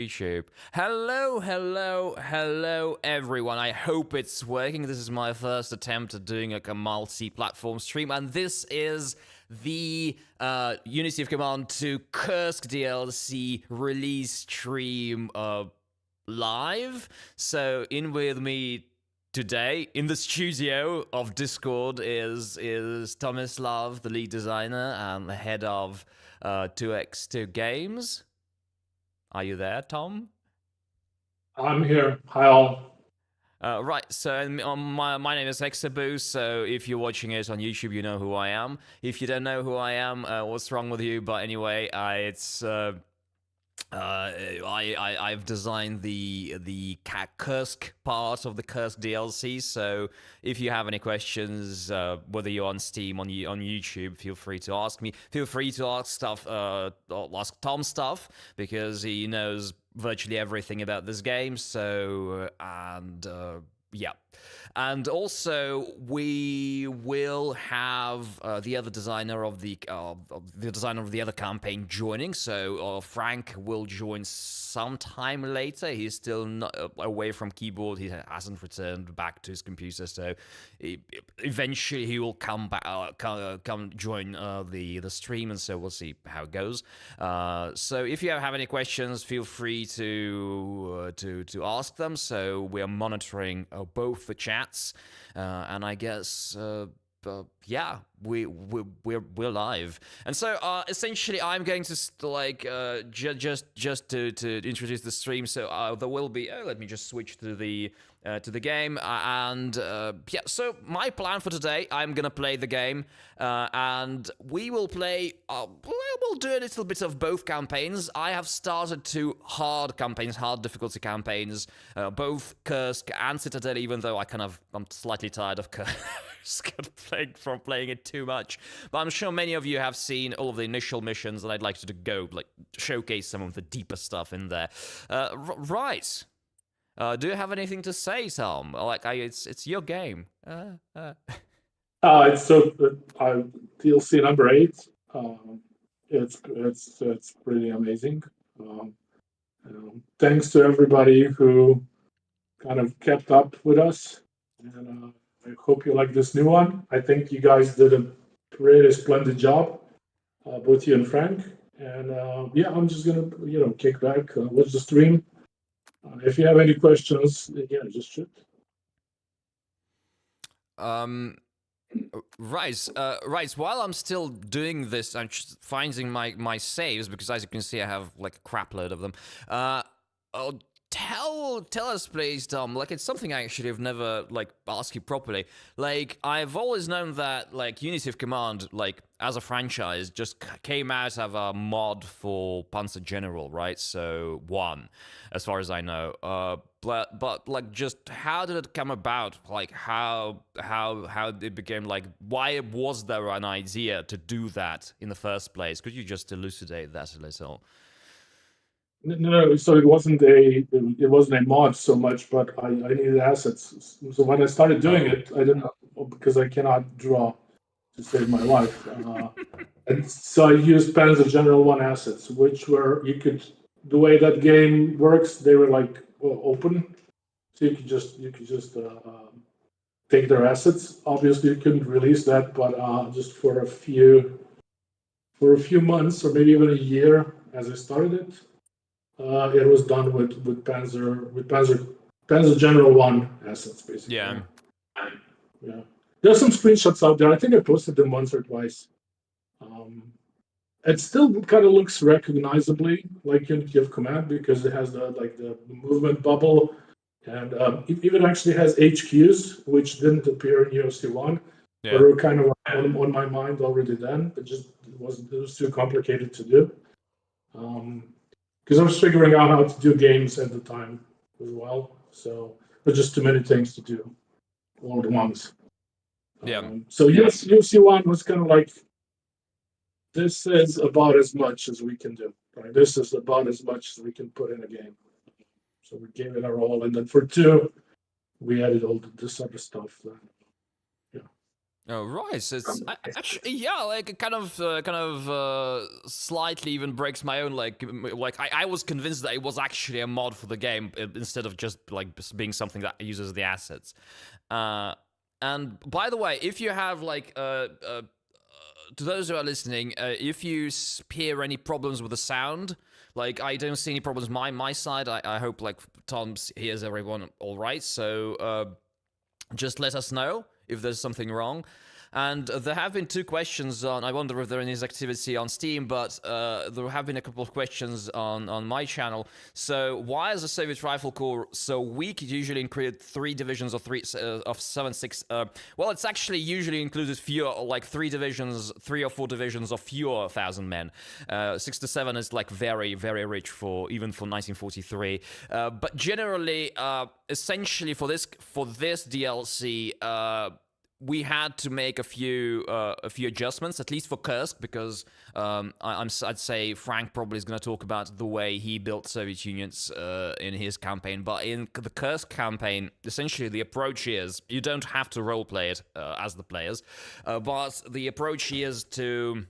YouTube. Hello, everyone. I hope it's working. This is my first attempt at doing a multi-platform stream, and this is the Unity of Command 2 Kursk DLC release stream live. So, in with me today in the studio of Discord is Tomislav, the lead designer and the head of 2x2 Games. Are you there, Tom? I'm here. Hi, all. Right, so my name is Hexabu, so if you're watching it on YouTube, you know who I am. If you don't know who I am, what's wrong with you? But anyway, I've designed the Kursk part of the Kursk DLC. So if you have any questions, whether you're on Steam on YouTube, feel free to ask me. Feel free to ask ask Tom stuff because he knows virtually everything about this game. So yeah. And also, we will have the other designer of the other campaign joining. So Frank will join sometime later. He's still not away from keyboard. He hasn't returned back to his computer. So eventually he will come back, come join the stream, and so we'll see how it goes. So if you have any questions, feel free to ask them. So we are monitoring both the chats, and I guess. Yeah, we're live, and so essentially, I'm going to just to introduce the stream. So there will be. Let me just switch to the game, and yeah. So my plan for today, I'm gonna play the game, and we will play. We'll do a little bit of both campaigns. I have started two hard campaigns, hard difficulty campaigns, both Kursk and Zitadelle. Even though I'm slightly tired of Kursk. From playing it too much, but I'm sure many of you have seen all of the initial missions, and I'd like to go showcase some of the deeper stuff in there. Right. Do you have anything to say, Tom? It's your game. It's so DLC number 8. It's pretty amazing. Thanks to everybody who kind of kept up with us, and I hope you like this new one. I think you guys did a pretty splendid job, both you and Frank. And yeah, I'm just gonna kick back, watch the stream. If you have any questions, yeah, just shoot. Right. While I'm still doing this, I'm just finding my saves because, as you can see, I have like a crap load of them. Tell us, please, Tom. It's something I actually have never asked you properly. I've always known that Unity of Command, as a franchise, just came out of a mod for Panzer General, right? So 1, as far as I know. But just how did it come about? How it became why was there an idea to do that in the first place? Could you just elucidate that a little? No, so it wasn't a mod so much, but I needed assets. So when I started doing it, I didn't because I cannot draw to save my life, and so I used Panzer General 1 assets, which were the way that game works. They were open, so you could just take their assets. Obviously, you couldn't release that, but just for a few months or maybe even a year as I started it. It was done with Panzer General 1 assets, basically. Yeah. Yeah. There's some screenshots out there. I think I posted them once or twice. It still kind of looks recognizably like Unity of Command because it has the movement bubble, and it even actually has HQs, which didn't appear in UFC 1, but were kind of on my mind already then. It was too complicated to do. Because I was figuring out how to do games at the time as well. So there's just too many things to do all at once. Yeah. So yes, UC1 was kind of like, this is about as much as we can do. Right? This is about as much as we can put in a game. So we gave it our all. And then for 2, we added all this other stuff. Yeah. Oh right, so it's actually yeah, like it kind of slightly even breaks my own like I was convinced that it was actually a mod for the game instead of just like being something that uses the assets. Uh, and by the way, if you have like to those who are listening, if you hear any problems with the sound, like I don't see any problems my side. I hope like Tom hears everyone all right. So just let us know if there's something wrong. And there have been two questions on. I wonder if there is activity on Steam, but there have been a couple of questions on my channel. So why is the Soviet Rifle Corps so weak? It usually included 3 divisions of 7-6. Well, it's actually usually included fewer, like 3 or 4 divisions of fewer 1,000 men. 6 to 7 is like very, very rich for even for 1943. But generally, essentially for this DLC. We had to make a few adjustments, at least for Kursk, because I'd say Frank probably is going to talk about the way he built Soviet unions in his campaign. But in the Kursk campaign, essentially the approach is you don't have to roleplay it as the players, but the approach is to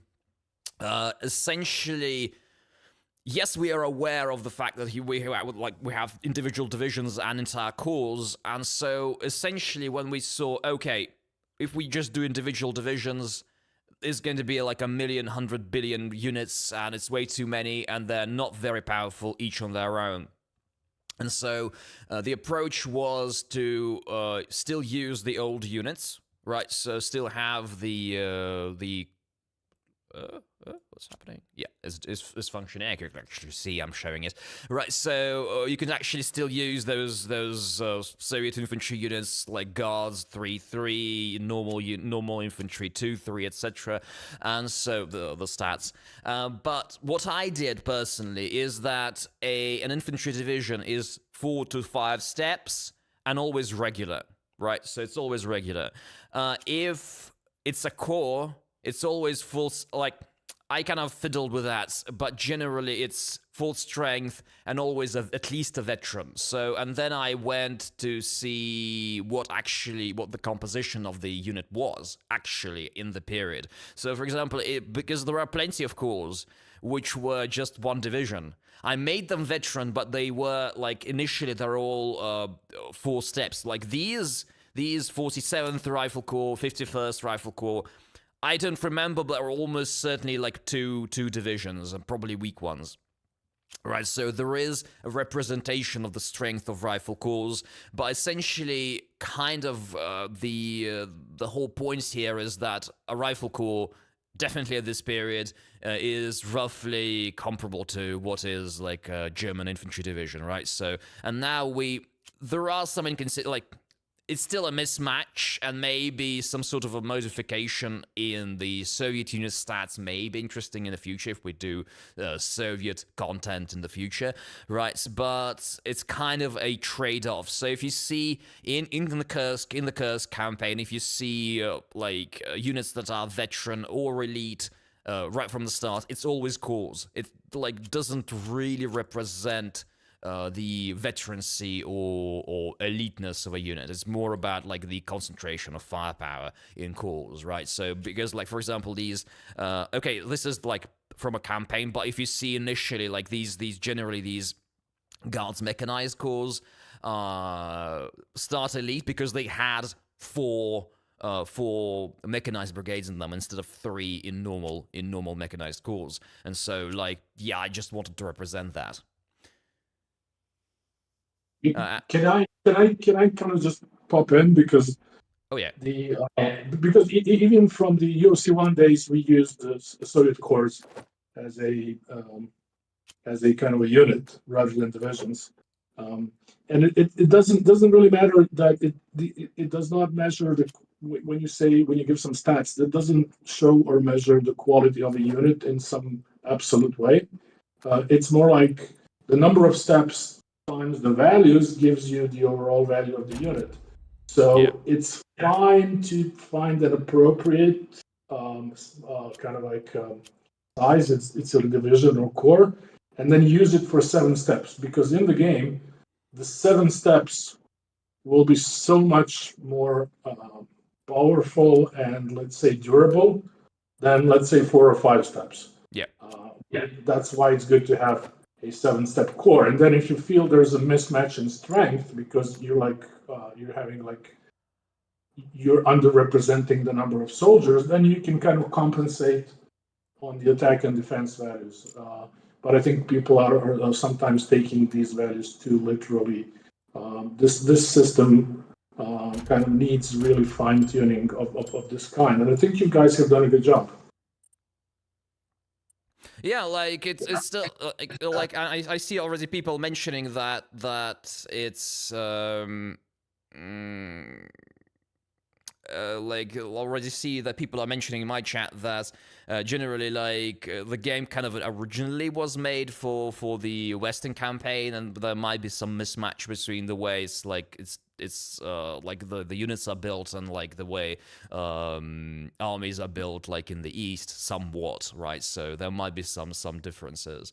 essentially. Yes, we are aware of the fact that we have individual divisions and entire corps, and so essentially when we saw, okay, if we just do individual divisions, it's going to be like 100 billion units, and it's way too many, and they're not very powerful each on their own. And so the approach was to still use the old units, right? So still have the what's happening? Yeah, it's functioning. I can actually see I'm showing it. Right, so you can actually still use those Soviet infantry units like Guards 3-3, normal infantry 2-3, etc. And so the stats. But what I did personally is that an infantry division is 4 to 5 steps and always regular. Right, so it's always regular. If it's a corps, it's always full, like, I kind of fiddled with that, but generally it's full strength and always at least a veteran. So, and then I went to see what the composition of the unit was actually in the period. So, for example, because there are plenty of corps which were just one division, I made them veteran, but they were, like, initially they're all 4 steps. Like these 47th Rifle Corps, 51st Rifle Corps, I don't remember, but there are almost certainly like two divisions, and probably weak ones. Right, so there is a representation of the strength of rifle corps, but essentially, kind of the whole point here is that a rifle corps, definitely at this period, is roughly comparable to what is like a German infantry division, right? So, and now there are some it's still a mismatch, and maybe some sort of a modification in the Soviet Union stats may be interesting in the future if we do Soviet content in the future, right? But it's kind of a trade-off. So if you see in the Kursk campaign, if you see units that are veteran or elite right from the start, it's always corps. It like doesn't really represent the veterancy or eliteness of a unit. It's more about like the concentration of firepower in corps, right? So because like for example these this is like from a campaign, but if you see initially like these guards mechanized corps start elite because they had four mechanized brigades in them instead of 3 in normal mechanized corps. And so like I just wanted to represent that. Can I kind of just pop in because oh yeah, because even from the UOC1 days we used the Soviet corps as a kind of a unit rather than divisions, and it doesn't really matter that it does not measure when you give some stats, that doesn't show or measure the quality of a unit in some absolute way. It's more like the number of steps times the values gives you the overall value of the unit. So it's fine to find an appropriate kind of like size. It's a division or core, and then use it for 7 steps, because in the game, the 7 steps will be so much more powerful and, let's say, durable than, let's say, 4 or 5 steps. Yeah. That's why it's good to have a 7-step core. And then if you feel there's a mismatch in strength because you're having like you're underrepresenting the number of soldiers, then you can kind of compensate on the attack and defense values. But I think people are sometimes taking these values too literally. This system kind of needs really fine tuning of this kind, and I think you guys have done a good job. Yeah, like it's still like I see already people mentioning that it's like already see that people are mentioning in my chat that generally like the game kind of originally was made for the Western campaign, and there might be some mismatch between the ways like it's like the units are built and like the way armies are built like in the East somewhat, right? So there might be some differences.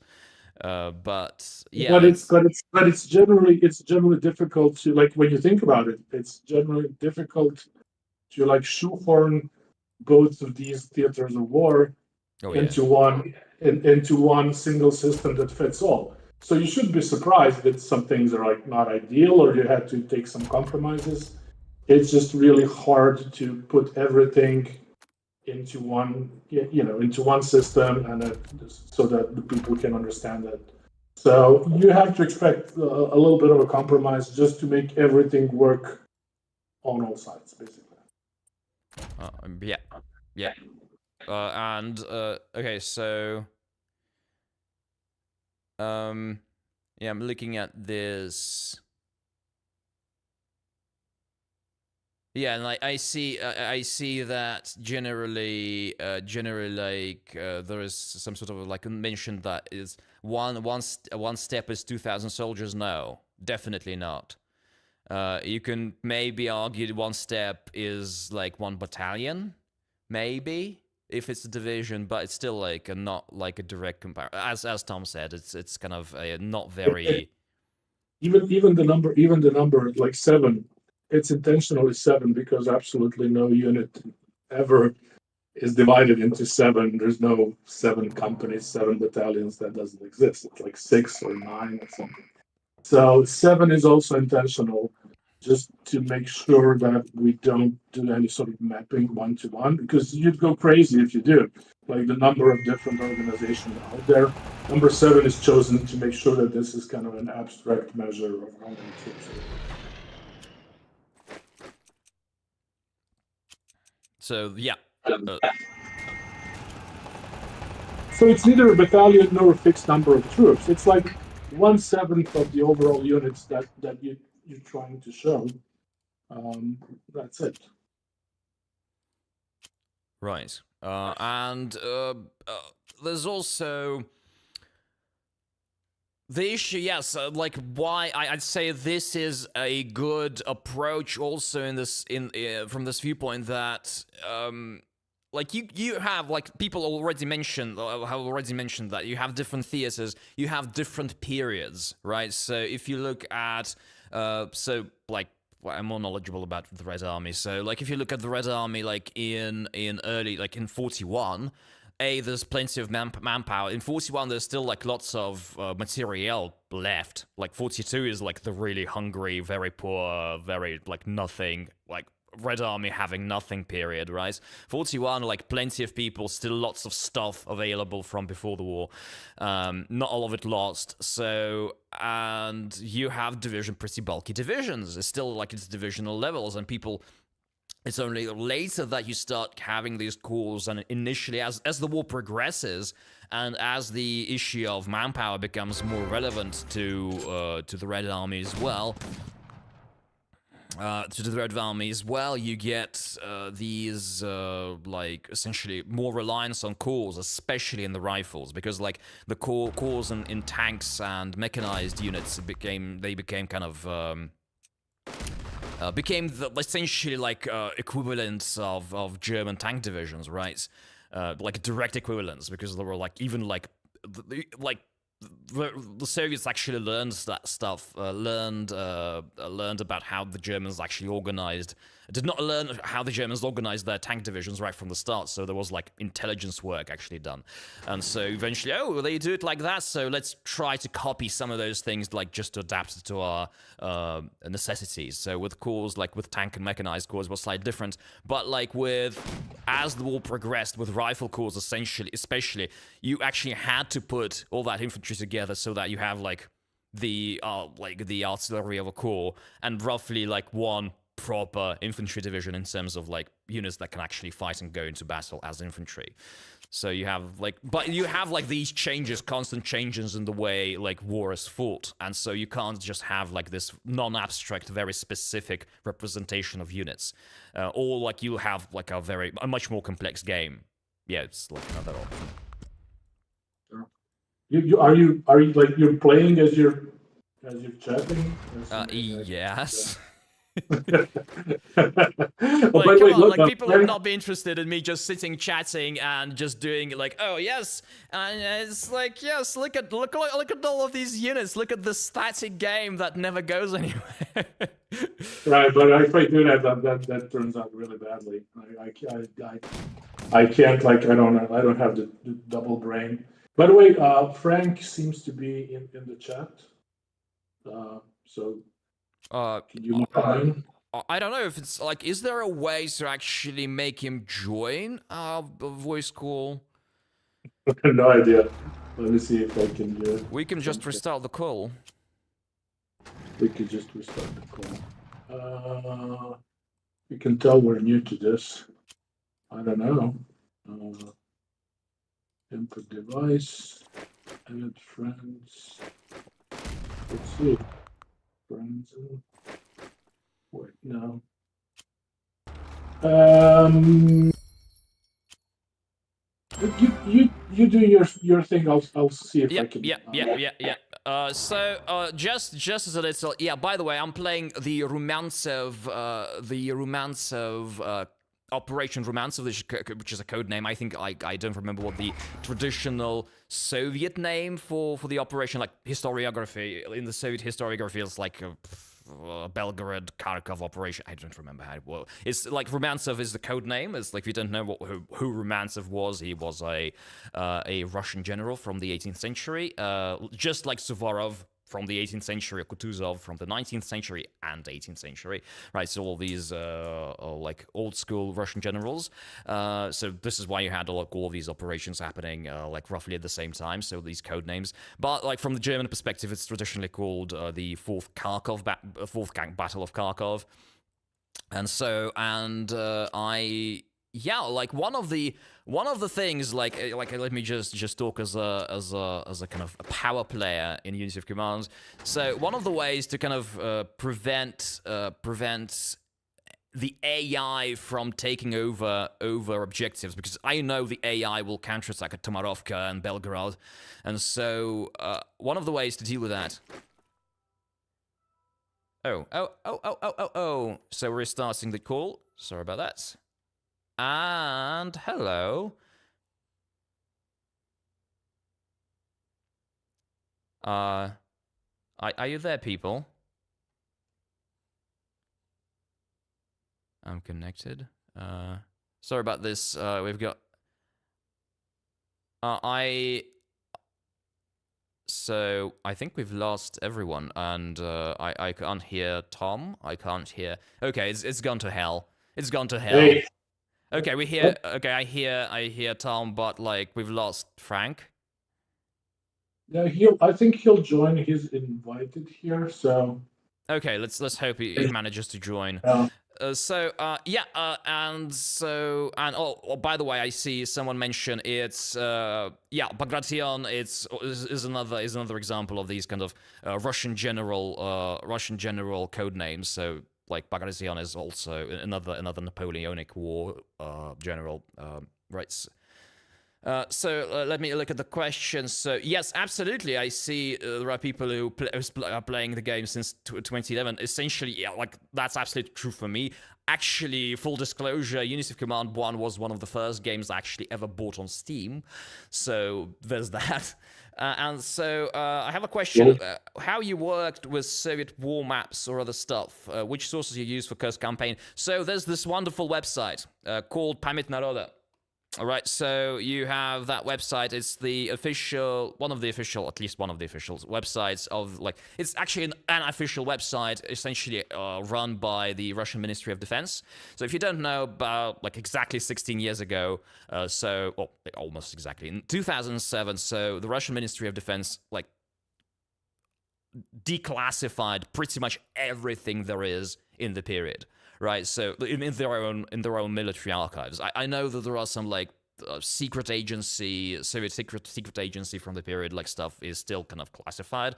But yeah, but it's generally difficult to, like, when you think about it, it's generally difficult to like shoehorn both of these theaters of war into one single system that fits all. So you shouldn't be surprised that some things are like not ideal or you had to take some compromises. It's just really hard to put everything into one system, and so that the people can understand that. So you have to expect a little bit of a compromise just to make everything work on all sides, basically. Yeah. And okay, so yeah, I'm looking at this. Yeah, and like I see that generally like there is some sort of like mention that is one step is 2,000 soldiers. No, definitely not. You can maybe argue one step is like 1 battalion, maybe if it's a division, but it's still like not like a direct comparison. As Tom said, it's kind of not very. Even the number like 7, it's intentionally 7 because absolutely no unit ever is divided into 7. There's no 7 companies, 7 battalions. That doesn't exist. It's like 6 or 9 or something. So 7 is also intentional, just to make sure that we don't do any sort of mapping one-to-one, because you'd go crazy if you do. Like the number of different organizations out there, number 7 is chosen to make sure that this is kind of an abstract measure of how many troops are there. So yeah. So it's neither a battalion nor a fixed number of troops. It's like 1/7 of the overall units that you're trying to show. That's it. Right. And there's also the issue, yes, like why I'd say this is a good approach also in this from this viewpoint that like you have like people already mentioned have already mentioned that you have different theaters, you have different periods, right? So if you look at so like I'm more knowledgeable about the Red Army. So like if you look at the Red Army like in early like in 41, there's plenty of manpower. In 41, there's still like lots of materiel left. Like 42 is like the really hungry, very poor, very like nothing, like Red Army having nothing period, right? 41, like plenty of people, still lots of stuff available from before the war. Not all of it lost. So, and you have pretty bulky divisions. It's still like it's divisional levels, and people. It's only later that you start having these calls, and initially, as the war progresses, and as the issue of manpower becomes more relevant to the Red Army as well, you get these like essentially more reliance on cores, especially in the rifles, because like the cores in tanks and mechanized units became kind of. Became essentially like equivalents of German tank divisions, right? Like direct equivalents, because there were like even like the Soviets actually learned that stuff, learned about how the Germans actually organized did not learn how the Germans organized their tank divisions right from the start. So there was like intelligence work actually done, and so eventually, oh, they do it like that. So let's try to copy some of those things, like just to adapt it to our necessities. So with corps, like with tank and mechanized corps, was slightly different. But like as the war progressed with rifle corps, essentially, especially, you actually had to put all that infantry together so that you have like the artillery of a corps and roughly like one proper infantry division in terms of like units that can actually fight and go into battle as infantry. So you have like, but you have like these changes, constant changes in the way like war is fought, and so you can't just have like this non-abstract, very specific representation of units, or like you have like a much more complex game. Yeah, it's like another option. Are you like you're playing as you're chatting? Yes. Oh, Like, come on, look, like people Frank, would not be interested in me just sitting chatting and just doing like, oh yes, and it's like, yes, look at all of these units, look at the static game that never goes anywhere. right, but if I do that turns out really badly. I can't, like, I don't have the double brain. By the way, Frank seems to be in the chat. So can you find? I don't know if it's like, is there a way to actually make him join a voice call? No idea. Let me see if I can do it. We can just restart the call. We could just restart the call. You can tell we're new to this. I don't know. Input device, add friends. Let's see. Friends. Wait, no. You do your thing. I'll see if I can. Yeah. Just as a little, yeah. By the way, I'm playing the Rumantsev, Operation Rumantsev, which is a code name. I think I don't remember what the traditional Soviet name for the operation, like historiography in the Soviet historiography, is like Belgorod Kharkov operation. I don't remember how it was. It's like Rumantsev is the code name. It's like, if you don't know who Rumantsev was, he was a Russian general from the 18th century, just like Suvorov from the 18th century, Kutuzov from the 19th century and 18th century, right? So all these like old school Russian generals. So this is why you had all of these operations happening like roughly at the same time. So these code names, but like from the German perspective, it's traditionally called the Fourth Battle of Kharkov, and so like one of the things, like let me just talk as a kind of a power player in Unity of Command. So one of the ways to kind of prevent the AI from taking over objectives, because I know the AI will counterattack at Tomarovka and Belgorod, and so one of the ways to deal with that. Oh. So we're restarting the call. Sorry about that. And hello. Are you there, people? I'm connected. Sorry about this. We've got. So I think we've lost everyone, and I can't hear Tom. I can't hear. Okay, it's gone to hell. It's gone to hell. Hey. Okay, we hear. Okay, I hear Tom, but like we've lost Frank. Yeah, I think he'll join. He's invited here, so. Okay, let's hope he manages to join. And by the way, I see someone mention it's Bagration. Is another example of these kind of Russian general code names. So like Bagration is also another Napoleonic War general, right? So let me look at the questions. So yes, absolutely. I see there are people who are playing the game since 2011. Essentially, yeah, like that's absolutely true for me. Actually, full disclosure, Unity of Command 1 was one of the first games I actually ever bought on Steam. So there's that. And so I have a question: how you worked with Soviet war maps or other stuff? Which sources you use for Kursk campaign? So there's this wonderful website called Pamять Naroda. All right, so you have that website. It's the official, at least one of the official websites of, like, it's actually an official website, essentially run by the Russian Ministry of Defense. So if you don't know, about like exactly 16 years ago, almost exactly in 2007, so the Russian Ministry of Defense like declassified pretty much everything there is in the period. Right, so in their own military archives. I know that there are some like secret agency, Soviet secret agency from the period, like stuff is still kind of classified,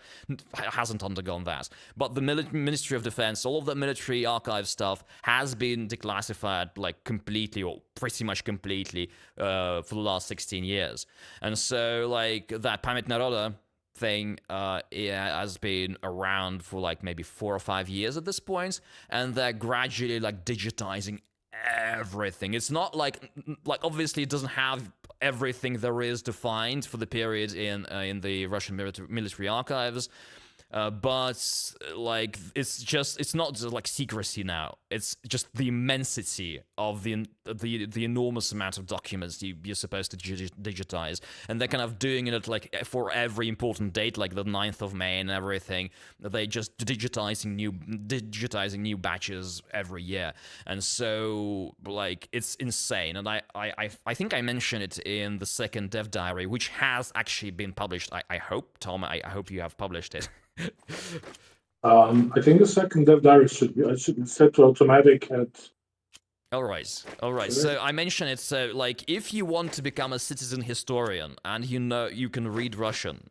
hasn't undergone that. But the Ministry of Defense, all of the military archive stuff has been declassified like completely or pretty much completely for the last 16 years. And so like that Pamять Naroda thing it has been around for like maybe 4 or 5 years at this point, and they're gradually like digitizing everything. It's not like obviously it doesn't have everything there is to find for the period in the Russian military archives, but like it's not just like secrecy now. It's just the immensity of the enormous amount of documents you're supposed to digitize, and they're kind of doing it like for every important date, like the 9th of May and everything. They just digitizing new batches every year, and so like it's insane. And I think I mentioned it in the second Dev Diary, which has actually been published. I hope, Tom, I hope you have published it. I think the second dev diary should be set to automatic at. All right. So I mentioned it. So like, if you want to become a citizen historian and you can read Russian,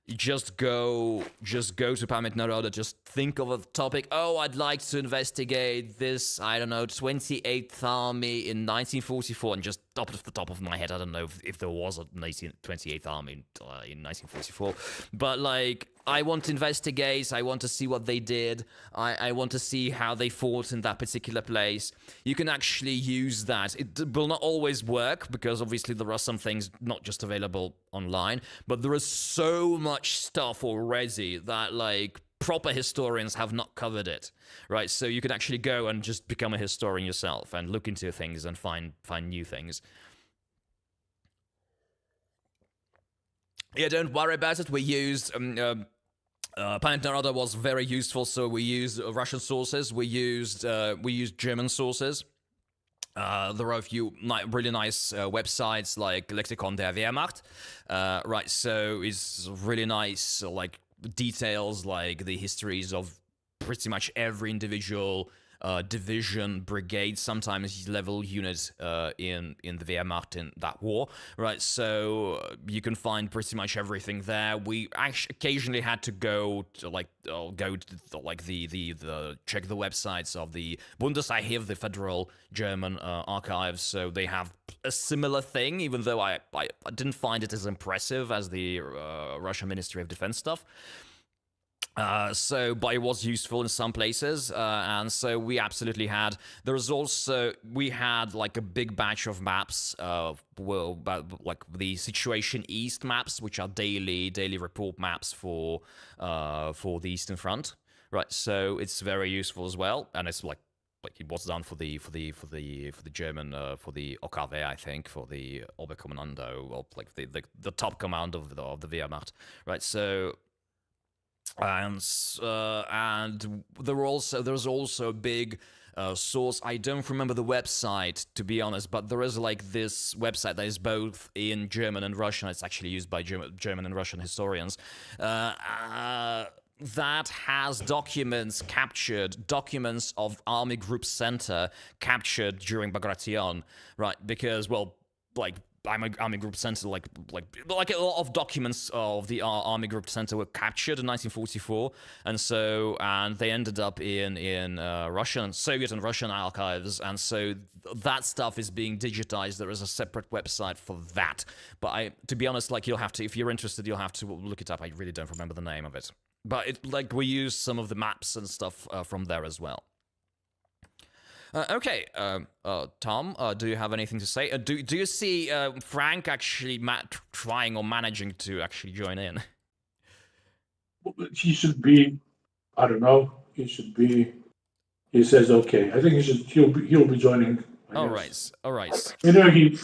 just go to Pamять Naroda. Just think of a topic. Oh, I'd like to investigate this, I don't know, 28th Army in 1944, and just off the top of my head, I don't know if there was a 28th Army in 1944, but like, I want to investigate, I want to see what they did, I want to see how they fought in that particular place. You can actually use that. It will not always work, because obviously there are some things not just available online, but there is so much stuff already that like proper historians have not covered it, right? So you can actually go and just become a historian yourself and look into things and find new things. Yeah, don't worry about it. We used Pamять Naroda was very useful, so we used Russian sources. We used German sources. There are a few really nice websites like Lexikon der Wehrmacht, right? So it's really nice, like details like the histories of pretty much every individual division, brigade, sometimes level unit in the Wehrmacht in that war, right? So you can find pretty much everything there. We actually occasionally had to go to check the websites of the Bundesarchiv, the Federal German archives. So they have a similar thing, even though I didn't find it as impressive as the Russian Ministry of Defense stuff. But it was useful in some places, and so we absolutely had. We had like a big batch of maps, like the Situation East maps, which are daily report maps for the Eastern Front, right? So it's very useful as well, and it's like it was done for the German for the OKW, I think, for the Oberkommando, or like the top command of the Wehrmacht, right? So. And there's also a big source. I don't remember the website, to be honest, but there is like this website that is both in German and Russian. It's actually used by German and Russian historians. That has documents of Army Group Center captured during Bagration, right? Because, well, like, Army Group Center, like a lot of documents of the Army Group Center were captured in 1944, and they ended up in Russian, Soviet and Russian archives, and so that stuff is being digitized. There is a separate website for that, but to be honest, like, you'll have to, if you're interested, you'll have to look it up. I really don't remember the name of it, but we use some of the maps and stuff from there as well. Okay, Tom, do you have anything to say? Do you see Frank actually trying or managing to actually join in? He should be. I don't know. He should be. He says okay. I think he should. He'll be joining. I All guess. right, all right. You know he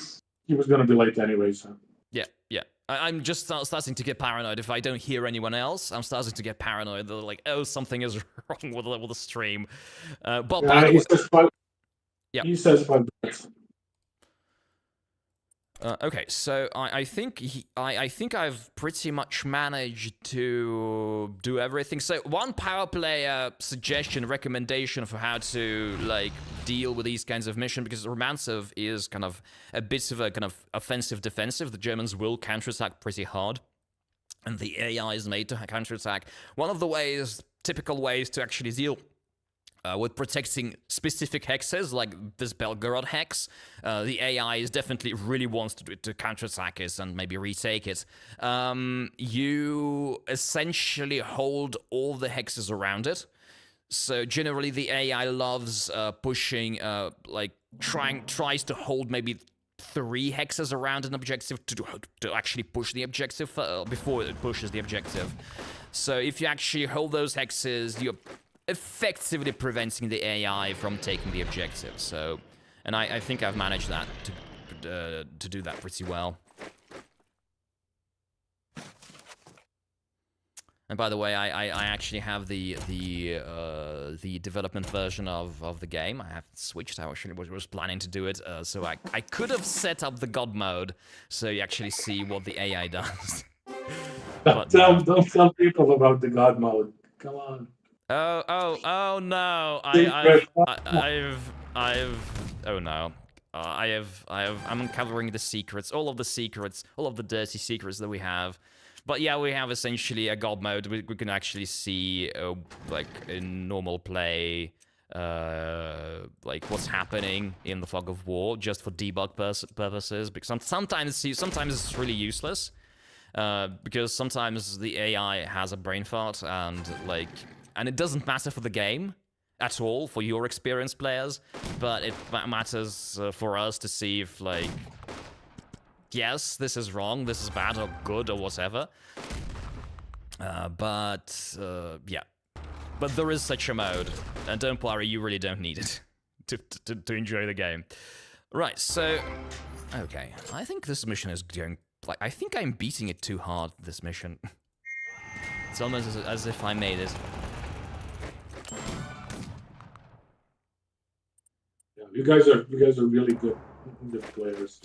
was gonna be late anyway. So. Yeah, yeah. I'm just starting to get paranoid. If I don't hear anyone else, I'm starting to get paranoid. They're like, oh, something is wrong with the stream. But by Yeah, the way, yeah. he says 5 minutes. Okay, so I think I think I've pretty much managed to do everything. So one power player suggestion, recommendation for how to like deal with these kinds of missions, because Romancev is kind of a bit of a kind of offensive defensive. The Germans will counterattack pretty hard, and the AI is made to counterattack. One of the typical ways to actually deal with protecting specific hexes, like this Belgorod hex, the AI is definitely really wants to counterattack it and maybe retake it. You essentially hold all the hexes around it. So generally, the AI loves pushing, tries to hold maybe 3 hexes around an objective to actually push the objective before it pushes the objective. So if you actually hold those hexes, you're effectively preventing the AI from taking the objective. So, and I think I've managed that to do that pretty well. And by the way, I actually have the development version of the game. I haven't switched. I actually was planning to do it, so I could have set up the God mode, so you actually see what the AI does. But don't tell people about the God mode. Come on. Oh no! Oh no! I'm uncovering the secrets, all of the dirty secrets that we have. But yeah, we have essentially a god mode. We can actually see, like in normal play, like what's happening in the fog of war, just for debug purposes. Because sometimes it's really useless. Because sometimes the AI has a brain fart and it doesn't matter for the game at all, for your experienced players, but it matters for us to see if, like, yes, this is wrong, this is bad or good or whatever. Yeah. But there is such a mode, and don't worry, you really don't need it to enjoy the game. Right, so, okay, I think this mission is going, like, I think I'm beating it too hard, this mission. It's almost as if I made it. Yeah, you guys are really good players.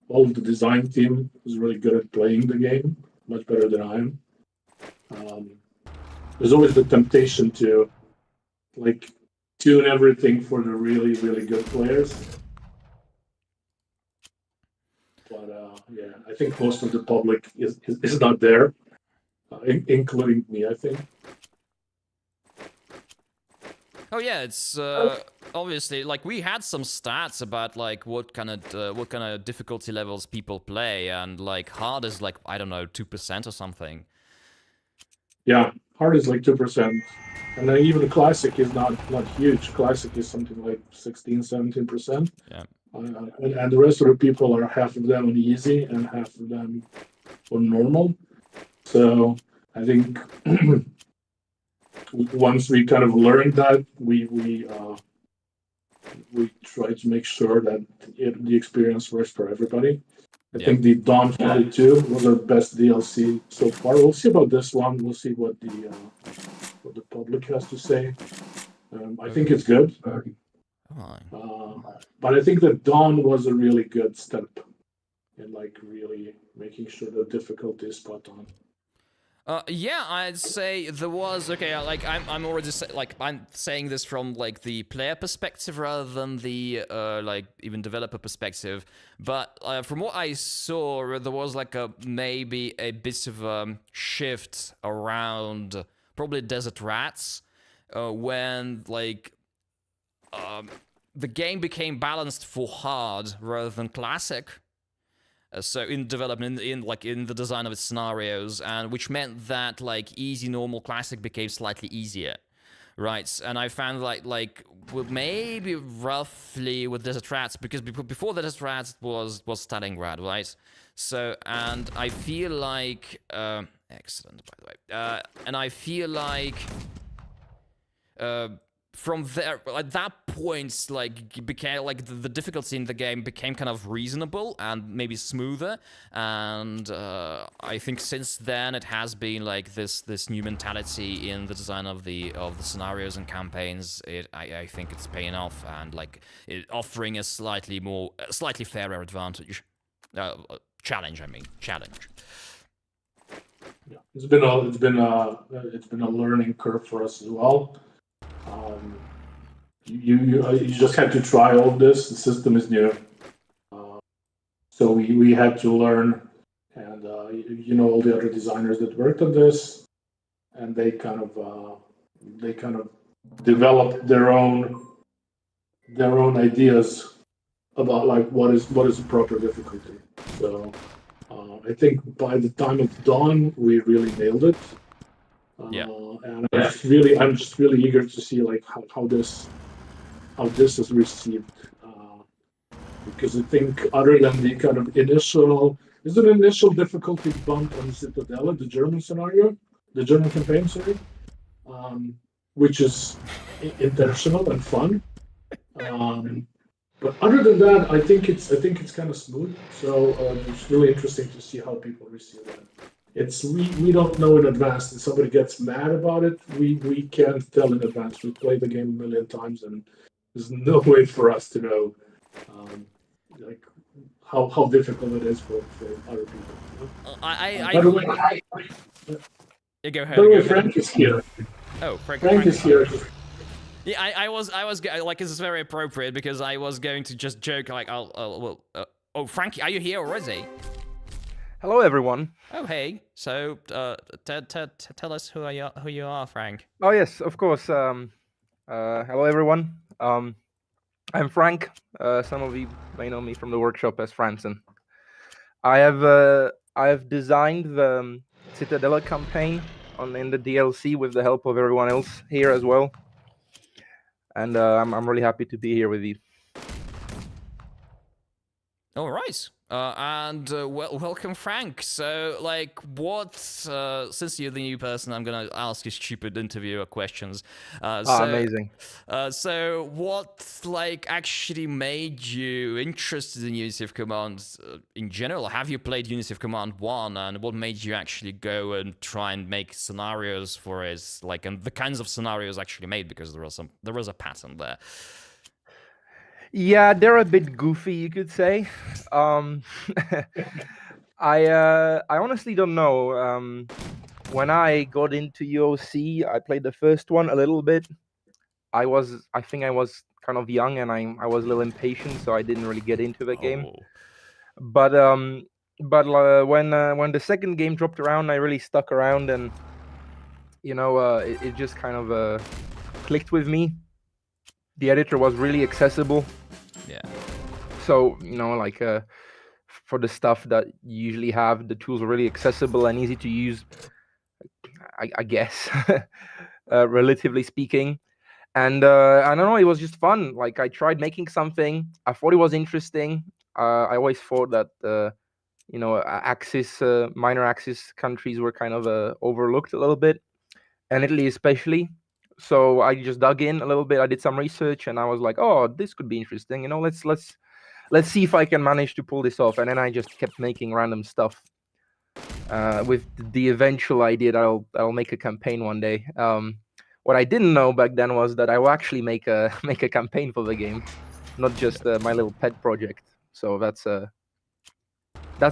All of the design team is really good at playing the game, much better than I am. There's always the temptation to like tune everything for the really, really good players. But yeah, I think most of the public is not there, including me, I think. Oh yeah, it's obviously like we had some stats about like what kind of difficulty levels people play, and like hard is like, I don't know, 2% or something. Yeah, hard is like 2%, and then even the classic is not huge. Classic is something like 16-17%. Yeah. And the rest of the people are half of them on easy and half of them on normal. So I think once we kind of learned that, we try to make sure that the experience works for everybody. I think the Dawn 42 was our best DLC so far. We'll see about this one. We'll see what the public has to say. I think it's good. But I think that Dawn was a really good step in like really making sure the difficulty is spot on. Yeah, I'd say there was, okay, like I'm already I'm saying this from like the player perspective rather than the like even developer perspective, but from what I saw, there was like maybe a bit of a shift around probably Desert Rats when like the game became balanced for hard rather than classic. So in development, in the design of its scenarios, and which meant that like easy, normal, classic became slightly easier, Right, and I found like maybe roughly with Desert Rats, because before the Desert Rats was Stalingrad, right? So, and I feel like excellent, by the way, and I feel like from there, at that point, like became like the difficulty in the game became kind of reasonable and maybe smoother. And I think since then it has been like this new mentality in the design of the scenarios and campaigns. I think it's paying off and like offering a slightly fairer advantage, challenge. I mean challenge. Yeah, it's been a learning curve for us as well. You just had to try all this. The system is new, so we had to learn, and all the other designers that worked on this, and they kind of developed their own ideas about like what is the proper difficulty. So I think by the time of Dawn, we really nailed it. Yeah. And I'm just really eager to see like how this is received, because I think other than the kind of there's an initial difficulty bump on Zitadelle, the German scenario, the German campaign, sorry, which is intentional and fun. But other than that, I think it's kind of smooth. So it's really interesting to see how people receive that. We don't know in advance. If somebody gets mad about it, we can't tell in advance. We play the game a million times, and there's no way for us to know like how difficult it is for other people. By the way, go ahead. by the way, Frank is here. Oh, Frank is here. Yeah, I was like, this is very appropriate because I was going to just joke like, oh, Frankie, are you here already? Hello, everyone. Oh, hey. So, tell us who you are, Frank. Oh yes, of course. Hello, everyone. I'm Frank. Some of you may know me from the workshop as Franson. I have designed the Zitadelle campaign in the DLC with the help of everyone else here as well, and I'm really happy to be here with you. All right. Welcome, Frank. So, like, since you're the new person, I'm gonna ask you stupid interviewer questions. Amazing. So, what, like, actually made you interested in Unity of Command in general? Have you played Unity of Command 1, and what made you actually go and try and make scenarios for it? Like, and the kinds of scenarios actually made, because there was a pattern there. Yeah, they're a bit goofy, you could say. I honestly don't know. When I got into UOC, I played the first one a little bit. I think I was kind of young and I was a little impatient, so I didn't really get into the game. But when the second game dropped around, I really stuck around, and it just kind of clicked with me. The editor was really accessible. Yeah. So like for the stuff that you usually have, the tools are really accessible and easy to use. I guess, relatively speaking. And I don't know, it was just fun. Like I tried making something. I thought it was interesting. I always thought that minor Axis countries were kind of overlooked a little bit, and Italy especially. So I just dug in a little bit. I did some research, and I was like, "Oh, this could be interesting. Let's see if I can manage to pull this off." And then I just kept making random stuff, with the eventual idea that I'll make a campaign one day. What I didn't know back then was that I will actually make a campaign for the game, not just my little pet project. So that's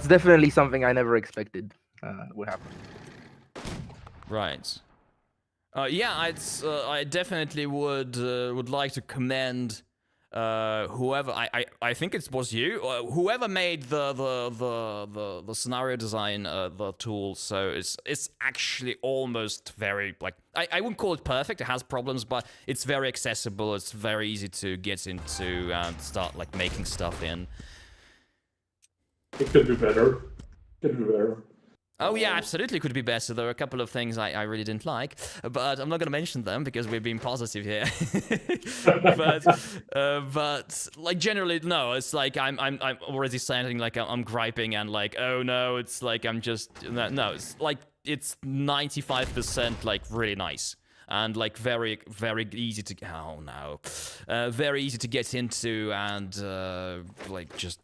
definitely something I never expected would happen. Right. Yeah, I definitely would like to commend whoever I think it was you, whoever made the scenario design the tool. So it's actually almost very, like, I wouldn't call it perfect. It has problems, but it's very accessible. It's very easy to get into and start like making stuff in. It could be better. Oh yeah, absolutely could be better. There are a couple of things I really didn't like, but I'm not gonna mention them because we're being positive here. but like generally, no. It's like I'm already sounding like I'm griping and like, oh no, it's like I'm just no. It's like it's 95% like really nice. And like very easy to very easy to get into and like just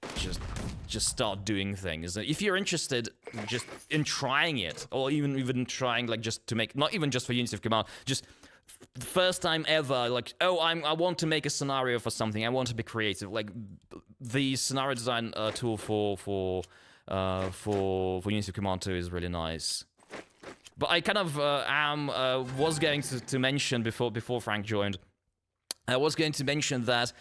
start doing things. If you're interested just in trying it, or even trying like just to make, not even just for Unity of Command, just the first time ever, like, oh, I want to make a scenario for something, I want to be creative, like the scenario design tool for Unity of Command 2 is really nice. But I kind of was going to mention before Frank joined. I was going to mention that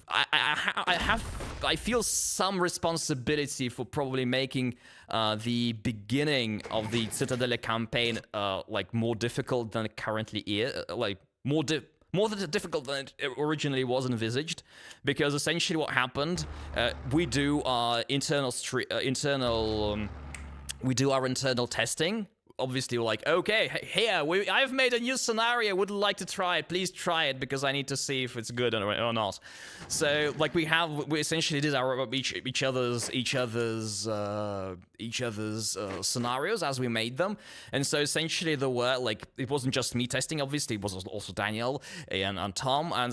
I feel some responsibility for probably making the beginning of the Zitadelle campaign like more difficult than it currently is, like more difficult than it originally was envisaged, because essentially what happened, we do our internal testing. Obviously, we're like, okay, here, I've made a new scenario, would like to try it, please try it, because I need to see if it's good or not. So, like, we essentially did our each other's scenarios as we made them, and so essentially there were, like, it wasn't just me testing, obviously, it was also Daniel and Tom, and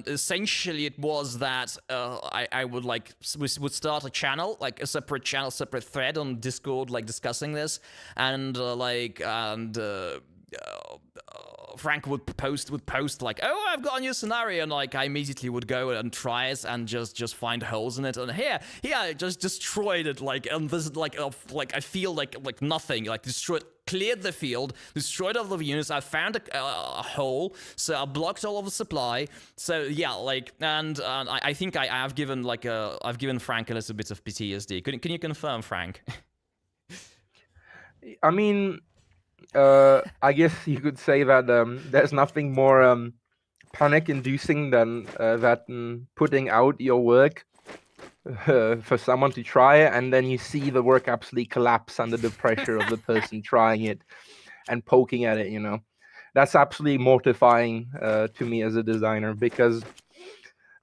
essentially it was that I would, like, we would start a channel, like a separate channel, separate thread on Discord, like, discussing this. And Frank would post like, oh, I've got a new scenario, and like I immediately would go and try it and just find holes in it, and here I just destroyed it, like, and this is like I feel like nothing, like cleared the field, destroyed all of the units. I found a hole, so I blocked all of the supply. So yeah, like, and I think I've given Frank a little bit of PTSD. Can you confirm, Frank? I mean, I guess you could say that there's nothing more panic-inducing than putting out your work for someone to try it, and then you see the work absolutely collapse under the pressure of the person trying it and poking at it. You know, that's absolutely mortifying to me as a designer, because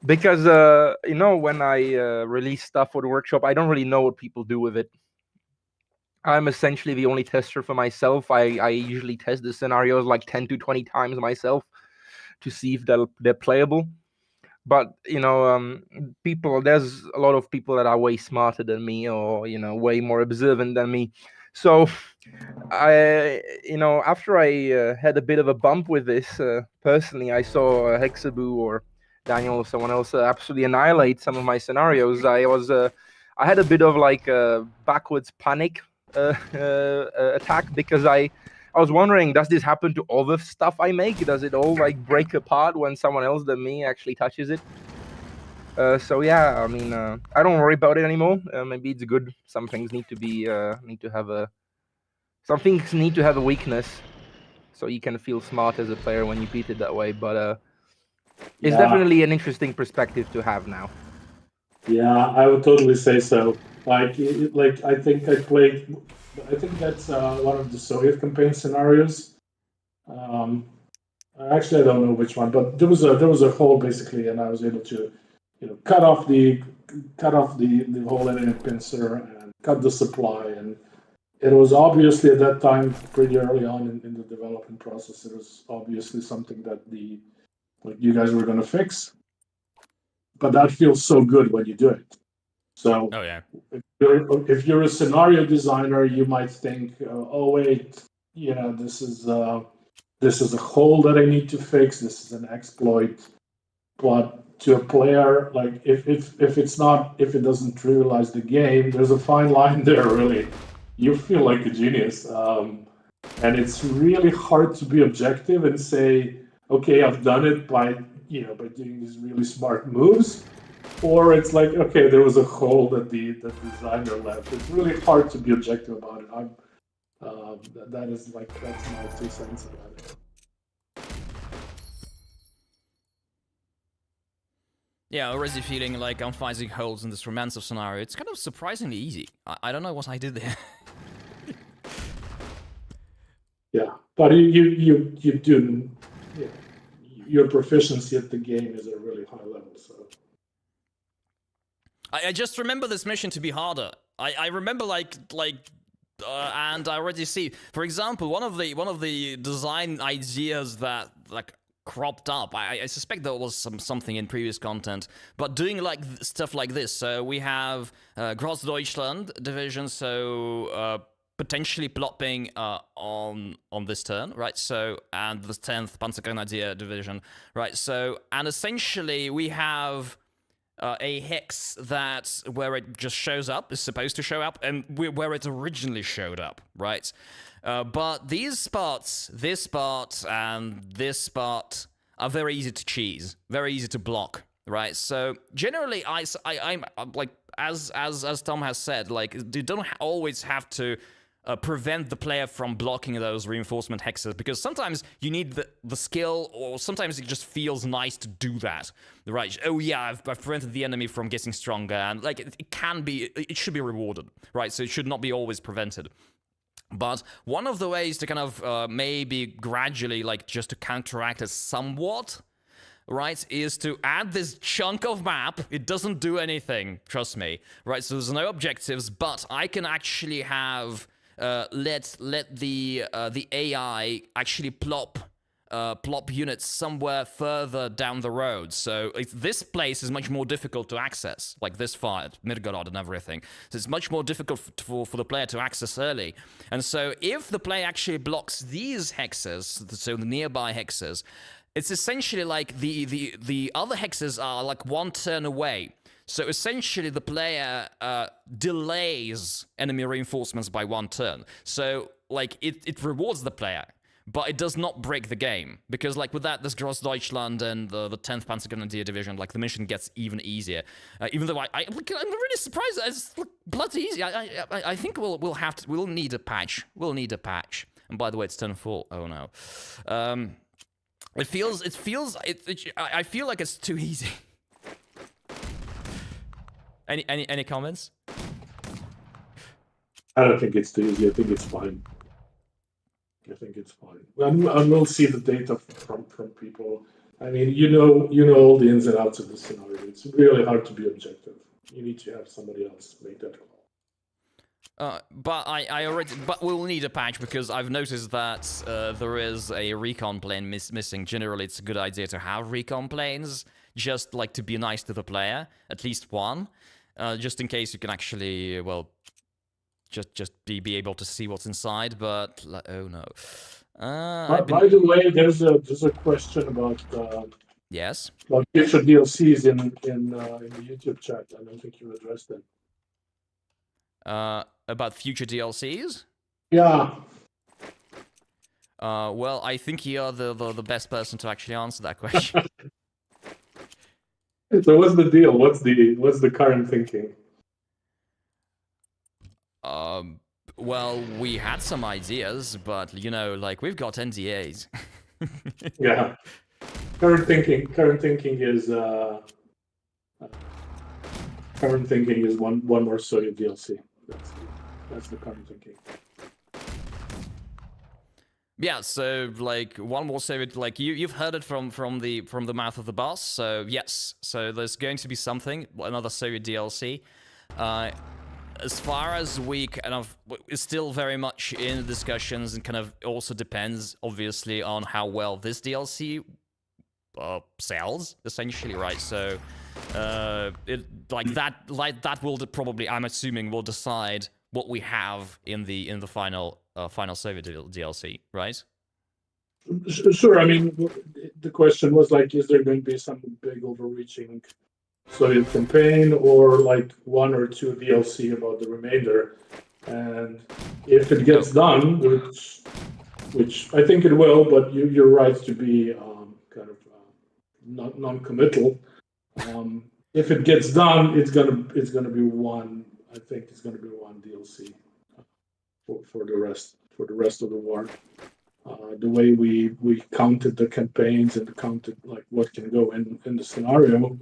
you know, when I release stuff for the workshop, I don't really know what people do with it. I'm essentially the only tester for myself. I usually test the scenarios like 10 to 20 times myself to see if they're playable. But, you know, there's a lot of people that are way smarter than me, or, you know, way more observant than me. So after I had a bit of a bump with this, personally, I saw Hexaboo or Daniel or someone else absolutely annihilate some of my scenarios. I had a bit of like a backwards panic attack, because I was wondering, does this happen to all the stuff I make? Does it all like break apart when someone else than me actually touches it? So yeah, I mean, I don't worry about it anymore. Maybe it's good. Some things need to have a weakness, so you can feel smart as a player when you beat it that way. But it's definitely an interesting perspective to have now. Yeah, I would totally say so. Like I think that's one of the Soviet campaign scenarios. Actually, I don't know which one, but there was a hole basically, and I was able to, cut off the hole in a pincer and cut the supply, and it was obviously at that time pretty early on in the development process. It was obviously something that you guys were going to fix, but that feels so good when you do it. So, oh yeah, if you're a scenario designer, you might think, oh wait, this is a hole that I need to fix. This is an exploit. But to a player, like if it doesn't trivialize the game, there's a fine line there. Really, you feel like a genius, and it's really hard to be objective and say, okay, I've done it by doing these really smart moves. Or it's like, okay, there was a hole that the designer left. It's really hard to be objective about it. That's my 2 cents about it. Yeah, already feeling like I'm finding holes in this romantic scenario. It's kind of surprisingly easy. I don't know what I did there. But you do, your proficiency at the game is at a really high level. So I just remember this mission to be harder. I remember and I already see, for example, one of the design ideas that like cropped up. I suspect there was something in previous content, but doing like stuff like this. So we have Großdeutschland division, so potentially plopping on this turn, right? So, and the 10th Panzergrenadier division, right? So, and essentially we have a hex that where it just shows up, is supposed to show up, and where it originally showed up, right? But these spots, this spot and this spot, are very easy to cheese, very easy to block, right? So generally, I'm like as Tom has said, like you don't always have to prevent the player from blocking those reinforcement hexes, because sometimes you need the skill, or sometimes it just feels nice to do that, right? Oh yeah, I've prevented the enemy from getting stronger, and like it should be rewarded, right? So it should not be always prevented. But one of the ways to kind of maybe gradually, like just to counteract it somewhat, right, is to add this chunk of map. It doesn't do anything, trust me, right? So there's no objectives, but I can actually have let the AI actually plop units somewhere further down the road. So this place is much more difficult to access, like this far, Mirgorod and everything. So it's much more difficult for the player to access early. And so if the player actually blocks these hexes, so the nearby hexes, it's essentially like the other hexes are like one turn away. So essentially the player delays enemy reinforcements by one turn. So like it rewards the player, but it does not break the game, because like with that, this Großdeutschland and the 10th Panzergrenadier division, like the mission gets even easier. Even though I'm really surprised, it's bloody easy. I think we'll need a patch. We'll need a patch. And by the way, it's turn 4. Oh no. I feel like it's too easy. Any comments? I don't think it's too easy. I think it's fine. And we'll see the data from people. I mean, you know all the ins and outs of the scenario. It's really hard to be objective. You need to have somebody else make that call. But we'll need a patch, because I've noticed that there is a recon plane missing. Generally, it's a good idea to have recon planes, just like to be nice to the player, at least one, just in case you can actually, well, just be able to see what's inside. But oh no. By the way, there's a question about yes, about future DLCs in the YouTube chat. I don't think you addressed them. About future DLCs? Yeah. Well, I think you're the best person to actually answer that question. So what's the deal? What's the current thinking? Well, we had some ideas, but you know, like we've got NDAs. Yeah. Current thinking is one more Soviet DLC. That's the current thinking. Yeah, so like one more Soviet, like you've heard it from the mouth of the boss. So yes, so there's going to be something, another Soviet DLC. As far as we kind of, it's still very much in the discussions, and kind of also depends obviously on how well this DLC sells, essentially, right? So it that will probably, I'm assuming, will decide what we have in the final Soviet DLC, right? Sure. I mean, the question was like, is there going to be some big overreaching Soviet campaign, or like one or two DLC about the remainder? And if it gets done, which I think it will, but you're right to be kind of non-committal. If it gets done, it's gonna be one. I think it's gonna be one DLC for the rest of the war. The way we counted the campaigns and counted like what can go in the scenario,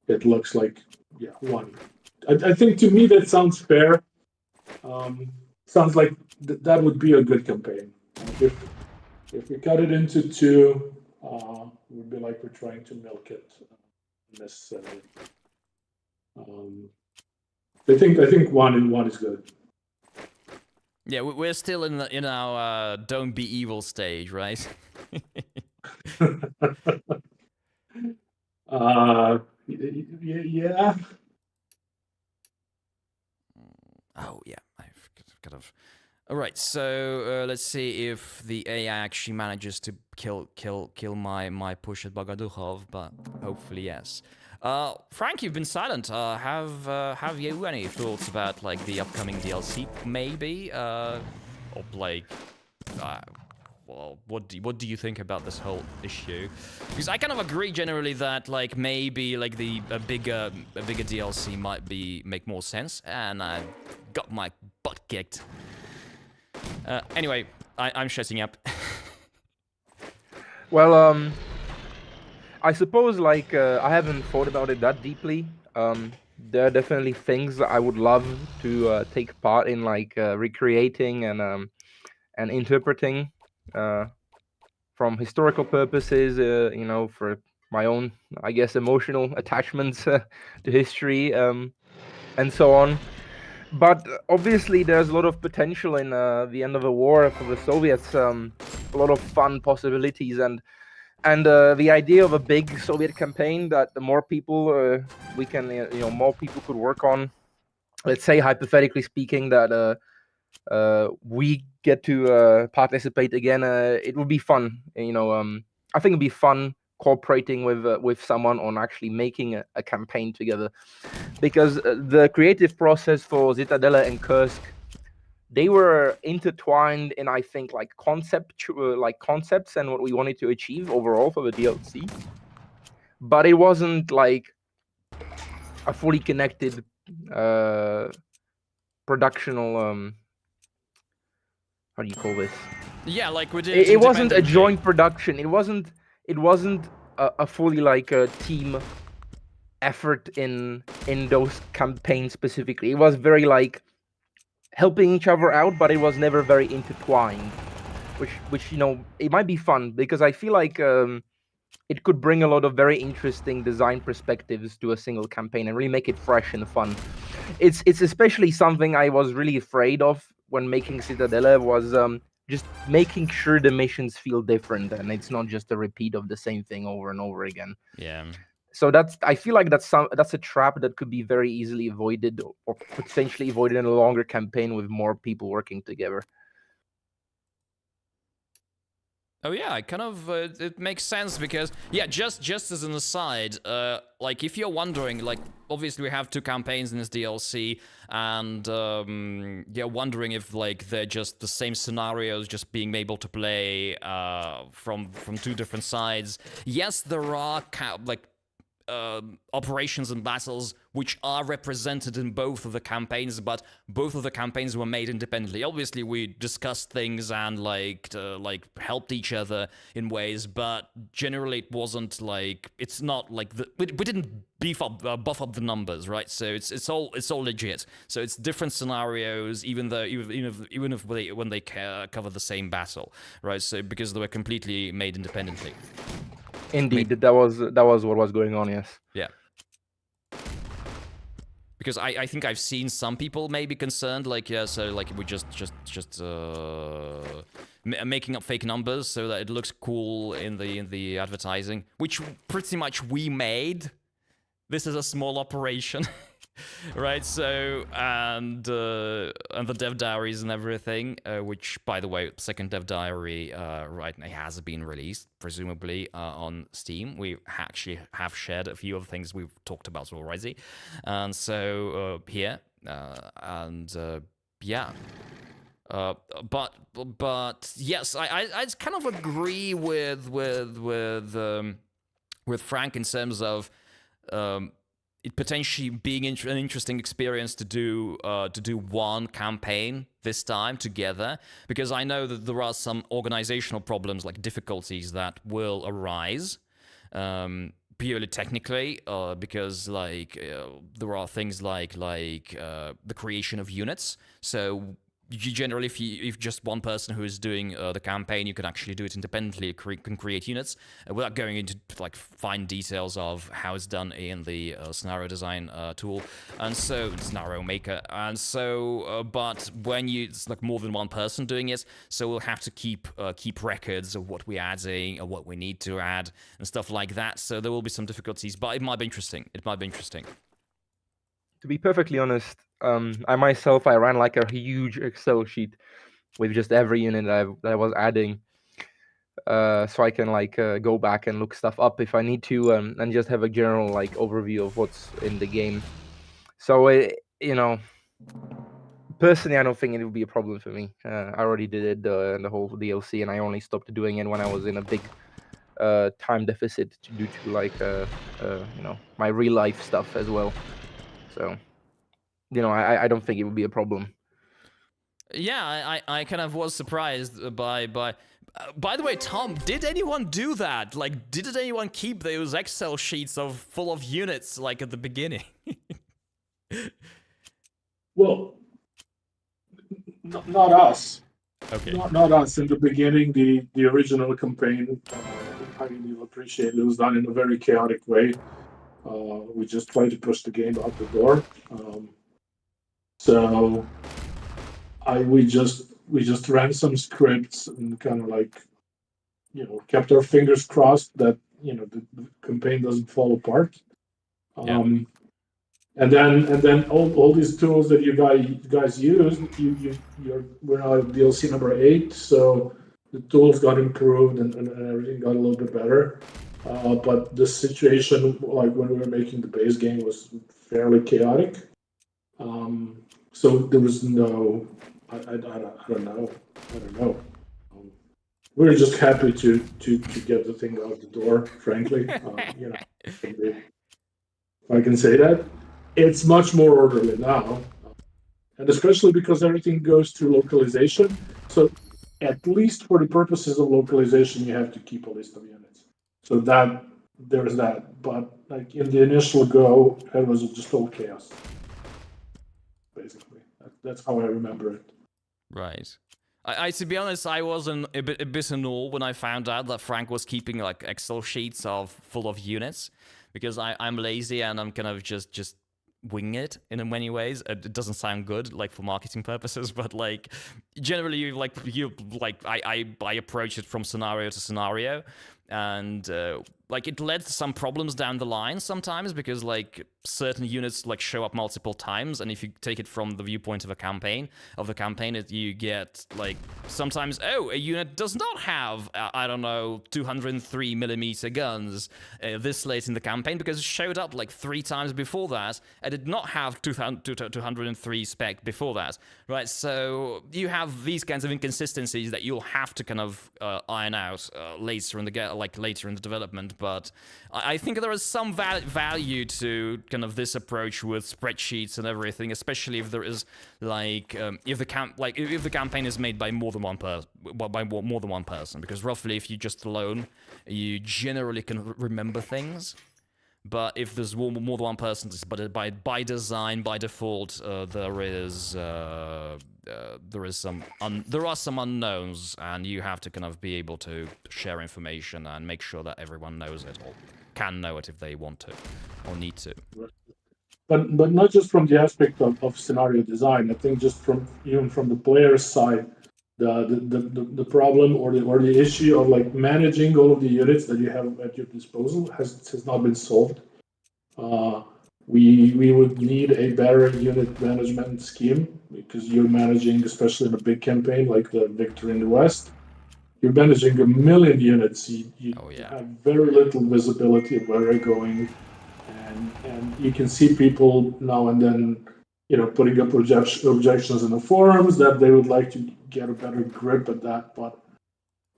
it looks like one. I think to me that sounds fair. Sounds like that would be a good campaign. If we cut it into two, it would be like we're trying to milk it necessarily. I think one is good. Yeah, we're still in our don't be evil stage, right? Yeah. Oh yeah, I've kind of. All right, so let's see if the AI actually manages to kill my push at Bagadukhov, but hopefully yes. Frank, you've been silent. Have you any thoughts about like the upcoming DLC, maybe? Or like, well, what do you think about this whole issue? Because I kind of agree generally that like maybe like a bigger DLC might make more sense, and I got my butt kicked. Anyway, I'm shutting up. Well, I suppose like I haven't thought about it that deeply. There are definitely things that I would love to take part in, like recreating and interpreting from historical purposes. For my own, I guess, emotional attachments to history and so on. But obviously, there's a lot of potential in the end of the war for the Soviets. A lot of fun possibilities, and the idea of a big Soviet campaign that the more people we can, more people could work on. Let's say, hypothetically speaking, that we get to participate again. It would be fun. I think it'd be fun cooperating with someone on actually making a campaign together, because the creative process for Zitadelle and Kursk, they were intertwined in, I think, like concepts and what we wanted to achieve overall for the DLC, but it wasn't like a fully connected productional how do you call this? Yeah, like we did. It wasn't a joint production. It wasn't a fully like a team effort in those campaigns specifically. It was very like helping each other out, but it was never very intertwined. Which it might be fun, because I feel like it could bring a lot of very interesting design perspectives to a single campaign and really make it fresh and fun. It's especially something I was really afraid of when making Citadella, was just making sure the missions feel different and it's not just a repeat of the same thing over and over again. Yeah. So I feel like that's a trap that could be very easily avoided, or potentially avoided in a longer campaign with more people working together. Oh yeah, kind of. It makes sense because just as an aside, like if you're wondering, like obviously we have two campaigns in this DLC, and you're wondering if like they're just the same scenarios, just being able to play from two different sides. Yes, there are operations and battles which are represented in both of the campaigns, but both of the campaigns were made independently. Obviously, we discussed things and helped each other in ways, but generally it wasn't like, it's not like we didn't buff up the numbers, right? So it's all legit. So it's different scenarios, even if when they cover the same battle, right? So because they were completely made independently. Indeed, that was what was going on. Yes. Yeah. Because I think I've seen some people maybe concerned, like, yeah, so like we're just making up fake numbers so that it looks cool in the advertising, which pretty much we made. This is a small operation. Right, so and the dev diaries and everything, which, by the way, second dev diary right now has been released, presumably on Steam. We actually have shared a few of the things we've talked about already, and so here yeah. But yes, I kind of agree with Frank in terms of it potentially being an interesting experience to do one campaign this time together, because I know that there are some organizational problems, like difficulties that will arise purely technically, because like there are things like the creation of units. So you generally, if just one person who is doing the campaign, you can actually do it independently. Can create units without going into like fine details of how it's done in the scenario design tool, and so scenario maker. And so, but when it's like more than one person doing it, so we'll have to keep records of what we're adding or what we need to add and stuff like that. So there will be some difficulties, but it might be interesting. To be perfectly honest, I ran like a huge Excel sheet with just every unit that I was adding, so I can like go back and look stuff up if I need to, and just have a general like overview of what's in the game. So personally, I don't think it would be a problem for me. I already did it the whole DLC, and I only stopped doing it when I was in a big time deficit due to like my real life stuff as well. So I don't think it would be a problem. Yeah, I kind of was surprised by the way, Tom, did anyone do that? Like, did anyone keep those Excel sheets full of units like at the beginning? Well, not us. Okay. Not us. In the beginning, the original campaign, I really appreciate it. It was done in a very chaotic way. We just tried to push the game out the door. So we just ran some scripts and kind of like, kept our fingers crossed that the campaign doesn't fall apart. Yeah. And then all these tools that you guys used, we're now at DLC number 8, so the tools got improved and everything got a little bit better. But the situation, like when we were making the base game, was fairly chaotic. So there was no, I don't know. We were just happy to get the thing out the door, frankly. If I can say that. It's much more orderly now, and especially because everything goes through localization. So at least for the purposes of localization, you have to keep a list of units. So that there's that. But like in the initial go, it was just all chaos. Basically, that's how I remember it. Right. I to be honest, I was a bit annoyed when I found out that Frank was keeping like Excel sheets full of units, because I'm lazy and I'm kind of just wing it in many ways. It doesn't sound good like for marketing purposes, but like generally I approach it from scenario to scenario, and like it led to some problems down the line sometimes, because like certain units like show up multiple times, and if you take it from the viewpoint of the campaign, you get like sometimes, a unit does not have 203 millimeter guns this late in the campaign because it showed up like 3 times before that and did not have 203 spec before that, right? So you have these kinds of inconsistencies that you'll have to kind of iron out later in the development. But I think there is some value to kind of this approach with spreadsheets and everything, especially if there is like if the campaign is made by more than one person, because roughly if you just alone, you generally can remember things. But if there's more than one person, but by design, by default, there are some unknowns, and you have to kind of be able to share information and make sure that everyone knows it, or can know it if they want to or need to. But not just from the aspect of scenario design. I think just even from the player's side, the problem or the issue of like managing all of the units that you have at your disposal has not been solved. We would need a better unit management scheme, because you're managing, especially in a big campaign like the Victory in the West, you're managing 1 million units. You have very little visibility of where they're going, and you can see people now and then, putting up objections in the forums that they would like to get a better grip at that. But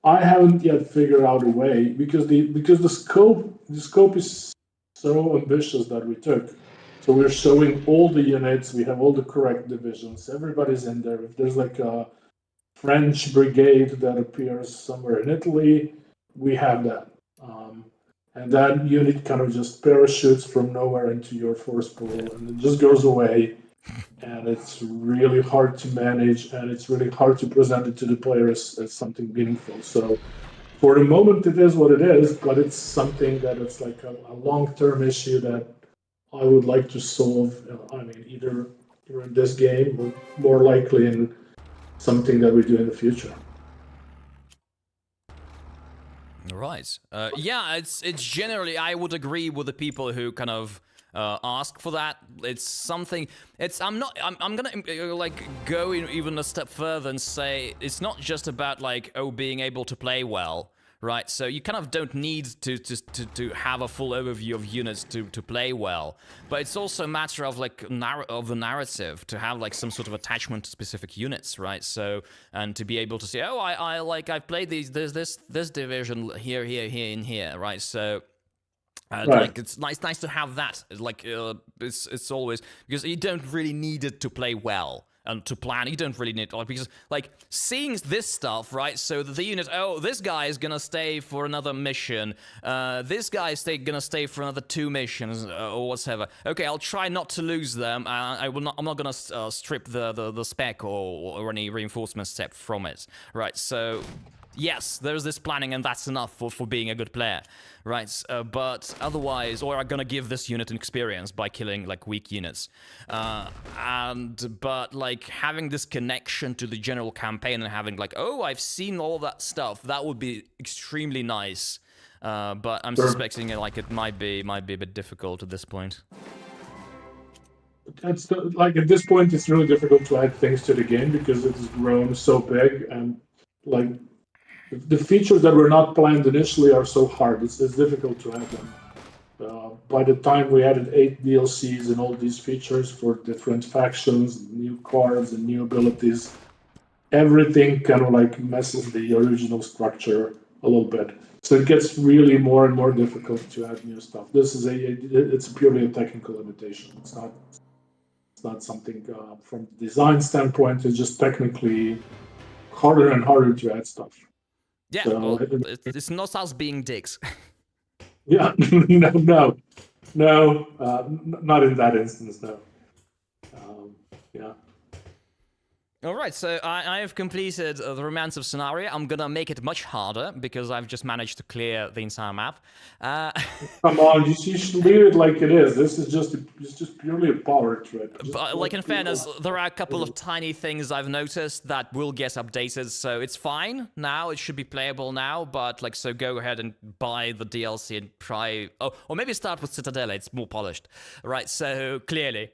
I haven't yet figured out a way, because the scope is so ambitious that we took. So we're showing all the units, we have all the correct divisions, everybody's in there. If there's like a French brigade that appears somewhere in Italy, we have that. And that unit kind of just parachutes from nowhere into your force pool, and it just goes away. and it's really hard to manage, and it's really hard to present it to the players as something meaningful. So for the moment, it is what it is, but it's something that it's like a long-term issue that I would like to solve. I mean, either in this game or more likely in something that we do in the future. Right. Yeah, it's generally, I would agree with the people who kind of ask for that. It's something. I'm gonna like go even a step further and say it's not just about like being able to play well. Right, so you kind of don't need to have a full overview of units to play well, but it's also a matter of like of the narrative, to have like some sort of attachment to specific units, right? So, and to be able to say, oh, I've played this division here, and here, right? So. Right. Like it's nice to have that. Like it's always, because you don't really need it to play well and to plan. You don't really need, because like seeing this stuff, right? So the unit, this guy is gonna stay for another mission. This guy is gonna stay for another 2 missions or whatever. Okay, I'll try not to lose them. I'm not gonna strip the spec or any reinforcement step from it, right? So. Yes, there's this planning, and that's enough for being a good player, right? But otherwise, or I'm gonna give this unit an experience by killing like weak units, but like having this connection to the general campaign and having like, I've seen all that stuff, that would be extremely nice. But I'm suspecting like it might be a bit difficult at this point. It's like at this point, it's really difficult to add things to the game because it has grown so big, and like. The features that were not planned initially are so hard. It's difficult to add them. By the time we added 8 DLCs and all these features for different factions, new cards and new abilities, everything kind of like messes the original structure a little bit. So it gets really more and more difficult to add new stuff. This is it's purely a technical limitation. It's not something from the design standpoint. It's just technically harder and harder to add stuff. Yeah, so, well, it's not us being dicks. Yeah, no, not in that instance, no. Yeah. All right, so I have completed the Romance of Scenario. I'm gonna make it much harder because I've just managed to clear the entire map. Come on, you should leave it like it is. This is just purely a power trip. But like in fairness, there are a couple of tiny things I've noticed that will get updated, so it's fine now. It should be playable now. But like, so go ahead and buy the DLC and try. Or maybe start with Zitadelle. It's more polished, right? So clearly,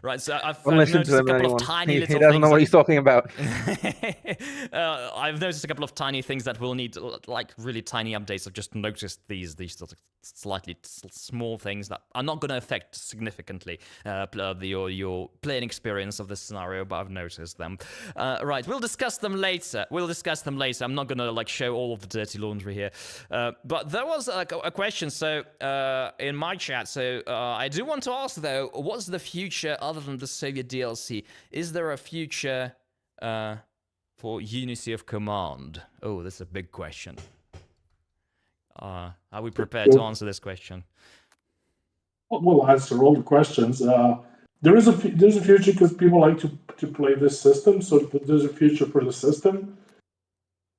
right? So I've noticed a couple of tiny little things. He doesn't know what he's talking about. I've noticed a couple of tiny things that will need like really tiny updates. I've just noticed these sort of slightly small things that are not going to affect significantly your playing experience of this scenario, but I've noticed them. Right, we'll discuss them later. I'm not going to like show all of the dirty laundry here. But there was a question in my chat. So I do want to ask though, what's the future other than the Soviet DLC? Is there a future for Unity of Command? Oh, that's a big question. Are we prepared to answer this question? We'll answer all the questions. There's a future because people like to play this system, so there's a future for the system.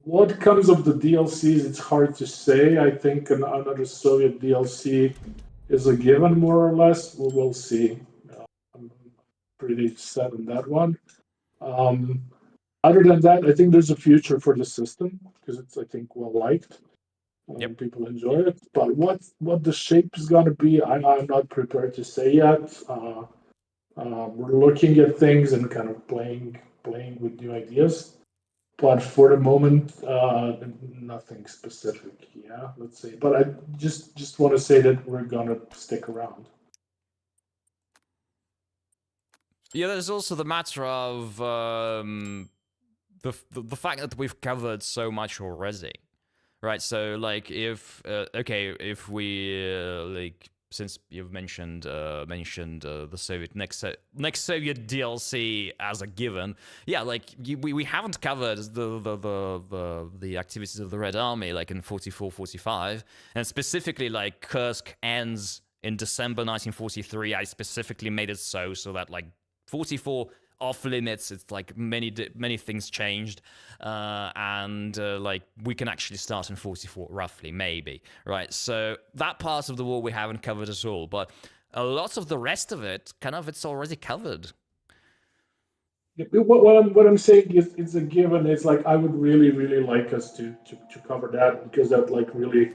What comes of the DLCs, it's hard to say. I think another Soviet DLC is a given, more or less. We'll see. I'm pretty set on that one. Other than that, I think there's a future for the system because it's, I think, well liked. Yep. People enjoy it, but what the shape is going to be, I'm not prepared to say yet. We're looking at things and kind of playing with new ideas, but for the moment, nothing specific. Yeah, let's say. But I just want to say that we're gonna stick around. Yeah, there's also the matter of the fact that we've covered so much already. Right, so like if we like, since you've mentioned the Soviet next Soviet DLC as a given, yeah, like we haven't covered the activities of the Red Army like in 44-45, and specifically like Kursk ends in December 1943. I specifically made it so that like 44 off limits. It's like many things changed, and like we can actually start in 44 roughly, maybe, right? So that part of the war we haven't covered at all, but a lot of the rest of it, kind of, it's already covered. What I'm saying is it's a given. It's like I would really like us to cover that, because that like really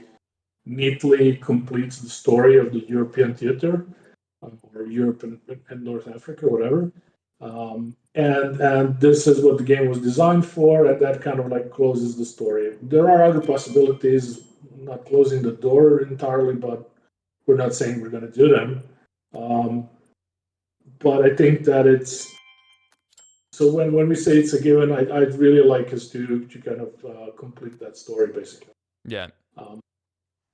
neatly completes the story of the European theater, or Europe and North Africa, whatever. And this is what the game was designed for, and that kind of like closes the story. There are other possibilities, not closing the door entirely, but we're not saying we're going to do them. But I think that it's, so when we say it's a given, I'd really like us to kind of complete that story, basically. Yeah.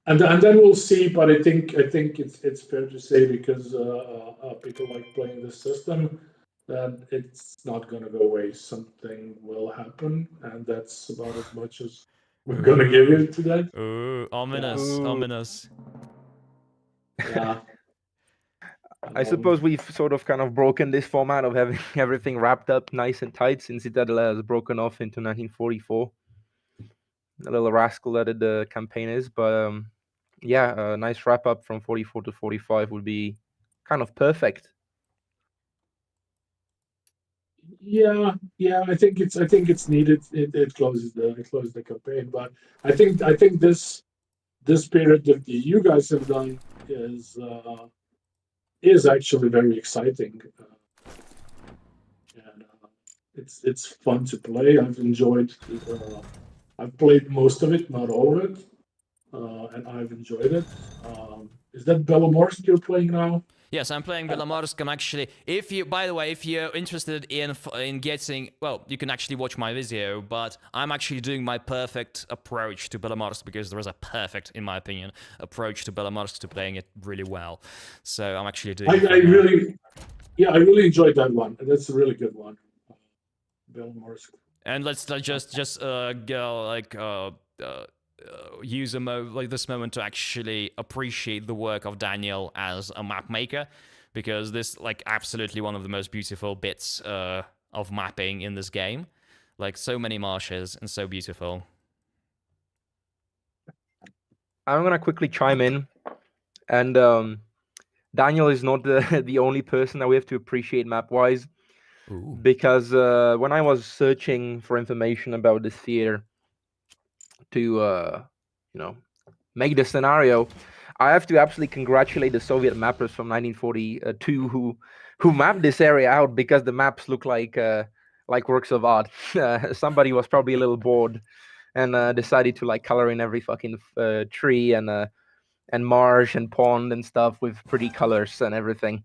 And then we'll see. But I think it's fair to say, because people like playing this system, that it's not going to go away. Something will happen, and that's about as much as we're going to give you today. Ooh, ominous, Yeah. ominous. Yeah. I suppose we've sort of kind of broken this format of having everything wrapped up nice and tight, since Zitadelle has broken off into 1944. A little rascal that the campaign is, but yeah, a nice wrap up from 44 to 45 would be kind of perfect. Yeah, I think it's needed. It closes the campaign, but I think this period that you guys have done is actually very exciting, and it's fun to play. I've enjoyed. I've played most of it, not all of it, and I've enjoyed it. Is that Belomorsk you're playing now? Yes, I'm playing Belomorsk. I'm actually, by the way, if you're interested in getting, well, you can actually watch my video, but I'm actually doing my perfect approach to Belomorsk, because there is a perfect, in my opinion, approach to Belomorsk, to playing it really well. So I'm actually doing it right now. I really enjoyed that one. That's a really good one. Belomorsk. And let's just go like use this moment to actually appreciate the work of Daniel as a map maker, because this like absolutely one of the most beautiful bits of mapping in this game. Like, so many marshes and so beautiful. I'm gonna quickly chime in, and Daniel is not the only person that we have to appreciate map-wise. Ooh. Because when I was searching for information about this theater to make the scenario, I have to absolutely congratulate the Soviet mappers from 1942 who mapped this area out, because the maps look like works of art. Somebody was probably a little bored and decided to like color in every fucking tree and marsh and pond and stuff with pretty colors and everything.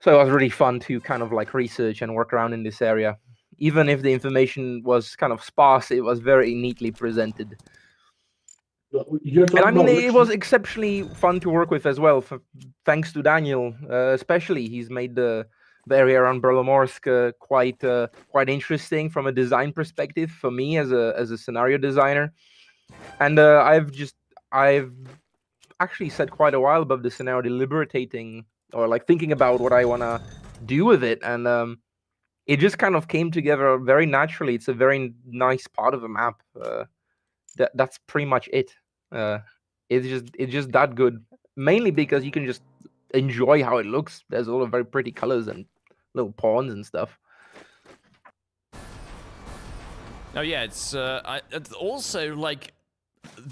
So it was really fun to kind of like research and work around in this area. Even if the information was kind of sparse, it was very neatly presented. And I mean, it was exceptionally fun to work with as well, thanks to Daniel, especially. He's made the area around Belomorsk quite interesting from a design perspective for me as a scenario designer. And I've actually said quite a while about the scenario deliberating, or like thinking about what I want to do with it, and it just kind of came together very naturally. It's a very nice part of the map. That's pretty much it. It's just that good, mainly because you can just enjoy how it looks. There's all of very pretty colors and little pawns and stuff. Oh yeah, it's also like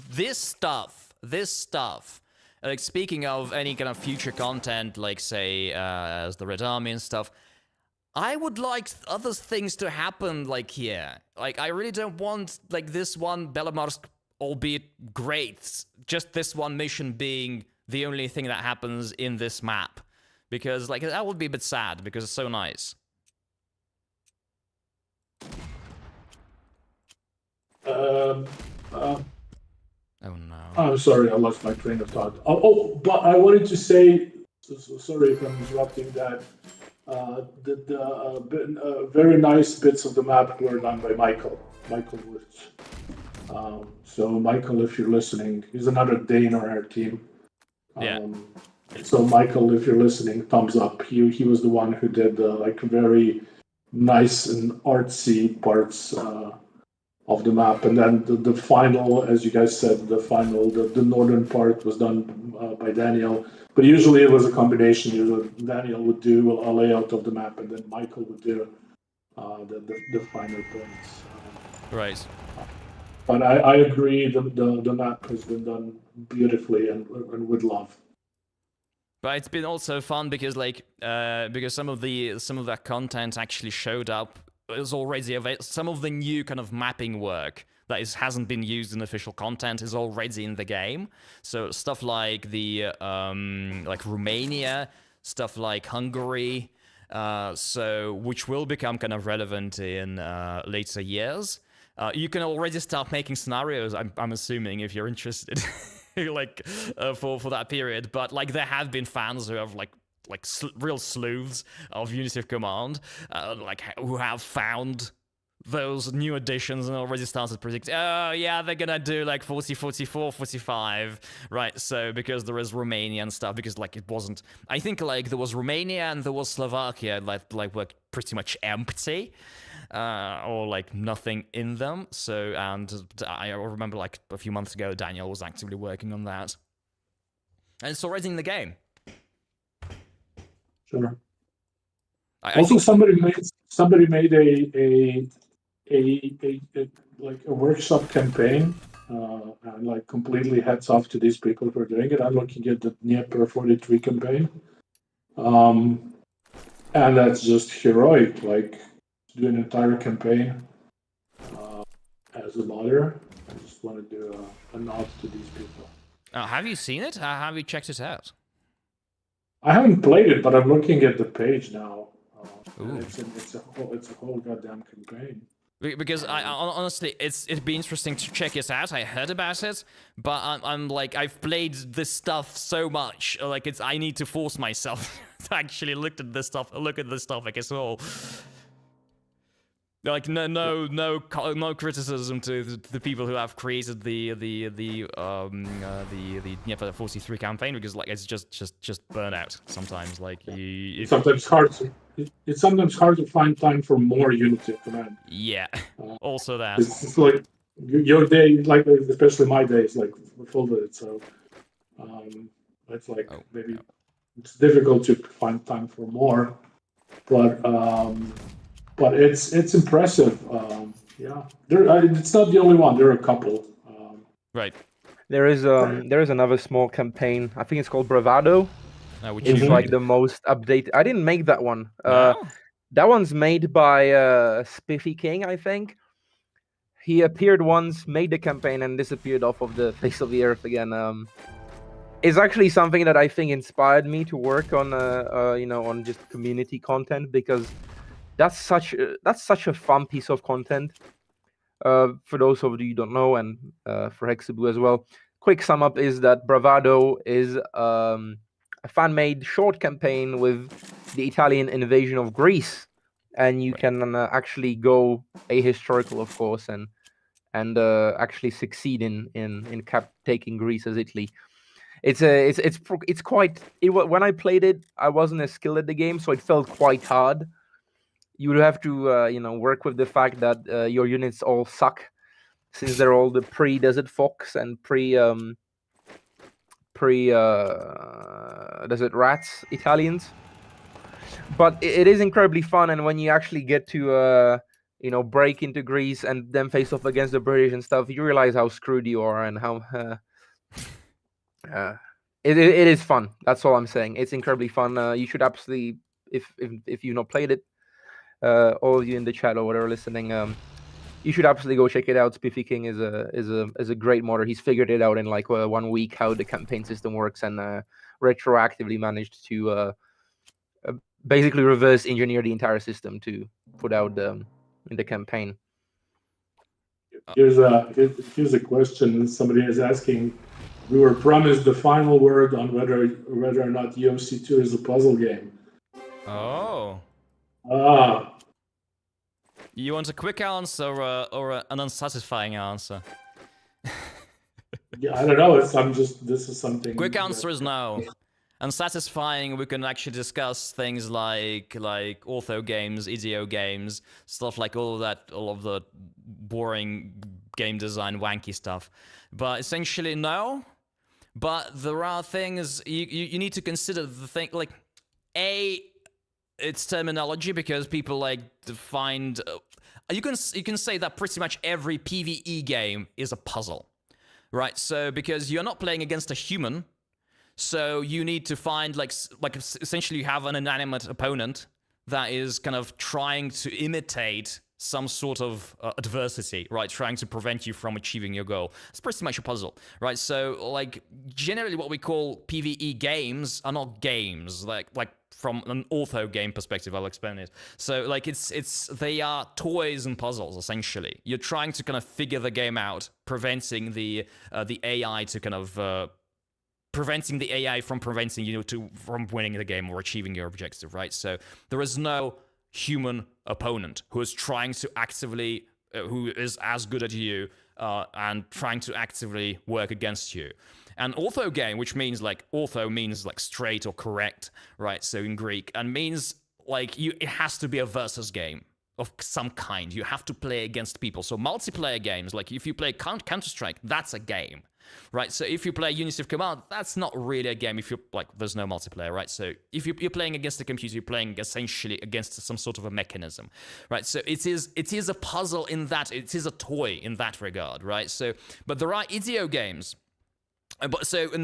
this stuff. Like, speaking of any kind of future content, like say as the Red Army and stuff, I would like other things to happen, like here. Like, I really don't want like this one Belomorsk, albeit great, just this one mission being the only thing that happens in this map, because like that would be a bit sad, because it's so nice. Oh no. I'm sorry, I lost my train of thought. But I wanted to say, so sorry if I'm interrupting that. The very nice bits of the map were done by Michael Woods. So Michael, if you're listening, he's another Dane on our team. Yeah. So Michael, if you're listening, thumbs up. He was the one who did the like very nice and artsy parts of the map, and then the final, as you guys said, the northern part was done by Daniel. But usually it was a combination. Usually Daniel would do a layout of the map, and then Michael would do the finer points. Right. But I agree, the map has been done beautifully and with love. But it's been also fun because because some of that content actually showed up. Is already available. Some of the new kind of mapping work that hasn't been used in official content is already in the game. So stuff like the like Romania, stuff like Hungary, which will become kind of relevant in later years. You can already start making scenarios. I'm assuming if you're interested, for that period. But like there have been fans who have real sleuths of Unity of Command, who have found those new additions and already started predicting, oh yeah, they're gonna do like 40, 44, 45, right? So because there is Romania and stuff, because like it wasn't, I think like there was Romania and there was Slovakia like were pretty much empty. Or like nothing in them. So, and I remember like a few months ago, Daniel was actively working on that. And it's already in the game. Sure. I Also, think... somebody made a workshop campaign, and like completely hats off to these people for doing it. I'm looking at the Dnieper 43 campaign, and that's just heroic. Like do an entire campaign as a modder. I just want to do a nod to these people. Have you seen it? Have you checked it out? I haven't played it, but I'm looking at the page now. And it's a whole goddamn campaign. Because I honestly, it'd be interesting to check it out. I heard about it, but I'm like, I've played this stuff so much, like I need to force myself to actually look at this stuff, I guess all. Like no criticism to the people who have created the Dnieper 43 campaign, because like it's just burnout sometimes. Like it's sometimes hard to find time for more Unity of Command. Yeah, also that. It's like your day, like especially my day, is like full of it. So it's like it's difficult to find time for more, but it's impressive. Yeah, it's not the only one. There are a couple. Right. There is another small campaign. I think it's called Bravado. Which it's like the most updated. I didn't make that one. No? That one's made by Spiffy King, I think. He appeared once, made the campaign, and disappeared off of the face of the earth again. It's actually something that I think inspired me to work on, on just community content, because that's such a fun piece of content. For those of you who don't know, and for Hexabu as well, quick sum up is that Bravado is a fan-made short campaign with the Italian invasion of Greece, and you can actually go ahistorical, of course, and actually succeed in taking Greece as Italy. It's quite. When I played it, I wasn't as skilled at the game, so it felt quite hard. You would have to work with the fact that your units all suck, since they're all the pre-Desert Fox and pre-Desert Rats Italians. But it is incredibly fun, and when you actually get to break into Greece and then face off against the British and stuff, you realize how screwed you are and how it is fun. That's all I'm saying. It's incredibly fun. You should absolutely, if you've not played it, all of you in the chat or whatever listening, you should absolutely go check it out. Spiffy King is a great modder. He's figured it out in like 1 week how the campaign system works, and retroactively managed to basically reverse engineer the entire system to put out in the campaign. Here's a question somebody is asking. We were promised the final word on whether or not UFC2 is a puzzle game. Oh. You want a quick answer or an unsatisfying answer? Yeah, I don't know. This is something. Quick answer is no. and satisfying, we can actually discuss things like ortho games, IDEO games, stuff like all of the boring game design wanky stuff. But essentially, no. But there are things you need to consider. The thing, like, it's terminology, because people like to find. You can say that pretty much every PvE game is a puzzle, right? So because you're not playing against a human. So you need to find like essentially you have an inanimate opponent that is kind of trying to imitate some sort of adversity, right? Trying to prevent you from achieving your goal. It's pretty much a puzzle, right? So like generally what we call PvE games are not games. Like from an ortho game perspective, I'll explain it. So like they are toys and puzzles essentially. You're trying to kind of figure the game out, preventing the AI to kind of preventing the AI from preventing you from winning the game or achieving your objective, right? So there is no human opponent who is trying to actively, who is as good as you and trying to actively work against you. And ortho game, which means like ortho means like straight or correct, right? So in Greek, and means like it has to be a versus game of some kind. You have to play against people. So multiplayer games, like if you play Counter-Strike, that's a game. Right, so if you play Unity of Command, that's not really a game if you're like, there's no multiplayer, right? So if you're playing against the computer, you're playing essentially against some sort of a mechanism, right? So it is a puzzle in that, it is a toy in that regard, right? So, but there are IDEO games. And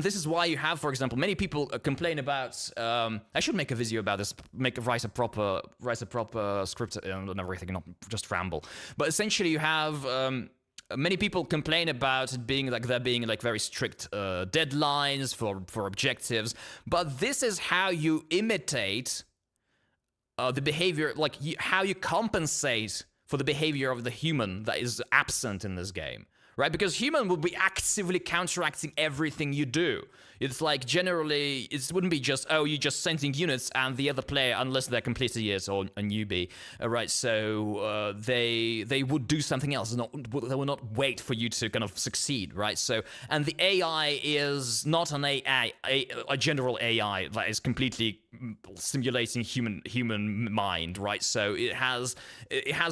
this is why you have, for example, many people complain about. I should make a video about this. Write a proper script and everything, not just ramble. But essentially, you have. Many people complain about it being like there being like very strict deadlines for objectives, but this is how you imitate the behavior, like how you compensate for the behavior of the human that is absent in this game, right? Because human will be actively counteracting everything you do. It's like generally, it wouldn't be just, oh, you're just sending units and the other player, unless they're completely idiots or a newbie, right? So they would do something else. They will not wait for you to kind of succeed, right? So, and the AI is not an AI, a general AI that is completely simulating human mind, right? So it has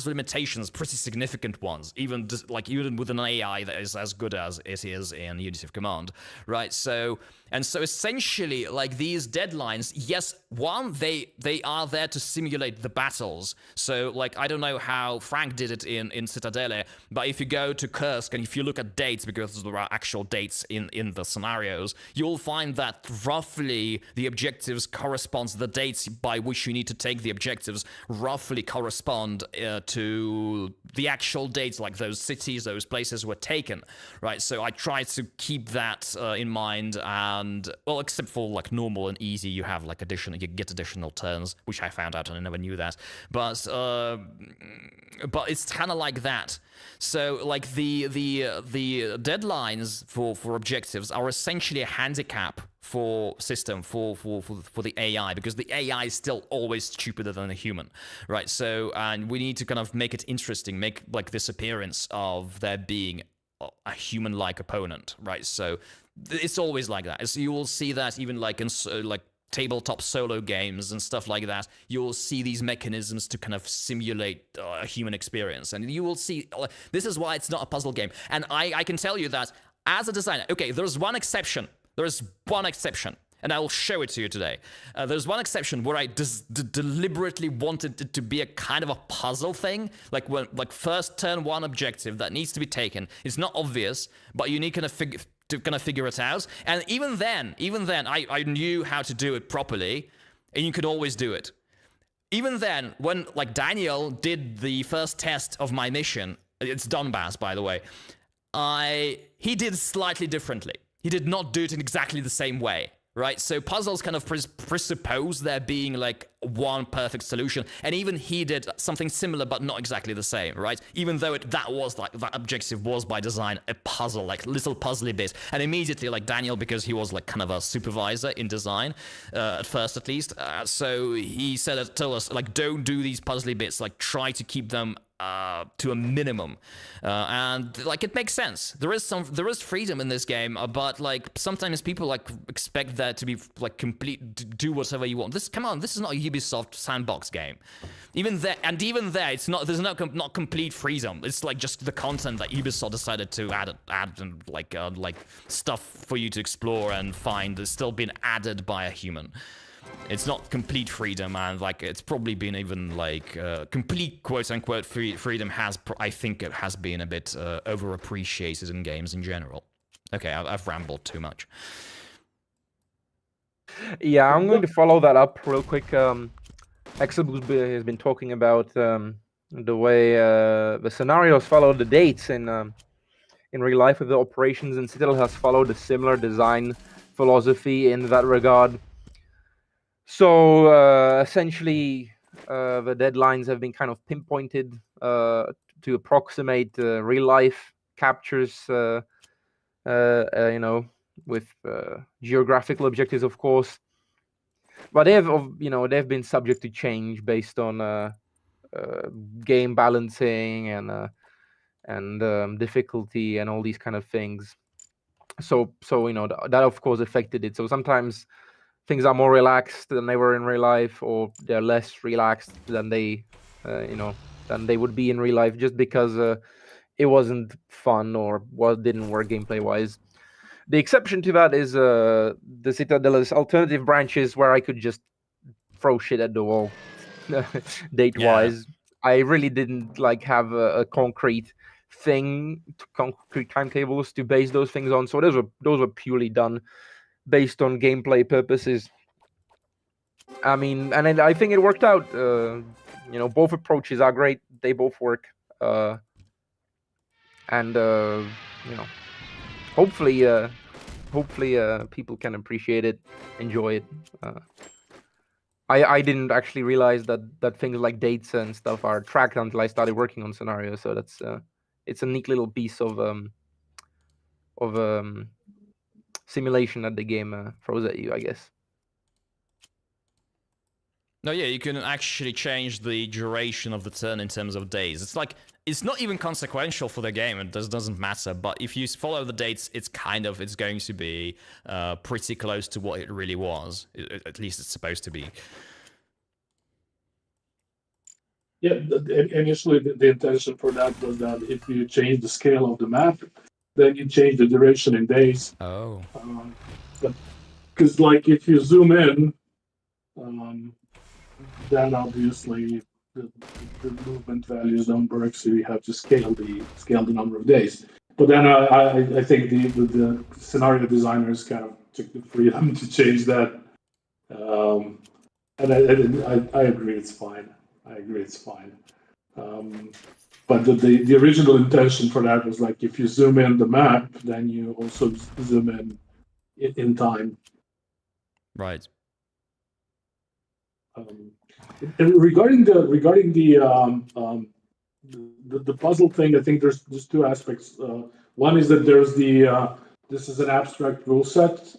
limitations, pretty significant ones, even with an AI that is as good as it is in Unity of Command, right? So essentially, like these deadlines, yes, one, they are there to simulate the battles. So like, I don't know how Frank did it in Zitadelle, but if you go to Kursk and if you look at dates, because there are actual dates in the scenarios, you'll find that roughly the objectives corresponds, the dates by which you need to take the objectives roughly correspond to the actual dates, like those cities, those places were taken, right? So I try to keep that in mind. And well, except for like normal and easy, you have like you get additional turns, which I found out and I never knew that. But it's kind of like that. So like the deadlines for objectives are essentially a handicap for system for the AI, because the AI is still always stupider than a human, right? So and we need to kind of make it interesting, make like this appearance of there being a human-like opponent, right? So it's always like that. So you will see that even like in like tabletop solo games and stuff like that, you will see these mechanisms to kind of simulate a human experience. And you will see, this is why it's not a puzzle game. And I can tell you that as a designer, okay, there's one exception. There's one exception. And I will show it to you today. There's one exception where I deliberately wanted it to be a kind of a puzzle thing, like when first turn one objective that needs to be taken. It's not obvious, but you need to figure it out. And even then, I knew how to do it properly, and you could always do it. Even then, when like Daniel did the first test of my mission, it's Donbass, by the way, he did slightly differently. He did not do it in exactly the same way. Right, so puzzles kind of presuppose there being like one perfect solution, and even he did something similar but not exactly the same, right? Even though that objective was by design a puzzle, like little puzzly bit, and immediately like Daniel, because he was like kind of a supervisor in design at first at least, so he told us like, don't do these puzzly bits, like try to keep them to a minimum, and like it makes sense. There is freedom in this game, but like sometimes people like expect there to be like complete do whatever you want. This is not a Ubisoft sandbox game. Even there, it's not. There's not complete freedom. It's like just the content that Ubisoft decided to add and like stuff for you to explore and find is still being added by a human. It's not complete freedom, and like it's probably been even like complete quote-unquote freedom I think it has been a bit overappreciated in games in general. Okay, I've rambled too much. Yeah, I'm going to follow that up real quick. Exabus has been talking about the way the scenarios follow the dates in real life with the operations, and Citadel has followed a similar design philosophy in that regard. So essentially, the deadlines have been kind of pinpointed to approximate real life captures, with geographical objectives, of course. But they've been subject to change based on game balancing and difficulty and all these kind of things. So that of course affected it. So sometimes things are more relaxed than they were in real life, or they're less relaxed than they would be in real life, just because it wasn't fun or didn't work gameplay wise. The exception to that is the Citadelle's alternative branches, where I could just throw shit at the wall. Date wise, I really didn't like have a concrete timetables to base those things on. So those were purely done based on gameplay purposes. I mean, and I think it worked out. Both approaches are great. They both work. And hopefully people can appreciate it, enjoy it. I didn't actually realize that things like dates and stuff are tracked until I started working on scenarios. So that's it's a neat little piece of simulation that the game throws at you, I guess. No, yeah, you can actually change the duration of the turn in terms of days. It's like, it's not even consequential for the game, it doesn't matter, but if you follow the dates, it's going to be pretty close to what it really was. At least it's supposed to be. Yeah, initially the intention for that was that if you change the scale of the map, then you change the duration in days. Oh. Because like if you zoom in, then obviously the movement values don't work, so you have to scale the number of days. But then I think the scenario designers kind of took the freedom to change that, and I agree it's fine. But the original intention for that was like if you zoom in the map, then you also zoom in time. Right. And regarding the puzzle thing, I think there's two aspects. One is that there's this is an abstract rule set,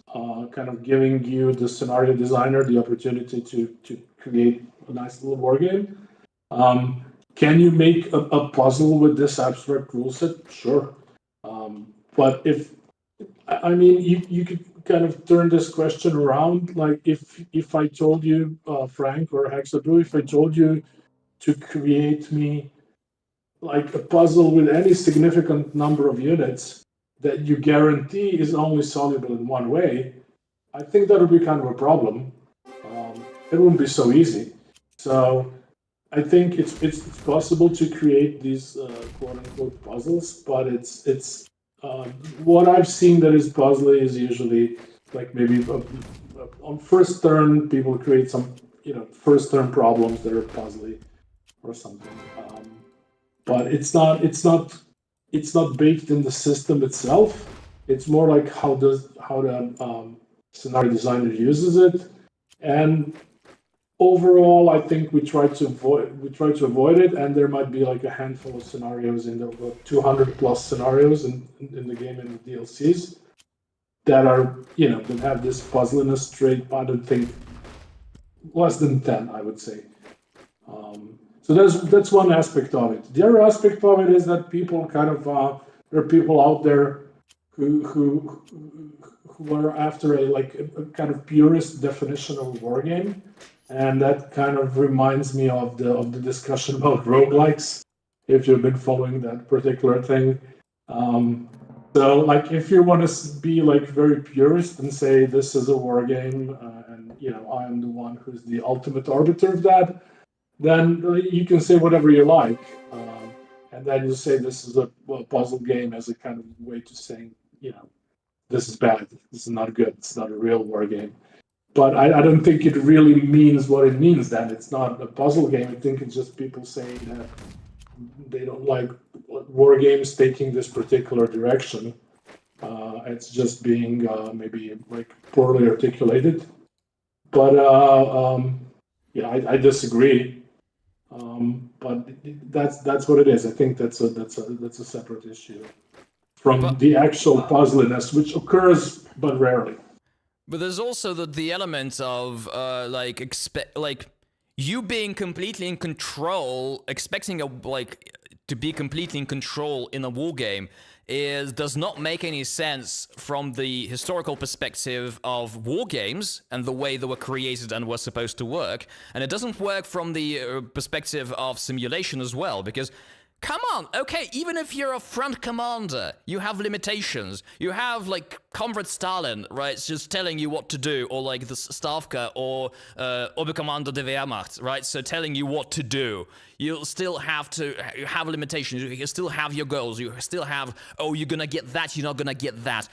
kind of giving you, the scenario designer, the opportunity to create a nice little war game. Can you make a puzzle with this abstract rule set? Sure. But you could kind of turn this question around. Like if I told you, Frank or Hexaboo, if I told you to create me like a puzzle with any significant number of units that you guarantee is only solvable in one way, I think that would be kind of a problem. It wouldn't be so easy. So I think it's possible to create these quote unquote puzzles, but it's what I've seen that is puzzly is usually like maybe on first turn people create some first turn problems that are puzzly or something, but it's not baked in the system itself. It's more like how the scenario designer uses it, and overall, I think we try to avoid it, and there might be like a handful of scenarios in the 200 plus scenarios in the game and the DLCs that are that have this puzzliness trait. I don't think less than 10, I would say. So that's one aspect of it. The other aspect of it is that people kind of there are people out there who are after a kind of purist definition of a war game, and that kind of reminds me of the discussion about roguelikes. If you've been following that particular thing, so like if you want to be like very purist and say this is a war game, and I am the one who's the ultimate arbiter of that, then you can say whatever you like, and then you say this is a puzzle game as a kind of way to saying, this is bad, this is not good, it's not a real war game. But I don't think it really means what it means. Then it's not a puzzle game. I think it's just people saying that they don't like war games taking this particular direction. It's just being maybe like poorly articulated. But I disagree. But that's what it is. I think that's a separate issue from the actual puzzliness, which occurs but rarely. But there's also the element of you being completely in control, expecting to be completely in control in a war game does not make any sense from the historical perspective of war games and the way they were created and were supposed to work, and it doesn't work from the perspective of simulation as well, because come on, okay, even if you're a front commander, you have limitations. You have, like, Comrade Stalin, right, it's just telling you what to do, or, like, the Stavka, or Oberkommando der Wehrmacht, right, so telling you what to do. You'll still have to have limitations. You still have your goals. You still have, you're gonna get that, you're not gonna get that.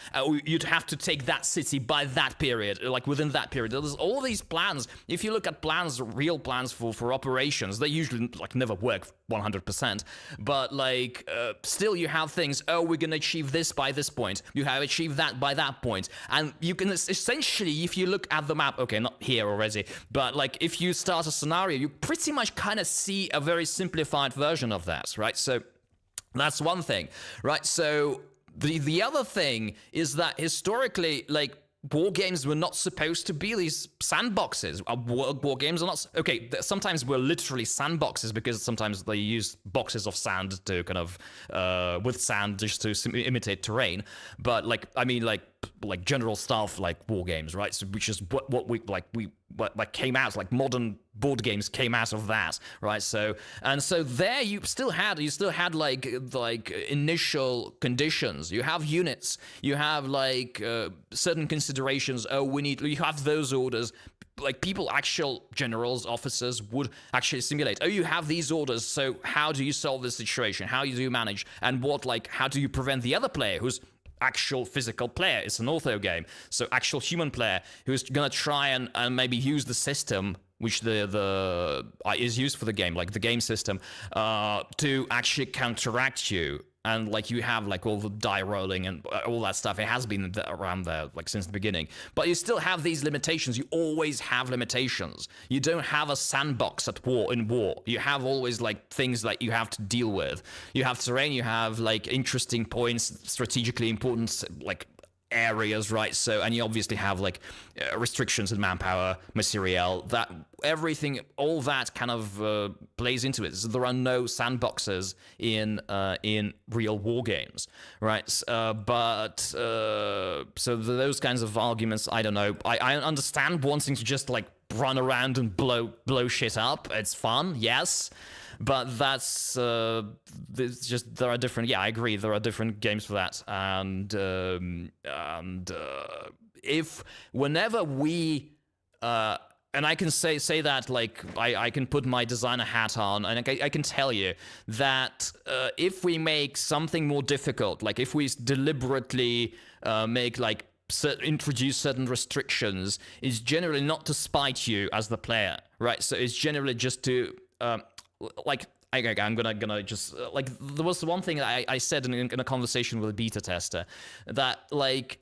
You'd have to take that city by that period, like within that period. There's all these plans. If you look at plans, real plans for operations, they usually like never work 100%. But like, still you have things, we're gonna achieve this by this point. You have achieved that by that point. And you can essentially, if you look at the map, okay, not here already, but like if you start a scenario, you pretty much kind of see a very simplified version of that, right? So that's one thing, right? So the other thing is that historically, like, war games were not supposed to be these sandboxes. War games are not... Okay, sometimes we're literally sandboxes because sometimes they use boxes of sand to kind of... with sand just to imitate terrain. But, like, I mean, like general stuff like war games, right? So which is what came out, like modern board games came out of that, right? So there you still had like initial conditions. You have units, you have like certain considerations. You have those orders. Like people, actual generals, officers would actually simulate. You have these orders. So how do you solve this situation? How do you manage? And how do you prevent the other player who's actual physical player? It's an ortho game, so actual human player who's gonna try and maybe use the system which is used for the game, like the game system, to actually counteract you. And like you have like all the die rolling and all that stuff. It has been around there like since the beginning. But you still have these limitations. You always have limitations. You don't have a sandbox in war. You have always like things that you have to deal with. You have terrain. You have like interesting points, strategically important like areas, right? So, and you obviously have like restrictions in manpower, material, that everything, all that kind of plays into it. So there are no sandboxes in real war games, right? So those kinds of arguments, I don't know. I understand wanting to just like run around and blow shit up. It's fun, yes. But that's it's just there are different. Yeah, I agree. There are different games for that, and if whenever we and I can say that like I can put my designer hat on, and I can tell you that if we make something more difficult, like if we deliberately make like introduce certain restrictions, it's generally not to spite you as the player, right? So it's generally just to like I'm gonna just like there was one thing I said in a conversation with a beta tester that like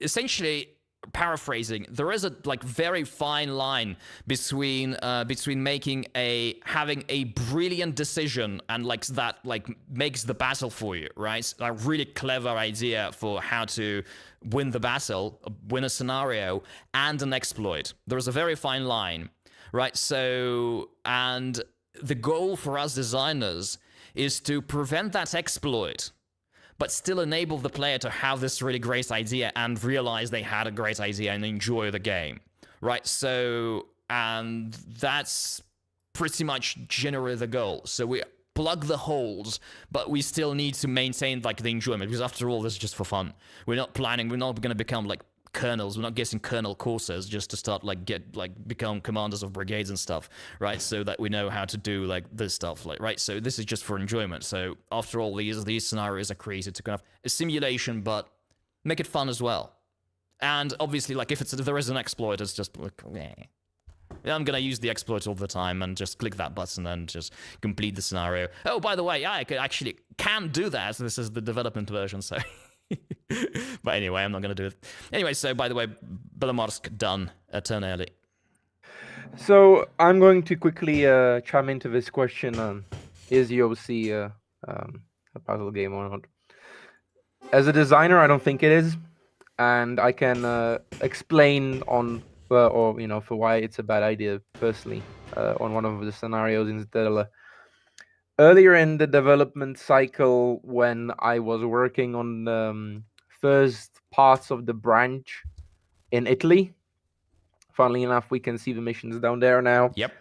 essentially paraphrasing, there is a like very fine line between having a brilliant decision and like that like makes the battle for you, right? A really clever idea for how to win the battle, win a scenario, and an exploit. There's a very fine line, right? So and the goal for us designers is to prevent that exploit, but still enable the player to have this really great idea and realize they had a great idea and enjoy the game, right? So, and that's pretty much generally the goal. So we plug the holes, but we still need to maintain like the enjoyment, because after all, this is just for fun. We're not planning, we're not going to become like colonels, we're not getting colonel courses just to start become commanders of brigades and stuff, right? So that we know how to do like this stuff, like, right? So this is just for enjoyment. So after all, these scenarios are created to kind of a simulation, but make it fun as well. And obviously, like, if there is an exploit, it's just like, I'm gonna use the exploit all the time and just click that button and just complete the scenario. Oh, by the way, I can do that. This is the development version, so. But anyway, I'm not gonna do it. Anyway, so by the way, Belomorsk done. Turn early. So I'm going to quickly chime into this question: is UOC a puzzle game or not? As a designer, I don't think it is, and I can explain on for why it's a bad idea personally on one of the scenarios in Zitadelle. Earlier in the development cycle, when I was working on first parts of the branch in Italy, funnily enough, we can see the missions down there now. Yep.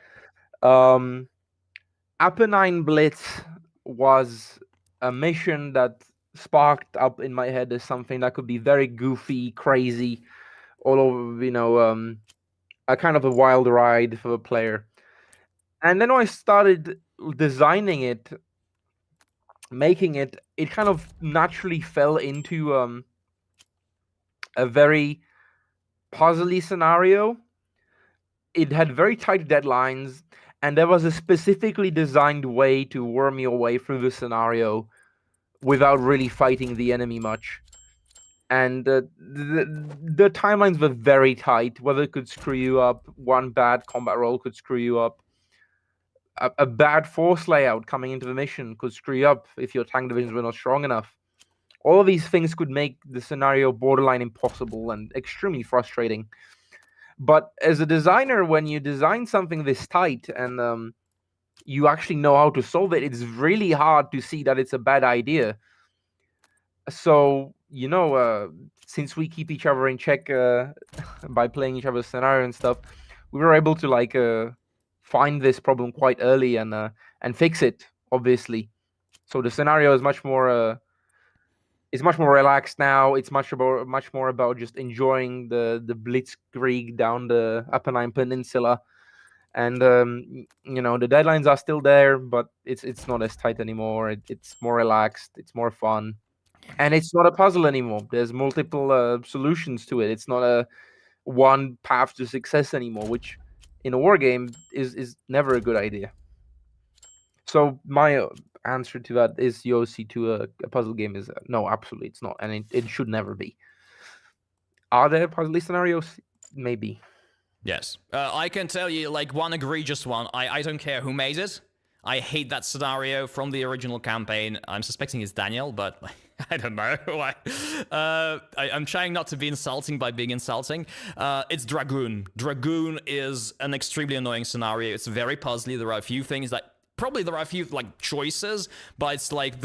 Apennine Blitz was a mission that sparked up in my head as something that could be very goofy, crazy, all over, a kind of a wild ride for the player. And then when I started designing it, making it, it kind of naturally fell into a very puzzly scenario. It had very tight deadlines, and there was a specifically designed way to worm your way through the scenario without really fighting the enemy much. And the timelines were very tight. Weather could screw you up. One bad combat roll could screw you up. A bad force layout coming into the mission could screw you up if your tank divisions were not strong enough. All of these things could make the scenario borderline impossible and extremely frustrating. But as a designer, when you design something this tight and you actually know how to solve it, it's really hard to see that it's a bad idea. So, since we keep each other in check by playing each other's scenario and stuff, we were able to find this problem quite early and fix it, obviously. So the scenario is much more relaxed now. It's much more about just enjoying the blitzkrieg down the Apennine Peninsula, and the deadlines are still there, but it's not as tight anymore. It's more relaxed. It's more fun, and it's not a puzzle anymore. There's multiple solutions to it. It's not a one path to success anymore, which in a war game is never a good idea. So my answer to that is UOC to a puzzle game is no, absolutely it's not, and it should never be. Are there puzzle scenarios? Maybe. Yes. I can tell you, like, one egregious one. I don't care who made it. I hate that scenario from the original campaign. I'm suspecting it's Daniel, but I don't know why. I'm trying not to be insulting by being insulting. It's Dragoon. Dragoon is an extremely annoying scenario. It's very puzzly. There are a few things that... Probably there are a few, like, choices, but it's, like,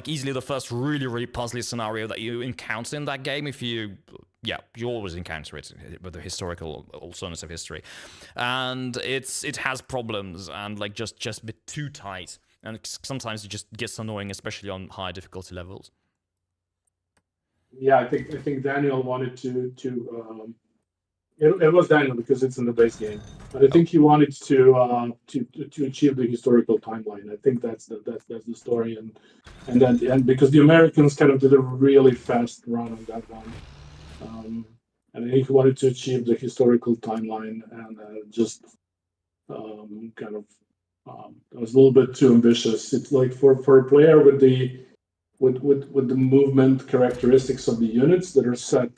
easily the first really, really puzzly scenario that you encounter in that game if you... Yeah, you always encounter it with the historical alternative history. And it has problems and, like, just a bit too tight. And sometimes it just gets annoying, especially on high difficulty levels. Yeah, I think Daniel wanted to it was Daniel because it's in the base game, but I think he wanted to achieve the historical timeline. I think that's the story, and because the Americans kind of did a really fast run on that one, and I think he wanted to achieve the historical timeline and kind of it was a little bit too ambitious. It's like for a player with the movement characteristics of the units that are set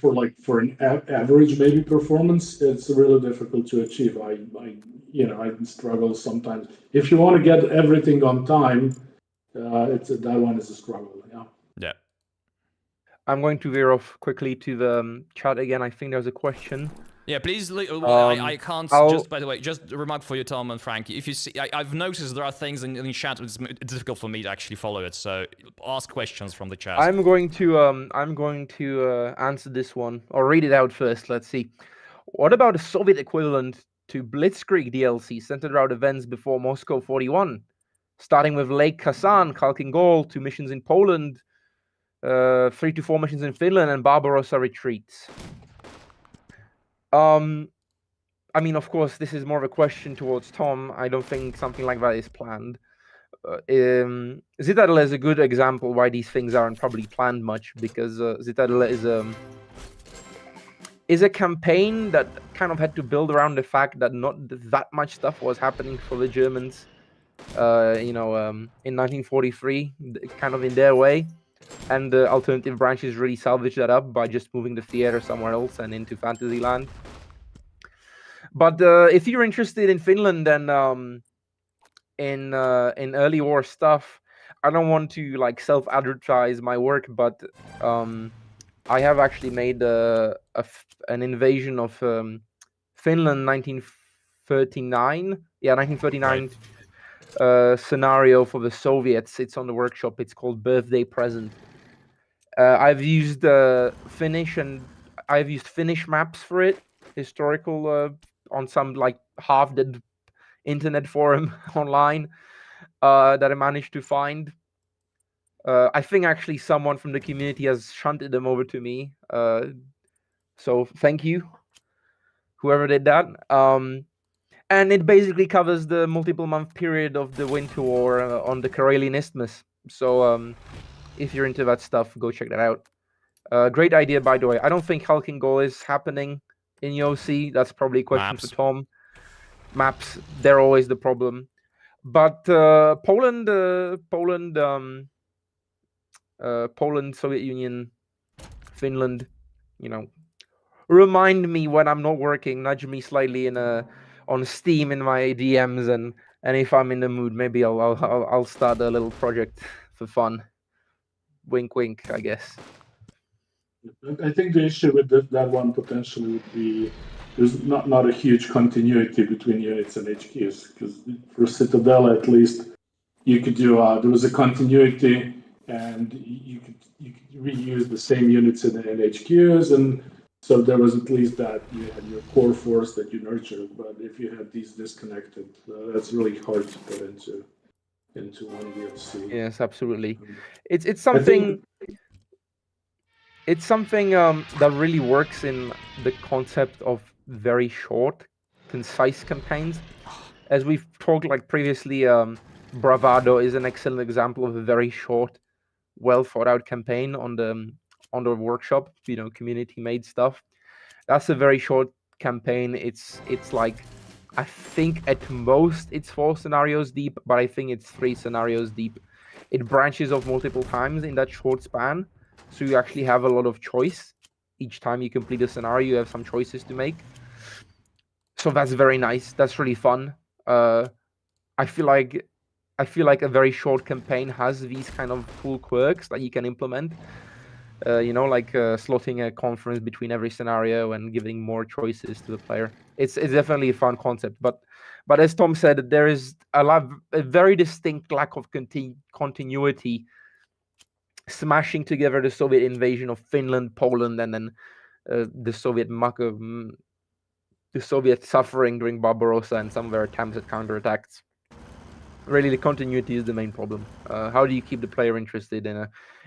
for an average maybe performance, it's really difficult to achieve. I struggle sometimes. If you want to get everything on time, that one is a struggle. Yeah. Yeah. I'm going to veer off quickly to the chat again. I think there's a question. Yeah, please. I can't. I'll- Just by the way, just a remark for you, Tom and Frankie. If you see, I've noticed there are things in chat. It's difficult for me to actually follow it. So ask questions from the chat. I'm going to answer this one or read it out first. Let's see. What about a Soviet equivalent to Blitzkrieg DLC centered around events before Moscow 41, starting with Lake Kazan, Khalkhin to missions in Poland, 3 to 4 missions in Finland, and Barbarossa retreats? I mean, of course, this is more of a question towards Tom. I don't think something like that is planned. Zitadelle is a good example why these things aren't probably planned much, because Zitadelle is a campaign that kind of had to build around the fact that not that much stuff was happening for the Germans, in 1943, kind of in their way. And the alternative branches really salvaged that up by just moving the theater somewhere else and into Fantasyland. But if you're interested in Finland and in early war stuff, I don't want to like self-advertise my work, but I have actually made an invasion of Finland 1939. Yeah, 1939 scenario for the Soviets. It's on the workshop. It's called Birthday Present. I've used Finnish maps for it, historical on some like half-dead internet forum online that I managed to find. I think actually someone from the community has shunted them over to me. So thank you, whoever did that. And it basically covers the multiple month period of the Winter War on the Karelian Isthmus. So if you're into that stuff, go check that out. Great idea, by the way. I don't think Khalkhin is happening in YOC. That's probably a question for Tom. Maps, they're always the problem. But Poland, Soviet Union, Finland, remind me when I'm not working. Nudge me slightly on Steam in my DMs, and if I'm in the mood, maybe I'll start a little project for fun. Wink, wink, I guess. I think the issue with that one potentially would be there's not a huge continuity between units and HQs, because for Citadelle at least you could do there was a continuity and you could reuse the same units in HQs, and so there was at least that you had your core force that you nurtured. But if you had these disconnected, that's really hard to put into one DLC. Yes, absolutely. It's something. It's something that really works in the concept of very short, concise campaigns. As we've talked like previously, Bravado is an excellent example of a very short, well thought out campaign on the workshop, community made stuff. That's a very short campaign. It's like, I think at most it's 4 scenarios deep, but I think it's 3 scenarios deep. It branches off multiple times in that short span. So you actually have a lot of choice. Each time you complete a scenario, you have some choices to make. So that's very nice. That's really fun. I feel like a very short campaign has these kind of cool quirks that you can implement. Like slotting a conference between every scenario and giving more choices to the player. It's definitely a fun concept. But as Tom said, there is a very distinct lack of continuity. Smashing together the Soviet invasion of Finland, Poland, and then the Soviet suffering during Barbarossa and some of their attempts at counterattacks. Really, the continuity is the main problem. How do you keep the player interested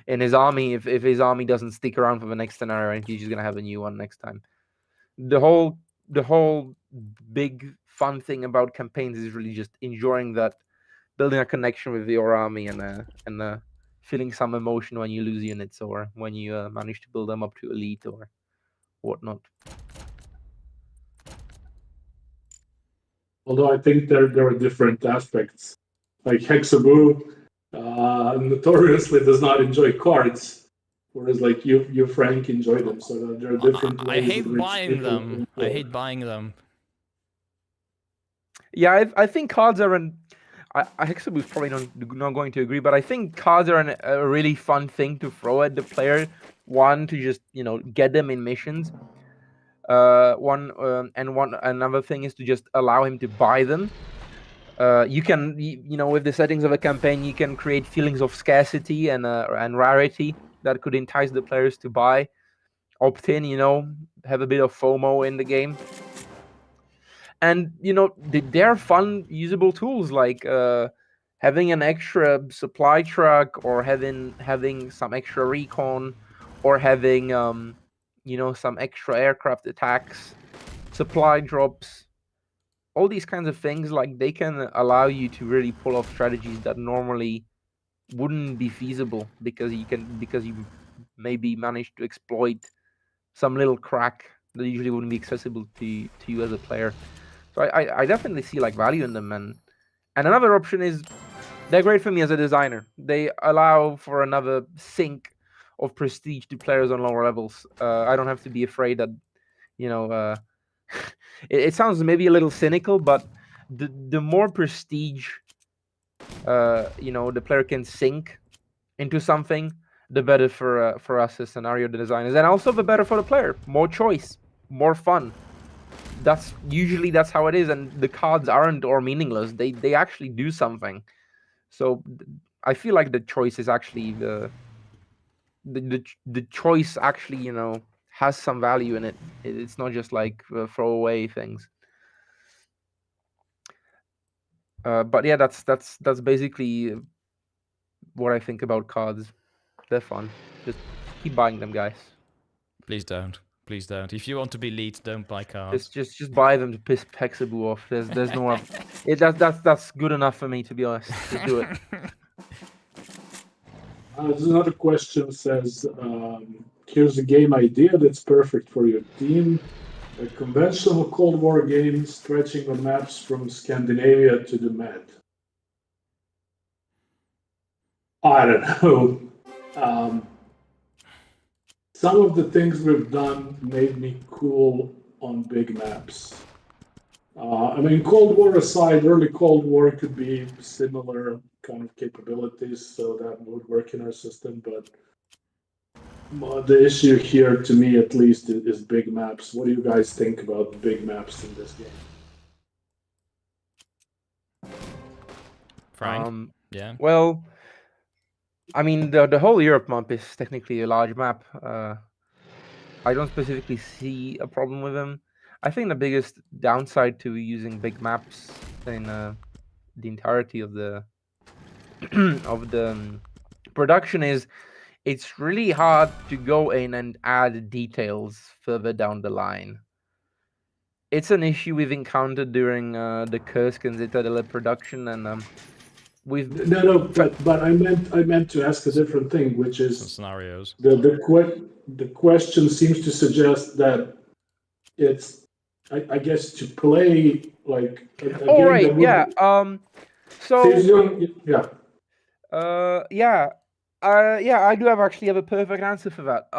in his army if his army doesn't stick around for the next scenario and he's just gonna have a new one next time? The whole big fun thing about campaigns is really just enjoying that, building a connection with your army and feeling some emotion when you lose units or when you manage to build them up to elite or whatnot. Although I think there are different aspects. Like Hexaboo notoriously does not enjoy cards, whereas like you Frank, enjoy them. So there are different ways. I hate buying them. I hate buying them. Yeah, I think cards are Hexaboo is probably not going to agree, but I think cards are a really fun thing to throw at the player One, to just get them in missions. Another thing is to just allow him to buy them. You can, with the settings of a campaign, you can create feelings of scarcity and rarity that could entice the players to buy, opt in, have a bit of FOMO in the game. And they're fun, usable tools, like having an extra supply truck, or having some extra recon, or having some extra aircraft attacks, supply drops. All these kinds of things, like, they can allow you to really pull off strategies that normally wouldn't be feasible, because you maybe managed to exploit some little crack that usually wouldn't be accessible to you as a player. So I definitely see like value in them. And another option is, they're great for me as a designer. They allow for another sink of prestige to players on lower levels. I don't have to be afraid that it sounds maybe a little cynical, but the more prestige the player can sink into something, the better for us as scenario designers, and also the better for the player. More choice, more fun. That's how it is, and the cards aren't or meaningless. They actually do something. So I feel like the choice is actually the choice actually has some value in it. It's not just like throwaway things. But yeah, that's basically what I think about cards. They're fun. Just keep buying them, guys. Please don't. Please don't. If you want to be lead, don't buy cards. Just buy them to piss Pexabu off. There's no that's good enough for me, to be honest. Just do it. There's another question. Says, here's a game idea that's perfect for your team. A conventional Cold War game stretching the maps from Scandinavia to the Med. I don't know. Some of the things we've done made me cool on big maps. Cold War aside, early Cold War could be similar kind of capabilities, so that would work in our system, but the issue here, to me at least, is big maps. What do you guys think about big maps in this game? Frank? Yeah. Well, the whole Europe map is technically a large map. I don't specifically see a problem with them. I think the biggest downside to using big maps in the entirety of the production is it's really hard to go in and add details further down the line. It's an issue we've encountered during the Kursk and Zitadelle production, and we've but I meant to ask a different thing, which is some scenarios. The question seems to suggest that it's, I guess, to play like a game right, that would, yeah. I do have a perfect answer for that.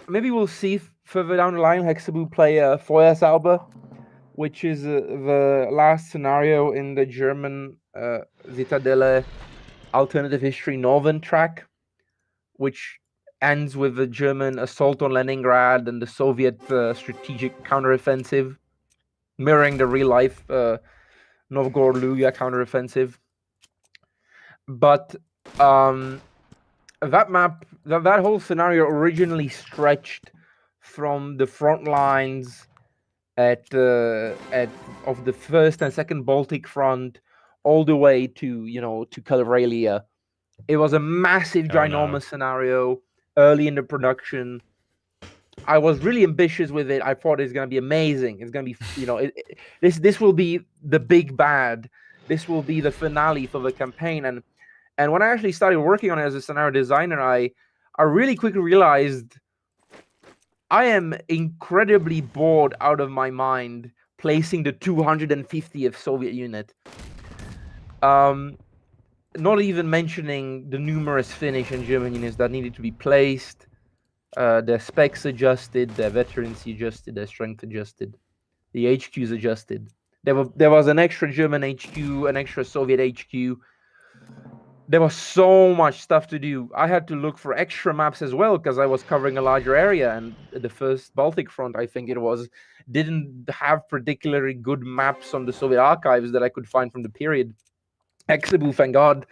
Maybe we'll see further down the line Hexabu play Feuersauber, which is the last scenario in the German Zitadelle alternative history Northern track, which ends with the German assault on Leningrad and the Soviet strategic counteroffensive, mirroring the real-life Novgorod-Luga counteroffensive. But that map, that whole scenario originally stretched from the front lines of the first and second Baltic front all the way to Calvaria. It was a massive, ginormous scenario early in the production. I was really ambitious with it. I thought it's going to be amazing. It's going to be, this will be the big bad. This will be the finale for the campaign. And when I actually started working on it as a scenario designer, I really quickly realized I am incredibly bored out of my mind placing the 250th Soviet unit. Not even mentioning the numerous Finnish and German units that needed to be placed, their specs adjusted, their veterancy adjusted, their strength adjusted, the HQs adjusted. There was an extra German HQ, an extra Soviet HQ. there was so much stuff to do. I had to look for extra maps as well because I was covering a larger area, and the first Baltic front, I think it was, didn't have particularly good maps on the Soviet archives that I could find from the period. Hexabu, thank God,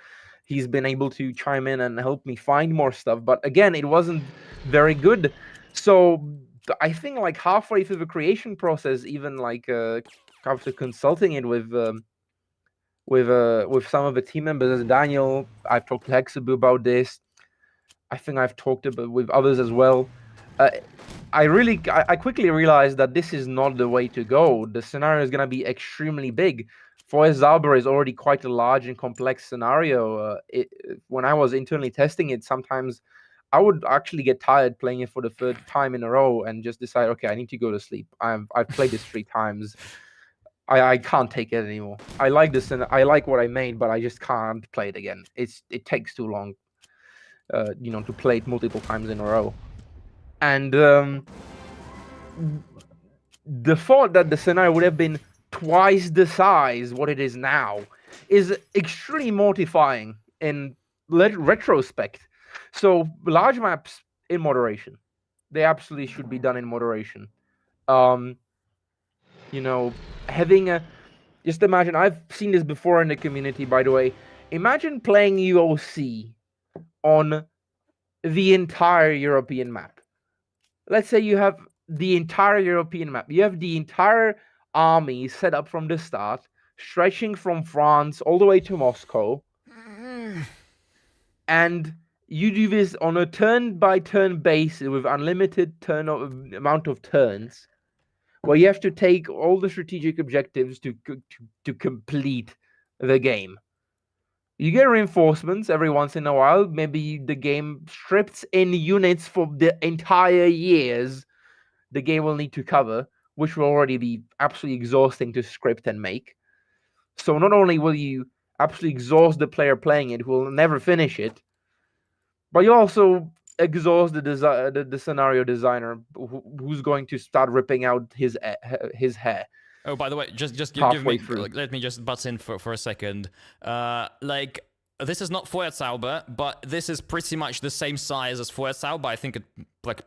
he's been able to chime in and help me find more stuff. But again, it wasn't very good. So I think like halfway through the creation process, even like after consulting it with some of the team members, Daniel, I've talked to Hexabu about this. I think I've talked about with others as well. I quickly realized that this is not the way to go. The scenario is going to be extremely big. Forest Zauber is already quite a large and complex scenario. When I was internally testing it, sometimes I would actually get tired playing it for the third time in a row and just decide, okay, I need to go to sleep. I've played this 3 times. I can't take it anymore. I like this and I like what I made, but I just can't play it again. It takes too long, to play it multiple times in a row. And the thought that the scenario would have been twice the size what it is now is extremely mortifying in retrospect. So large maps in moderation, they absolutely should be done in moderation. Having a, just imagine, I've seen this before in the community, by the way. Imagine playing UOC on the entire European map. Let's say you have the entire European map. You have the entire army set up from the start, stretching from France all the way to Moscow. And you do this on a turn-by-turn basis with unlimited amount of turns, where you have to take all the strategic objectives to complete the game. You get reinforcements every once in a while. Maybe the game strips in units for the entire years the game will need to cover, which will already be absolutely exhausting to script and make. So not only will you absolutely exhaust the player playing it, who will never finish it, but you also exhaust the scenario designer who's going to start ripping out his hair. Oh, by the way, just give me, let me just butt in for a second. This is not Feuerzauber, but this is pretty much the same size as Feuerzauber. I think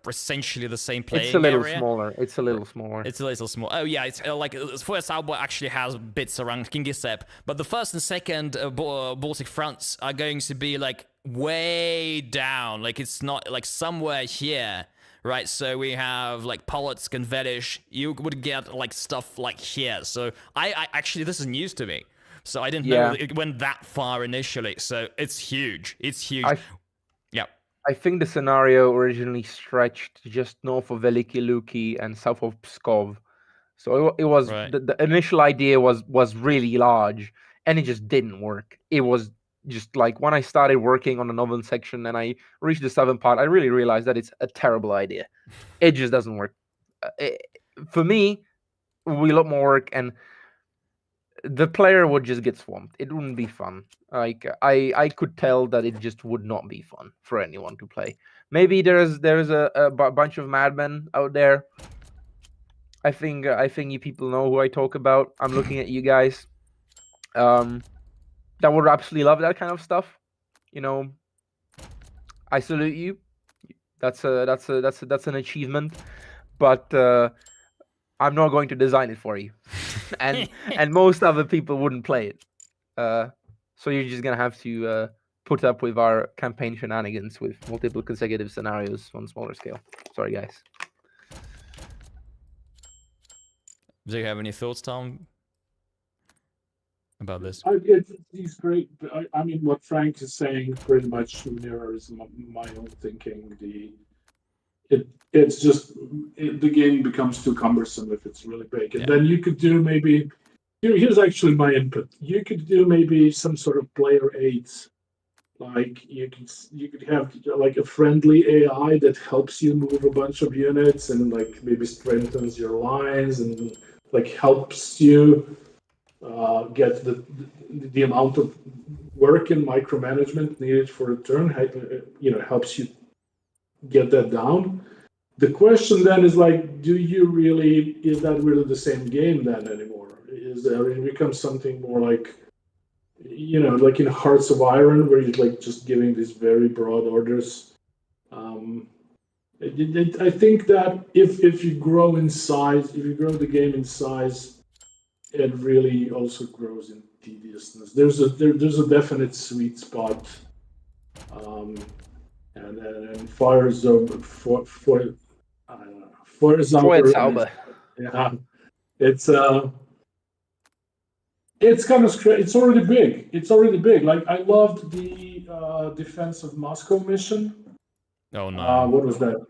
essentially the same playing area. It's a little smaller. It's a little smaller. It's a little small. Oh yeah, it's Feuerzauber actually has bits around Kingisepp, but the first and second Baltic fronts are going to be way down. It's not somewhere here. Right, so we have Polotsk and Vedish. You would get stuff here. So I actually, this is news to me. So I didn't know it went that far initially. So it's huge. It's huge. I think the scenario originally stretched just north of Veliki Luki and south of Pskov. So it was the initial idea was really large, and it just didn't work. It was just when I started working on the northern section and I reached the southern part, I really realized that it's a terrible idea. It just doesn't work. For me, it would be a lot more work, and the player would just get swamped. It wouldn't be fun. I could tell that it just would not be fun for anyone to play. Maybe there's a bunch of madmen out there. I think you people know who I talk about. I'm looking at you guys. That would absolutely love that kind of stuff. I salute you. That's an achievement. But I'm not going to design it for you, and most other people wouldn't play it. So you're just gonna have to put up with our campaign shenanigans with multiple consecutive scenarios on smaller scale. Sorry, guys. Do you have any thoughts, Tom, about this? It's great. I mean, what Frank is saying pretty much mirrors my own thinking. It's just the game becomes too cumbersome if it's really big, and then you could do maybe. Here's actually my input. You could do maybe some sort of player aids, you could have a friendly AI that helps you move a bunch of units and maybe strengthens your lines and helps you get the amount of work and micromanagement needed for a turn. Helps you get that down. The question then is is that really the same game then anymore? It becomes something more like in Hearts of Iron, where you're like just giving these very broad orders. Um, I think that if you grow in size, if you grow the game in size, it really also grows in tediousness. There's a definite sweet spot, um, and Fire Zone for I don't know, Feuerzauber. yeah, it's it's kind of it's already big. It's already big. Like I loved the Defense of Moscow mission. Oh no. What was that?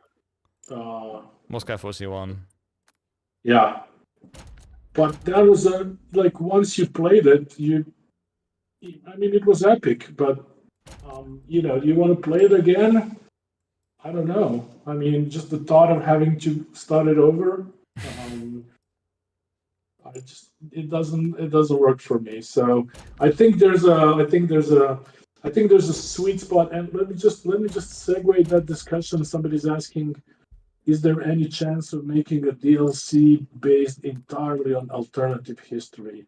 Moscow 41. Yeah, but that was like once you played it, I mean, it was epic. But you want to play it again? I don't know. I mean, just the thought of having to start it over. It doesn't work for me. So I think there's a sweet spot. And let me just segue that discussion. Somebody's asking, is there any chance of making a DLC based entirely on alternative history?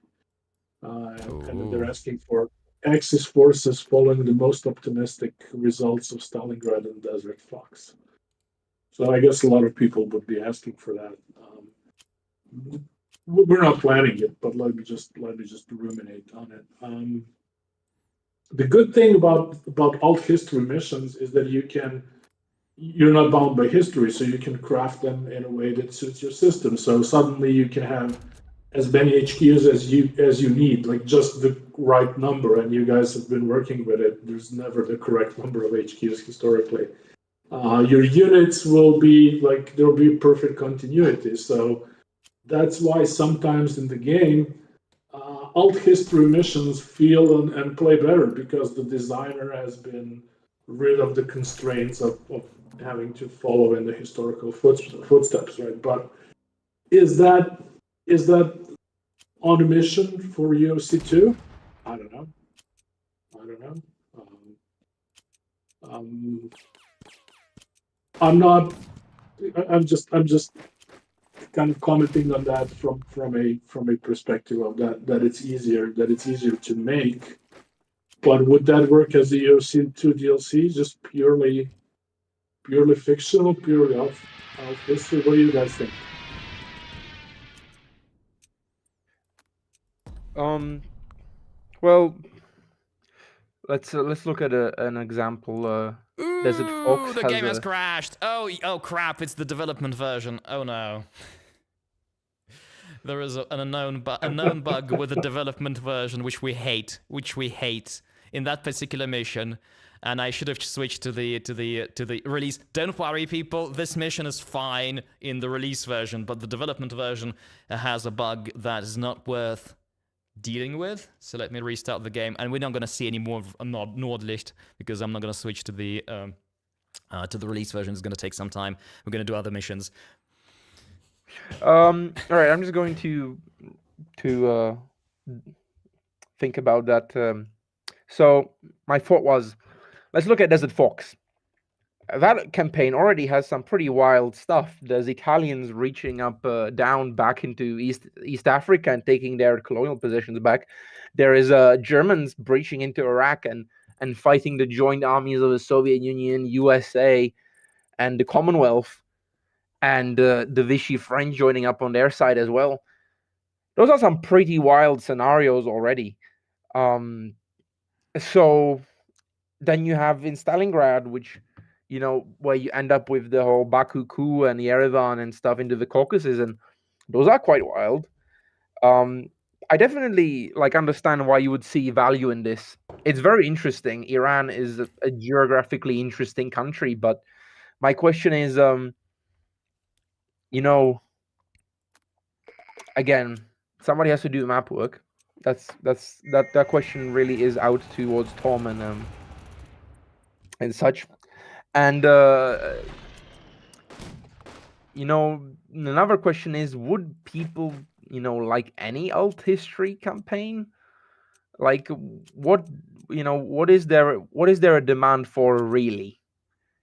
And then they're asking for Axis forces following the most optimistic results of Stalingrad and Desert Fox. So I guess a lot of people would be asking for that. We're not planning it, but let me just ruminate on it. The good thing about alt history missions is that you're not bound by history, so you can craft them in a way that suits your system. So suddenly you can have as many HQs as you need, like just the right number. And you guys have been working with it. There's never the correct number of HQs historically. Your units will be like there will be perfect continuity. So that's why sometimes in the game, alt history missions feel and play better because the designer has been rid of the constraints of having to follow in the historical footsteps, right? But is that on a mission for UOC2? I don't know. I'm not. I'm just kind of commenting on that from a perspective of that it's easier to make. But would that work as a UOC2 DLC? Just purely fictional, purely out history? What do you guys think? Well, let's look at an example. Desert Fox The has game has crashed. Oh crap! It's the development version. Oh no. There is an unknown bug with the development version, which we hate. In that particular mission. And I should have switched to the release. Don't worry, people. This mission is fine in the release version, but the development version has a bug that is not worth dealing with. So let me restart the game, and we're not going to see any more of Nordlicht because I'm not going to switch to the release version. It's going to take some time. We're going to do other missions. All right, I'm just going to think about that. So my thought was, let's look at Desert Fox. That campaign already has some pretty wild stuff. There's Italians reaching up down back into East Africa and taking their colonial possessions back. There is Germans breaching into Iraq and fighting the joint armies of the Soviet Union, USA, and the Commonwealth, and the Vichy French joining up on their side as well. Those are some pretty wild scenarios already. So then you have in Stalingrad, which, where you end up with the whole Baku coup and Yerevan and stuff into the Caucasus, and those are quite wild. I definitely understand why you would see value in this. It's very interesting. Iran is a geographically interesting country, but my question is, again, somebody has to do the map work. That question really is out towards Tom and such. And another question is, would people like any alt history campaign? Like what is there a demand for really?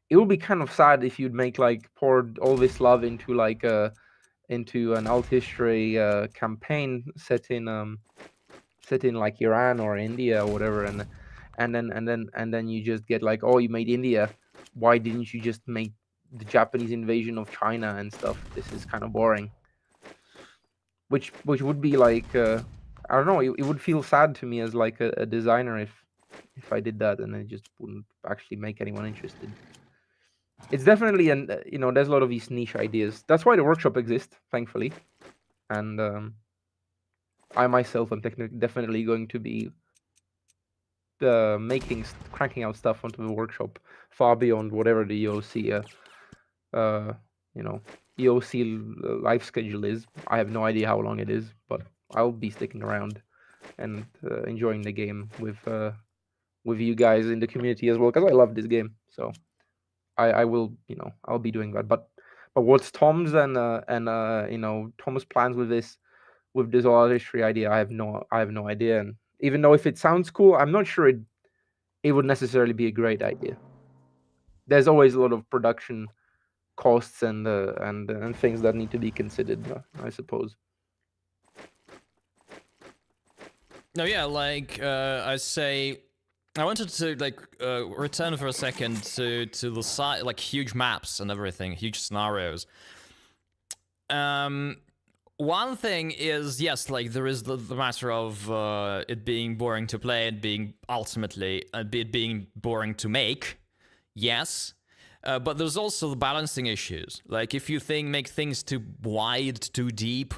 It would be kind of sad if you'd make pour all this love into an alt history campaign set in set in like Iran or India or whatever, and then you just get like, oh, you made India. Why didn't you just make the Japanese invasion of China and stuff? This is kind of boring. Which would be like, I don't know. It would feel sad to me as like a designer if I did that, and it just wouldn't actually make anyone interested. It's definitely there's a lot of these niche ideas. That's why the workshop exists, thankfully, and I myself am definitely going to be cranking out stuff onto the workshop far beyond whatever the EOC EOC life schedule is. I have no idea how long it is, but I'll be sticking around and enjoying the game with you guys in the community as well, because I love this game. So I will, I'll be doing that. But what's Tom's and Tom's plans with this oral history idea? I have no idea. And even though if it sounds cool, I'm not sure it would necessarily be a great idea. There's always a lot of production costs and things that need to be considered, I suppose. No, yeah, I say, I wanted to return for a second to the side, like huge maps and everything, huge scenarios. One thing is, yes, like there is the matter of it being boring to play and being ultimately it being boring to make. Yes. But there's also the balancing issues. Like if you make things too wide, too deep,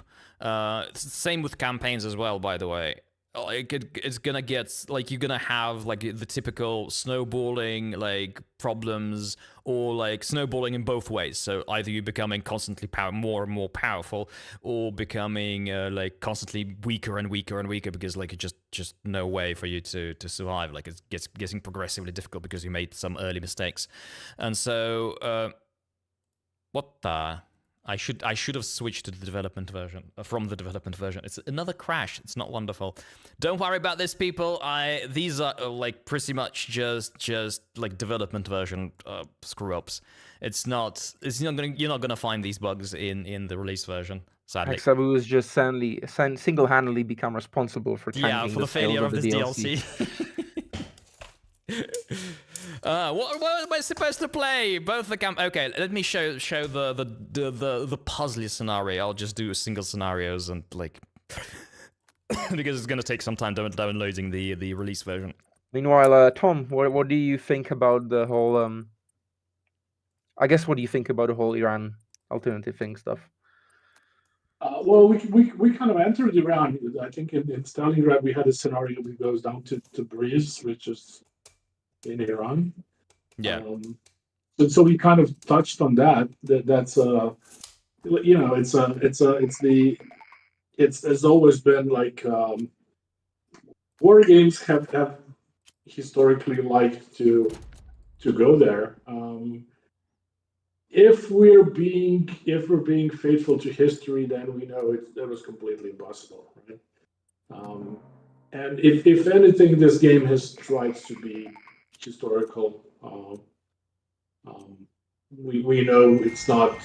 same with campaigns as well, by the way. It's gonna get, like, you're gonna have like the typical snowballing like problems, or like snowballing in both ways. So either you're becoming constantly more and more powerful, or becoming like constantly weaker and weaker and weaker, because like it's just no way for you to survive. Like it gets getting progressively difficult because you made some early mistakes. And so what the... I should have switched to the development version, from the development version. It's another crash. It's not wonderful. Don't worry about this, people. These are like pretty much just like development version screw ups. You're not gonna find these bugs in the release version. Sadly. Hexabu has just single-handedly become responsible for tanking the failure of this DLC. What am I supposed to play? Both the Okay, let me show the puzzly scenario. I'll just do single scenarios and like because it's gonna take some time downloading the release version. Meanwhile, Tom, what do you think about the whole I guess what do you think about the whole Iran alternative thing stuff? Well, we kind of entered Iran. I think in Stalingrad we had a scenario that goes down to Tabriz, which is in Iran. Yeah. So we kind of touched on that. That's it's always been like war games have historically liked to go there. If we're being faithful to history, then we know that was completely impossible, right? And if anything, this game has tried to be historical. We know it's not.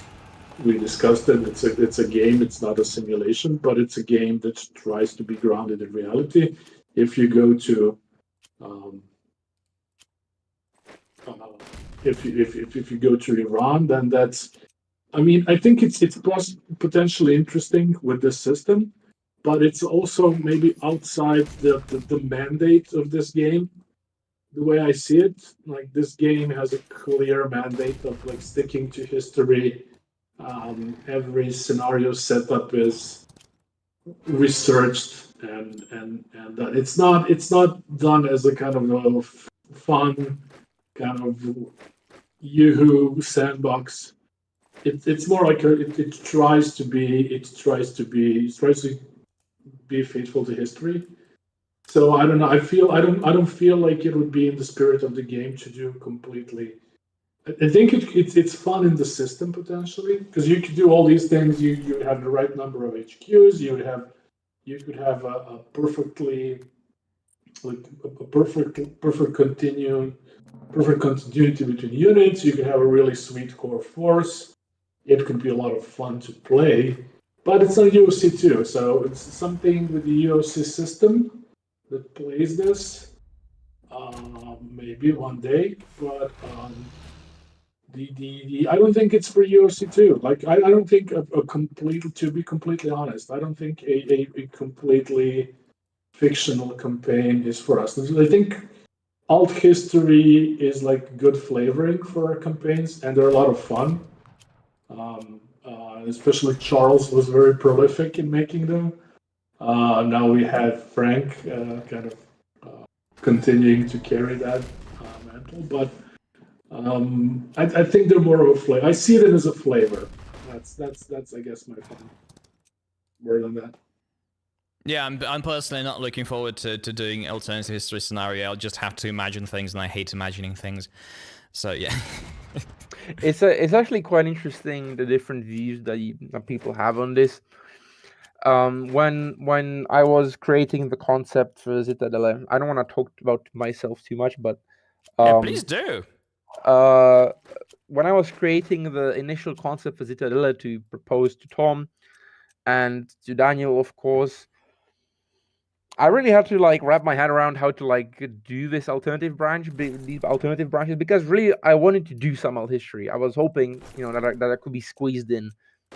We discussed it. It's a game. It's not a simulation, but it's a game that tries to be grounded in reality. If you go to if you go to Iran, then that's. I mean, I think it's potentially interesting with this system, but it's also maybe outside the mandate of this game. The way I see it, like this game has a clear mandate of like sticking to history. Every scenario setup is researched, and it's not done as a kind of a fun kind of yoo-hoo sandbox. It's more like it tries to be faithful to history. So I don't know. I don't feel like it would be in the spirit of the game to do completely. I think it's fun in the system potentially, because you could do all these things. You have the right number of HQs. You could have a perfectly like a perfect continuity between units. You could have a really sweet core force. It could be a lot of fun to play, but it's on UOC too. So it's something with the UOC system that plays this. Maybe one day, but I don't think it's for UFC2. Like I don't think a complete, to be completely honest, I don't think a completely fictional campaign is for us. I think alt history is like good flavoring for our campaigns, and they're a lot of fun. Especially Charles was very prolific in making them. Now we have Frank kind of continuing to carry that mantle, but I think they're more of a flavor. I see them as a flavor. That's I guess my fun word on that. Yeah, I'm personally not looking forward to doing alternative history scenario. I'll just have to imagine things, and I hate imagining things. So yeah. It's actually quite interesting, the different views that people have on this. When I was creating the concept for Zitadelle, I don't want to talk about myself too much, but Yeah, please do. When I was creating the initial concept for Zitadelle to propose to Tom and to Daniel, of course, I really had to like wrap my head around how to like do this alternative branch, these alternative branches, because really I wanted to do some alt history. I was hoping, that I could be squeezed in.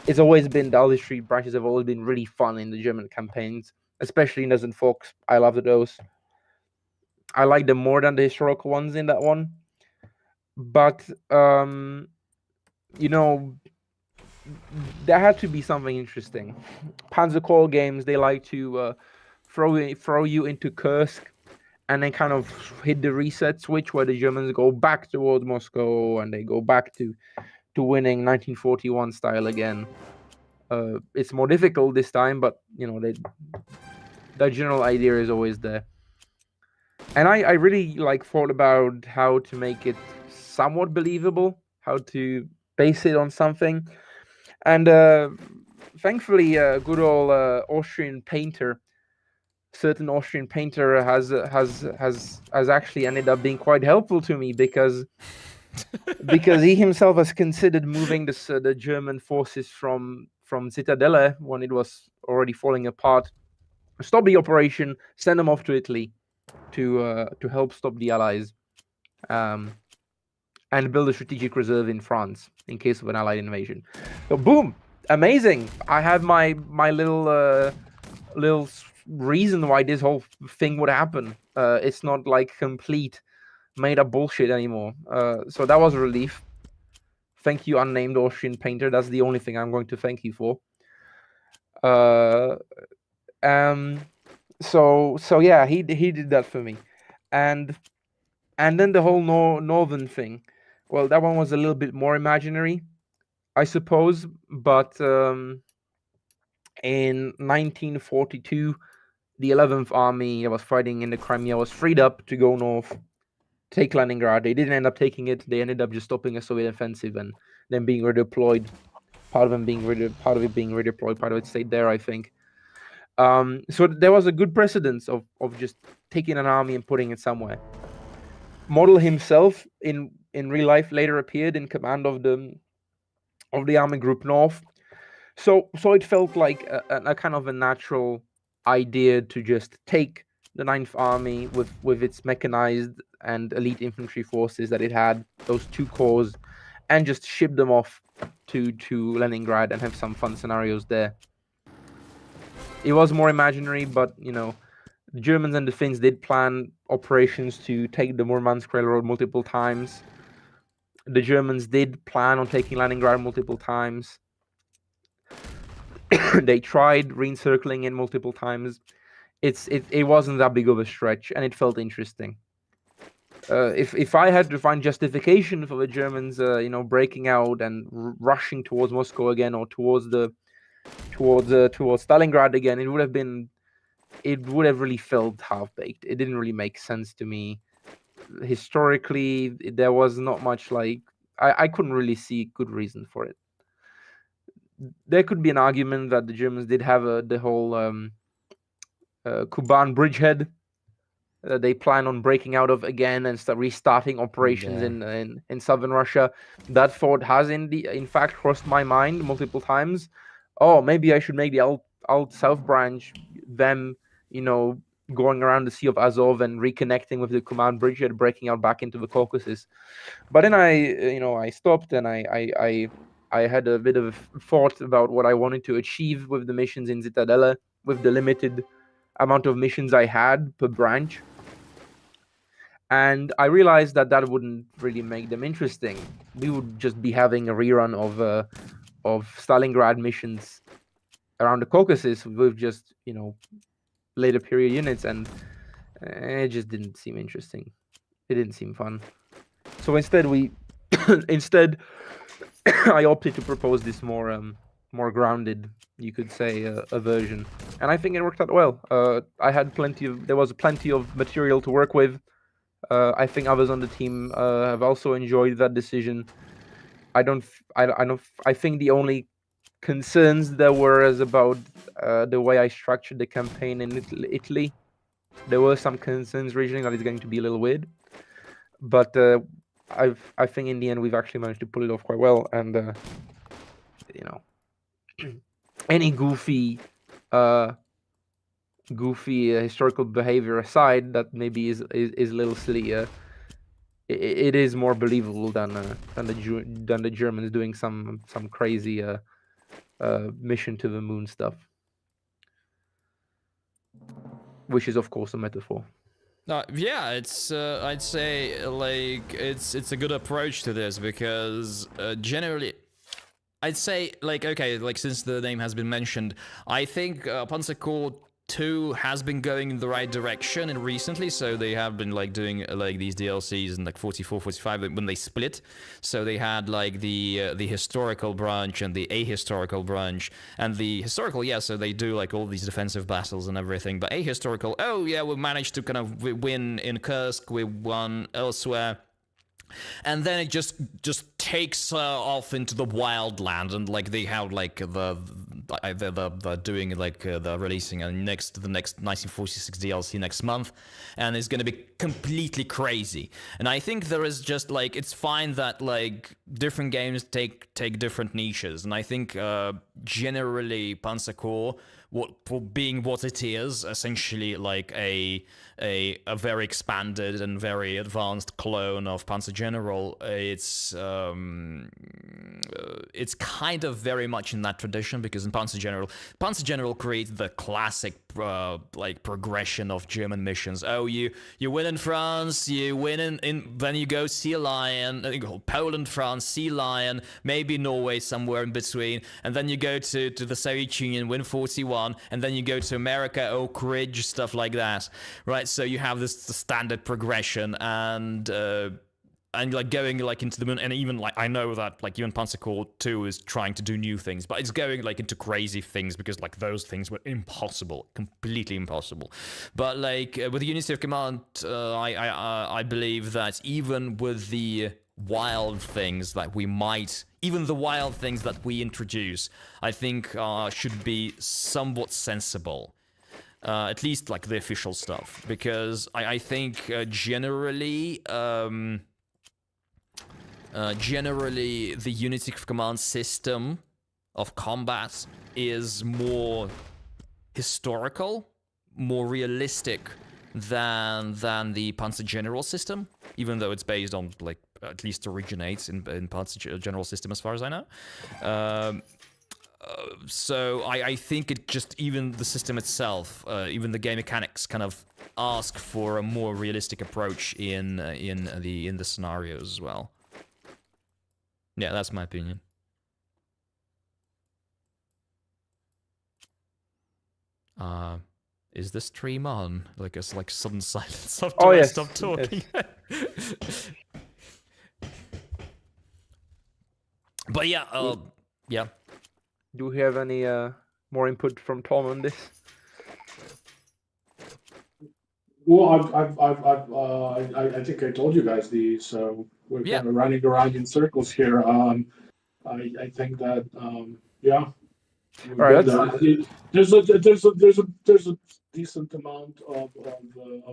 It's always been, the alt history branches have always been really fun in the German campaigns, especially Nez and Fox. I love those. I like them more than the historical ones in that one. But there had to be something interesting. Panzer Corps games, they like to throw you into Kursk and then kind of hit the reset switch where the Germans go back towards Moscow and they go back to winning 1941 style again. It's more difficult this time, but the general idea is always there. And I really like thought about how to make it somewhat believable, how to base it on something. And thankfully, a good old Austrian painter, certain Austrian painter has actually ended up being quite helpful to me because he himself has considered moving the German forces from Zitadelle when it was already falling apart, stop the operation, send them off to Italy to help stop the Allies, and build a strategic reserve in France in case of an Allied invasion. So boom, amazing! I have my little reason why this whole thing would happen. It's not like complete made up bullshit anymore. So that was a relief. Thank you, unnamed Austrian painter. That's the only thing I'm going to thank you for. So yeah, he did that for me, and then the whole northern thing. Well, that one was a little bit more imaginary, I suppose. But in 1942, the 11th Army that was fighting in the Crimea was freed up to go north, take Leningrad. They didn't end up taking it. They ended up just stopping a Soviet offensive and then being redeployed. Part of it being redeployed, part of it stayed there, I think. So there was a good precedence of just taking an army and putting it somewhere. Model himself in real life later appeared in command of the Army Group North. So it felt like a kind of a natural idea to just take the 9th Army with its mechanized and elite infantry forces that it had, those two corps, and just ship them off to Leningrad and have some fun scenarios there. It was more imaginary, but the Germans and the Finns did plan operations to take the Murmansk Railroad multiple times. The Germans did plan on taking Leningrad multiple times. They tried re-encircling it multiple times. It wasn't that big of a stretch, and it felt interesting. If I had to find justification for the Germans, breaking out and rushing towards Moscow again, or towards Stalingrad again, it would have really felt half-baked. It didn't really make sense to me. Historically, there was not much I couldn't really see good reason for it. There could be an argument that the Germans did have the whole Kuban bridgehead they plan on breaking out of again and start restarting operations in southern Russia. That thought has in fact crossed my mind multiple times. Oh, maybe I should make the alt south branch them going around the Sea of Azov and reconnecting with the command bridge and breaking out back into the Caucasus. But then I stopped and I had a bit of thought about what I wanted to achieve with the missions in Zitadelle, with the limited amount of missions I had per branch. And I realized that wouldn't really make them interesting. We would just be having a rerun of Stalingrad missions around the Caucasus with just, later period units, and it just didn't seem interesting. It didn't seem fun. So instead I opted to propose this more grounded, you could say, a version, and I think it worked out well. There was plenty of material to work with. I think others on the team have also enjoyed that decision. I think the only concerns there were is about the way I structured the campaign in Italy. There were some concerns originally that it's going to be a little weird, but I think in the end we've actually managed to pull it off quite well. And any goofy historical behavior aside, that maybe is a little silly. It is more believable than the Germans doing some crazy mission to the moon stuff, which is of course a metaphor. Yeah, it's I'd say like it's a good approach to this because generally I'd say like okay, like since the name has been mentioned, I think Panzer Corps 2 has been going in the right direction and recently, so they have been like doing like these DLCs in like 44, 45 when they split. So they had like the historical branch and the ahistorical branch, and the historical, yeah, so they do like all these defensive battles and everything, but ahistorical, oh yeah, we managed to kind of win in Kursk, we won elsewhere. And then it just takes off into the wild land, and like they have like the doing like the releasing the next 1946 DLC next month, and it's gonna be completely crazy. And I think there is just like it's fine that like different games take different niches, and I think generally Panzer Corps, for being what it is, essentially like a very expanded and very advanced clone of Panzer General, it's kind of very much in that tradition, because in Panzer General creates the classic like progression of German missions. Oh, you win in France, you win in then you go Sea Lion, Poland, France, Sea Lion, maybe Norway somewhere in between, and then you go to the Soviet Union, win 41, and then you go to America, Oak Ridge, stuff like that, right? So you have this standard progression, and like going like into the moon, and even like I know that like even Panzer Corps 2 is trying to do new things, but it's going like into crazy things because like those things were impossible, completely impossible. But like with the Unity of Command, I believe that even with the wild things that we might, even the wild things that we introduce, I think should be somewhat sensible. At least like the official stuff, because I think generally the Unity of Command system of combat is more historical, more realistic than the Panzer General system, even though it's based on like at least originates in Panzer General system as far as I know. So I think it just, even the system itself, even the game mechanics kind of ask for a more realistic approach in the scenarios as well. Yeah, that's my opinion. Is the stream on? Like it's like sudden silence after I stopped talking. Yes. But yeah, yeah. Do we have any more input from Tom on this? Well, I think I told you guys these, so we're kind of running around in circles here. I think that yeah. All right. There's a decent amount of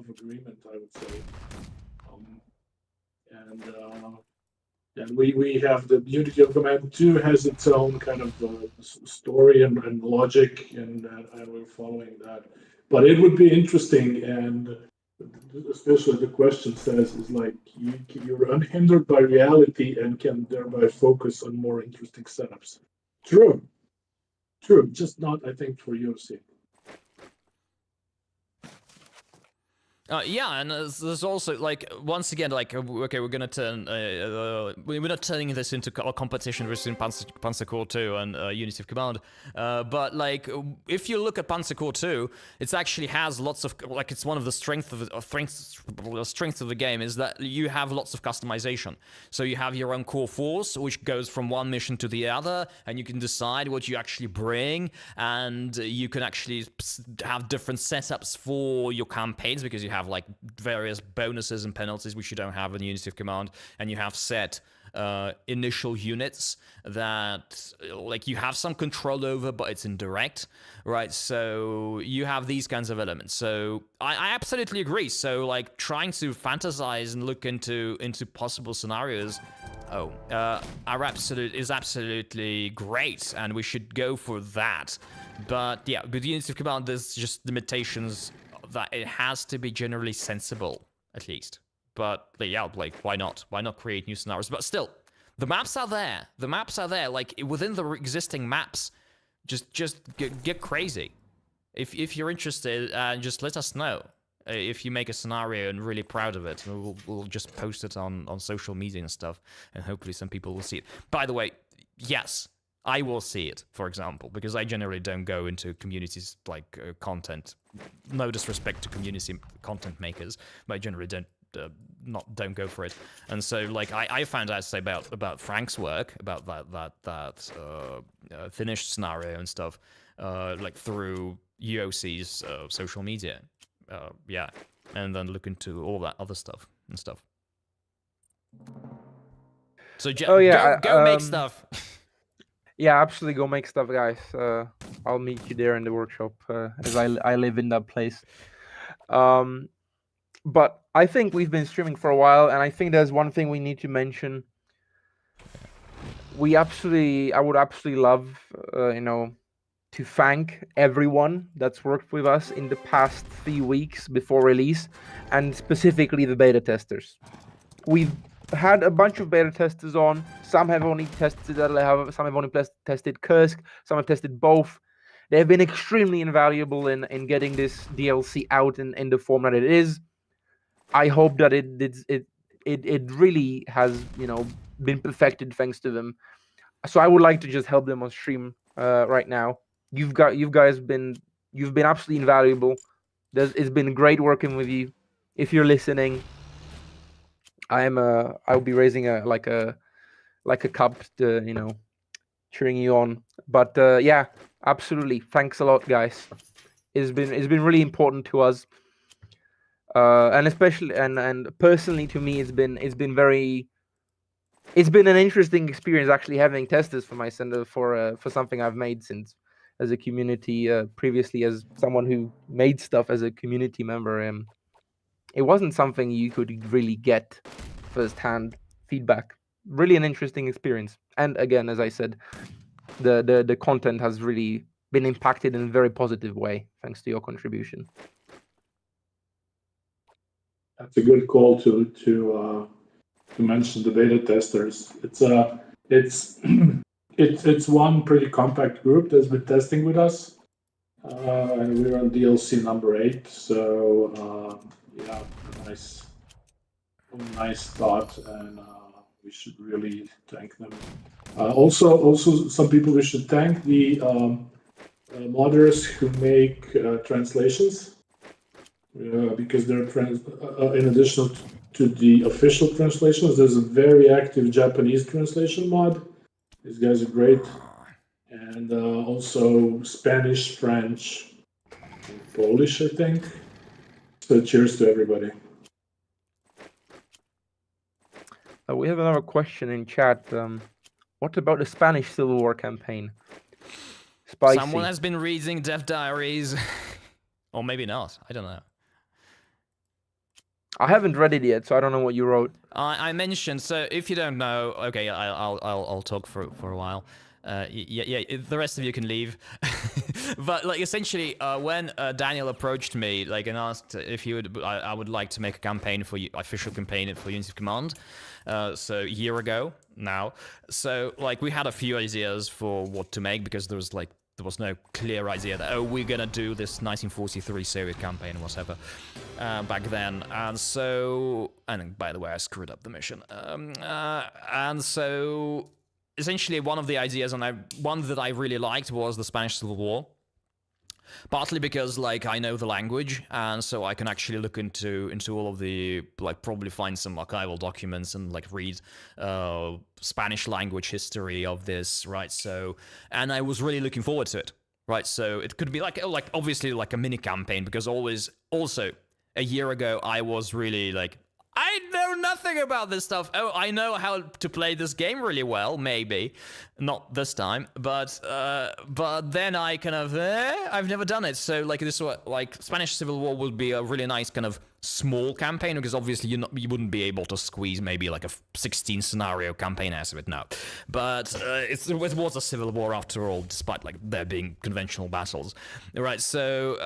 agreement, I would say, and we have the Unity of Command 2 has its own kind of story and logic, and we're following that. But it would be interesting, and especially the question says is like you're unhindered by reality and can thereby focus on more interesting setups. True, true. Just not, I think, for UFC. Yeah, and there's also like once again like okay, we're gonna turn we're not turning this into a competition between Panzer Corps 2 and Unity of Command, but like if you look at Panzer Corps 2, it actually has lots of like it's one of the strengths of the game is that you have lots of customization. So you have your own core force which goes from one mission to the other, and you can decide what you actually bring, and you can actually have different setups for your campaigns because you have like various bonuses and penalties which you don't have in Unity of Command, and you have set initial units that like you have some control over, but it's indirect, right? So you have these kinds of elements. So I absolutely agree. So like trying to fantasize and look into possible scenarios is absolutely great, and we should go for that. But yeah, with Unity of Command, there's just limitations that it has to be generally sensible, at least. But yeah, like why not? Why not create new scenarios? But still, the maps are there. The maps are there. Like within the existing maps, just get crazy. If you're interested, just let us know. If you make a scenario and really proud of it, we'll just post it on social media and stuff, and hopefully some people will see it. By the way, yes, I will see it, for example, because I generally don't go into communities like content. No disrespect to community content makers, but I generally don't go for it. And so, like, I found out about Frank's work, about that finished scenario and stuff, like through UOC's social media. Yeah, and then look into all that other stuff and stuff. So go make stuff. Yeah, absolutely, go make stuff, guys. I'll meet you there in the workshop, as I live in that place. But I think we've been streaming for a while, and I think there's one thing we need to mention. I would absolutely love, to thank everyone that's worked with us in the past 3 weeks before release, and specifically the beta testers. We've had a bunch of beta testers on. Some have only tested Zitadelle, some have only tested Kursk, some have tested both. They have been extremely invaluable in getting this DLC out in the format it is. I hope that it really has been perfected thanks to them. So I would like to just help them on stream right now. You've been absolutely invaluable. It's been great working with you. If you're listening, I'll be raising a cup to cheering you on. But yeah, absolutely. Thanks a lot, guys. It's been really important to us. And especially and personally to me, it's been an interesting experience actually having testers for my center for something I've made since as a community previously as someone who made stuff as a community member. It wasn't something you could really get firsthand feedback. Really an interesting experience. And again, as I said, the content has really been impacted in a very positive way thanks to your contribution. That's a good call to mention the beta testers. It's one pretty compact group that's been testing with us, and we're on DLC number 8. So yeah, nice thought, and we should really thank them. Also, some people we should thank the modders who make translations. Because they're in addition to the official translations, there's a very active Japanese translation mod. These guys are great, and also Spanish, French, and Polish, I think. So cheers to everybody. We have another question in chat. What about the Spanish Civil War campaign? Spicy. Someone has been reading Death Diaries, or maybe not. I don't know. I haven't read it yet, so I don't know what you wrote. I mentioned, so if you don't know, okay, I'll talk for a while. Yeah, the rest of you can leave. But like essentially, when Daniel approached me, like and asked if he would, I would like to make a campaign for official campaign for Unity of Command. So a year ago now. So like we had a few ideas for what to make because there was no clear idea that we're gonna do this 1943 Soviet campaign or whatever back then. And by the way, I screwed up the mission. And so essentially one of the ideas, and one that I really liked, was the Spanish Civil War. Partly because like I know the language, and so I can actually look into all of the probably find some archival documents and read Spanish language history of this, right? So, and I was really looking forward to it, right? So it could be obviously a mini campaign, because also a year ago I was really I know nothing about this stuff. Oh, I know how to play this game really well, maybe. Not this time, but then I kind of, I've never done it. So Spanish Civil War would be a really nice kind of small campaign, because obviously you wouldn't be able to squeeze maybe a 16 scenario campaign out of it now. But it was a civil war after all, despite there being conventional battles, right? So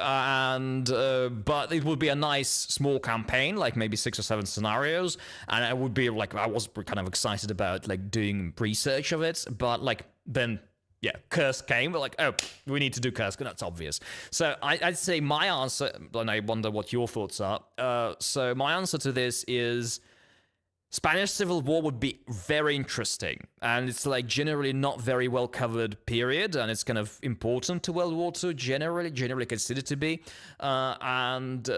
but it would be a nice small campaign, maybe 6 or 7 scenarios, and I would be I was kind of excited about doing research of it, but then. Yeah, Kursk came. We're oh, we need to do Kursk, and that's obvious. So I'd say my answer, and I wonder what your thoughts are. So my answer to this is Spanish Civil War would be very interesting, and it's generally not very well covered period, and it's kind of important to World War II, generally considered to be. But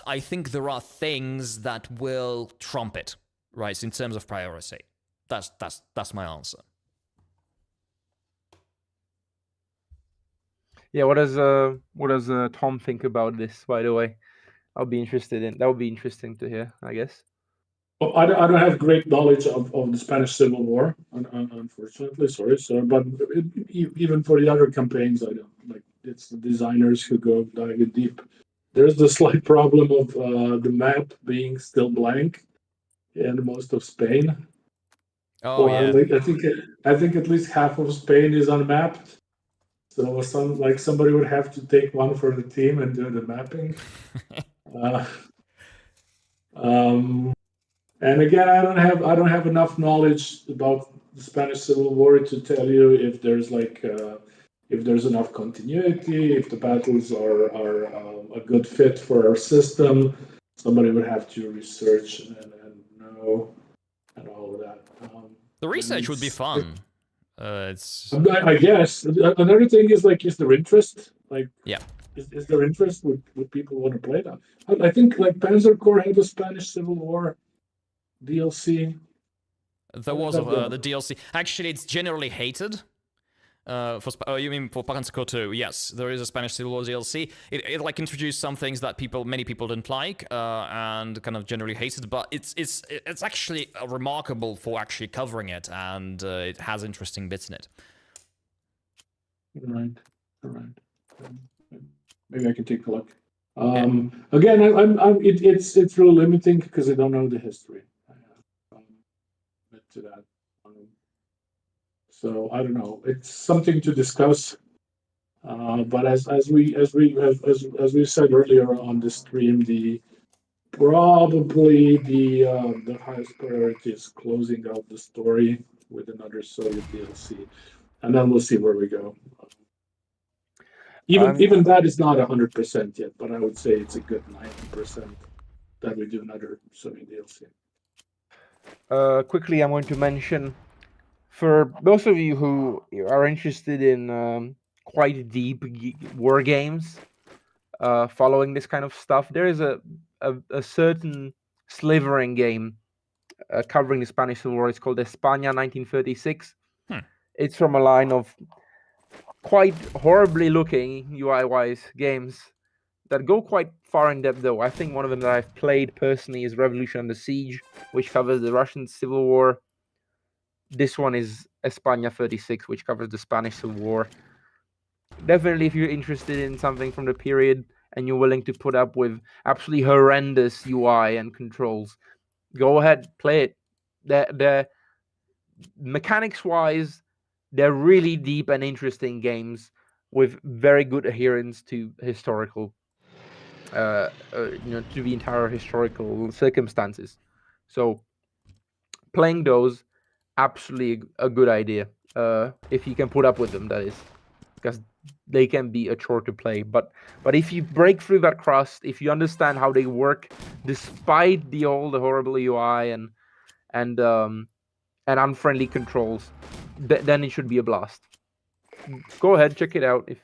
I think there are things that will trump it, right? In terms of priority, that's my answer. Yeah, what does Tom think about this? By the way, that would be interesting to hear, I guess. Well, I don't have great knowledge of the Spanish Civil War, unfortunately. Sorry, sir. But even for the other campaigns, I don't it's the designers who go diving deep. There's the slight problem of the map being still blank in most of Spain. Oh yeah. I think at least half of Spain is unmapped. So somebody would have to take one for the team and do the mapping. And again, I don't have enough knowledge about the Spanish Civil War to tell you if there's if there's enough continuity, if the battles are a good fit for our system. Somebody would have to research and know and all of that. The research would be fun. I guess another thing is there interest? Yeah. Is there interest? Would people want to play that? I think Panzer Corps had the Spanish Civil War DLC. There was the DLC. Actually, it's generally hated. You mean for Panzer Corps 2? Yes, there is a Spanish Civil War DLC. It introduced some things that many people didn't like, and kind of generally hated. But it's actually remarkable for actually covering it, and it has interesting bits in it. Right. Maybe I can take a look. Again, it's really limiting because I don't know the history. To that. So I don't know. It's something to discuss. But as we said earlier on the stream, probably the highest priority is closing out the story with another Soviet DLC, and then we'll see where we go. Even that is not 100% yet, but I would say it's a good 90% that we do another Soviet DLC. Quickly, I'm going to mention, for those of you who are interested in quite deep war games, following this kind of stuff, there is a certain slivering game covering the Spanish Civil War. It's called España 1936. It's from a line of quite horribly looking UI-wise games that go quite far in depth, though. I think one of them that I've played personally is Revolution Under Siege, which covers the Russian Civil War. This one is España 36, which covers the Spanish Civil War. Definitely, if you're interested in something from the period and you're willing to put up with absolutely horrendous UI and controls, go ahead, play it. The mechanics-wise, they're really deep and interesting games with very good adherence to historical, to the entire historical circumstances. So playing those, absolutely a good idea. If you can put up with them, that is, because they can be a chore to play. But if you break through that crust, if you understand how they work, despite the horrible UI and unfriendly controls, then it should be a blast. Go ahead, check it out if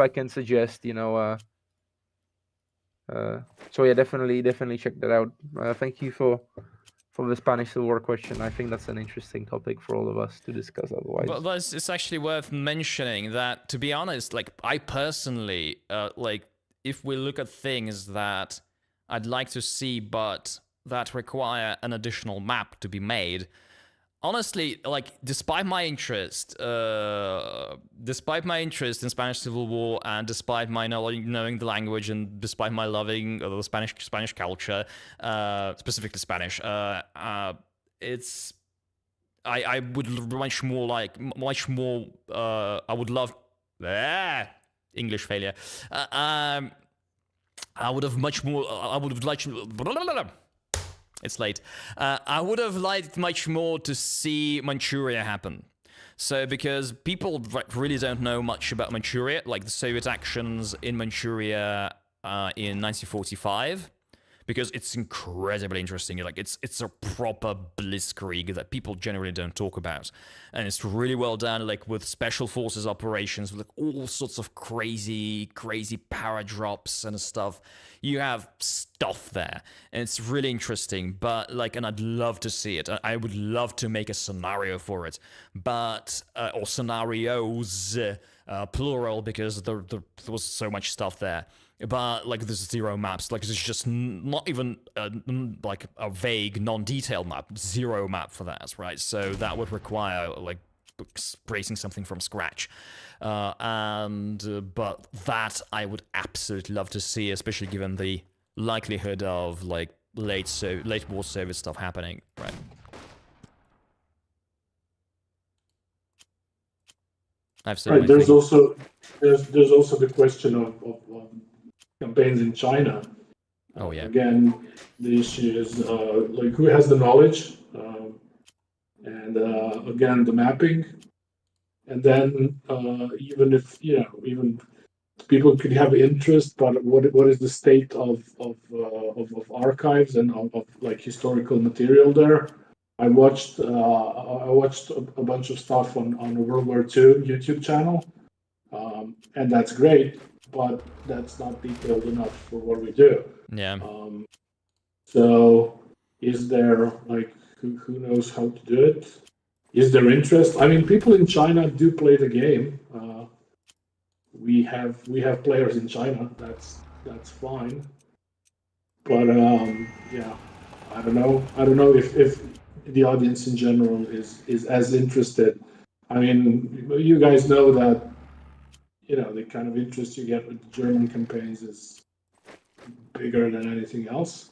I can suggest. So yeah, definitely check that out. Thank you for the Spanish Civil War question. I think that's an interesting topic for all of us to discuss otherwise. But it's actually worth mentioning that, to be honest, like I personally, like if we look at things that I'd like to see but that require an additional map to be made, honestly, like despite my interest in Spanish Civil War, and despite my knowing the language, and despite my loving the Spanish culture, specifically Spanish, it's I would much more I would love English failure. I would have much more. I would have liked. It's late. I would have liked much more to see Manchuria happen. So, because people really don't know much about Manchuria, like the Soviet actions in Manchuria in 1945, because it's incredibly interesting. Like it's a proper blitzkrieg that people generally don't talk about, and it's really well done. Like with special forces operations, with like all sorts of crazy paradrops and stuff. You have stuff there, and it's really interesting. But like, and I'd love to see it. I would love to make a scenario for it, but or scenarios, plural, because there was so much stuff there. But like, there's zero maps. Like, there's just not even like a vague, non-detailed map. Zero map for that, right? So that would require like creating something from scratch. But that I would absolutely love to see, especially given the likelihood of like late war Soviet stuff happening, right? I've said Right. There's also the question of campaigns in China. Oh yeah. Again, the issue is like who has the knowledge, and again the mapping, and then even if even people could have interest, but what is the state of archives and of like historical material there? I watched a bunch of stuff on a World War II YouTube channel, and that's great, but that's not detailed enough for what we do. Yeah. So is there like who knows how to do it? Is there interest? I mean, people in China do play the game. We have players in China. That's fine. But yeah, I don't know if the audience in general is as interested. I mean, you guys know that the kind of interest you get with the German campaigns is bigger than anything else.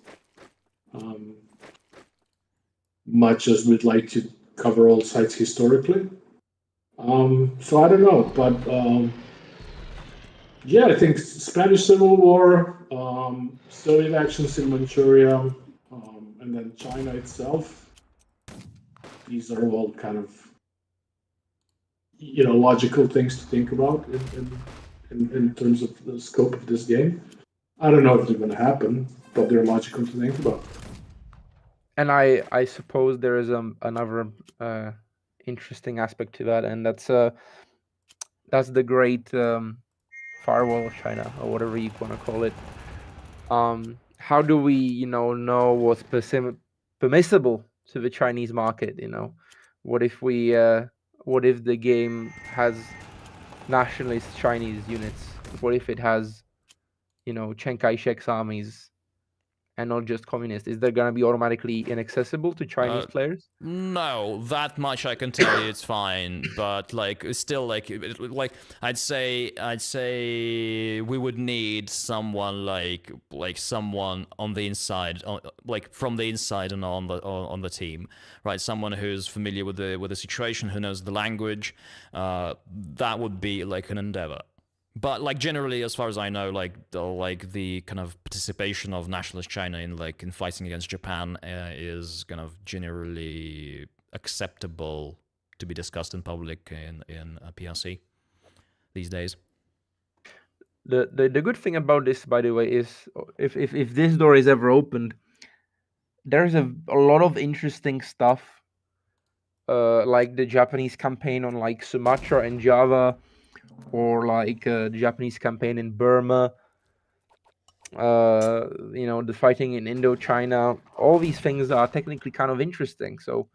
Much as we'd like to cover all sites historically. So I don't know, but yeah, I think Spanish Civil War, Soviet actions in Manchuria, and then China itself. These are all kind of logical things to think about in terms of the scope of this game. I don't know if they're going to happen, but they're logical to think about. And I suppose there is another interesting aspect to that, and that's the great firewall of China, or whatever you want to call it. How do we know what's permissible to the Chinese market? What if the game has nationalist Chinese units? What if it has Chiang Kai-shek's armies and not just communist? Is that gonna be automatically inaccessible to Chinese players? No, that much I can tell you. It's fine, but like it's still like I'd say we would need someone like someone on the inside, like from the inside and on the team, right? Someone who's familiar with the situation, who knows the language. That would be like an endeavor. But like generally, as far as I know, the kind of participation of nationalist China in fighting against Japan is kind of generally acceptable to be discussed in public in PRC these days. The good thing about this, by the way, is if this door is ever opened, there's a lot of interesting stuff, like the Japanese campaign on like Sumatra and Java, or like the Japanese campaign in Burma. The fighting in Indochina. All these things are technically kind of interesting. So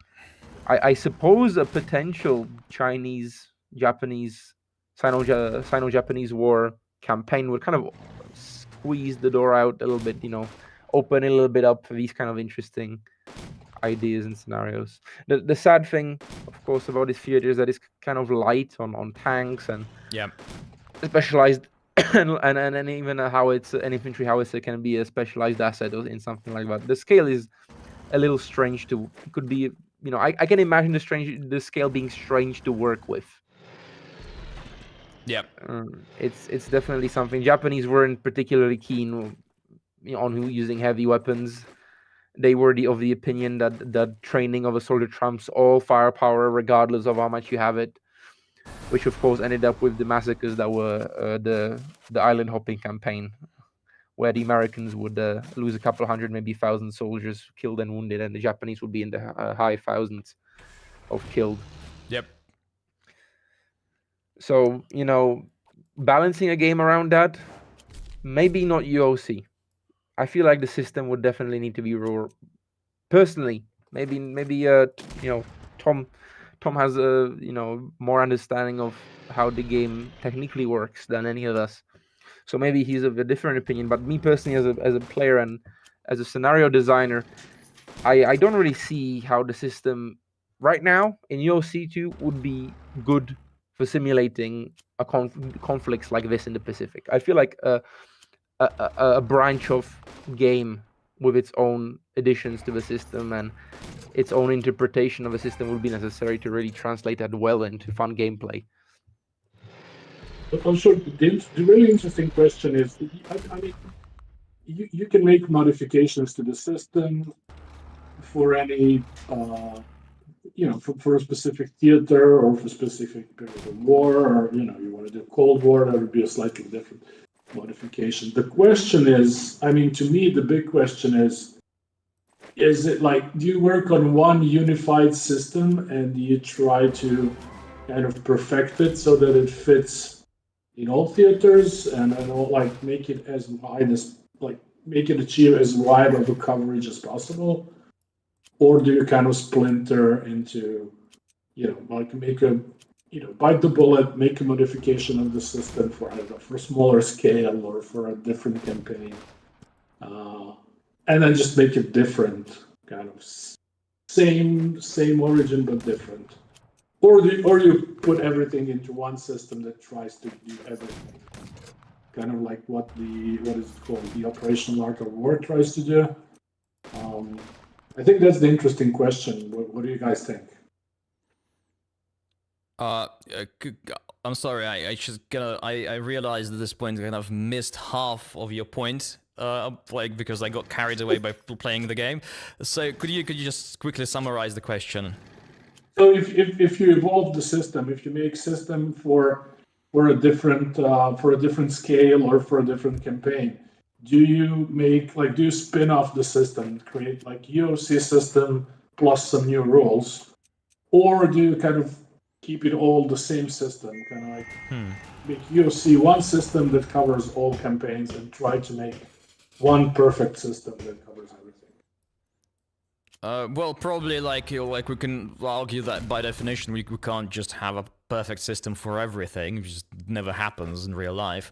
I suppose a potential Chinese-Japanese Sino-Japanese war campaign would kind of squeeze the door out a little bit, open it a little bit up for these kind of interesting ideas and scenarios. The sad thing, of course, about this theater is that it's kind of light on tanks and specialized, and even how it's an infantry howitzer can be a specialized asset in something like that. The scale is a little strange to. Could be, I can imagine the scale being strange to work with. Yeah. It's definitely something. Japanese weren't particularly keen on using heavy weapons. They were of the opinion that training of a soldier trumps all firepower, regardless of how much you have it, which of course ended up with the massacres that were the island hopping campaign, where the Americans would lose a couple hundred, maybe 1,000 soldiers killed and wounded, and the Japanese would be in the high thousands of killed. Yep. So, balancing a game around that, maybe not UOC. I feel like the system would definitely need to be personally. Maybe Tom has a more understanding of how the game technically works than any of us. So maybe he's of a different opinion. But me personally, as a player and as a scenario designer, I don't really see how the system right now in UOC 2 would be good for simulating conflicts like this in the Pacific. I feel like a branch of game with its own additions to the system and its own interpretation of the system would be necessary to really translate that well into fun gameplay. I'm sure the really interesting question is, I mean, you can make modifications to the system for any, for a specific theater or for a specific period of war, or, you want to do Cold War, that would be a slightly different modification. The question is, I mean, to me, the big question is it like, do you work on one unified system and do you try to kind of perfect it so that it fits in all theaters and like make it as wide as, like, make it achieve as wide of a coverage as possible? Or do you kind of splinter into, like make a, bite the bullet, make a modification of the system for, I don't know, for a smaller scale or for a different campaign, and then just make it different, kind of same origin but different, or you put everything into one system that tries to do everything, kind of like what is it called, the operational art of war tries to do. I think that's the interesting question. What do you guys think? I'm sorry. I realized at this point I kind of missed half of your point, because I got carried away by playing the game. So could you just quickly summarize the question? So if you evolve the system, if you make system for a different scale or for a different campaign, do you spin off the system, create like UOC system plus some new rules, or do you kind of keep it all the same system, kind of like make UOC one system that covers all campaigns and try to make one perfect system that covers everything? Well, probably like we can argue that by definition we can't just have perfect system for everything, which just never happens in real life,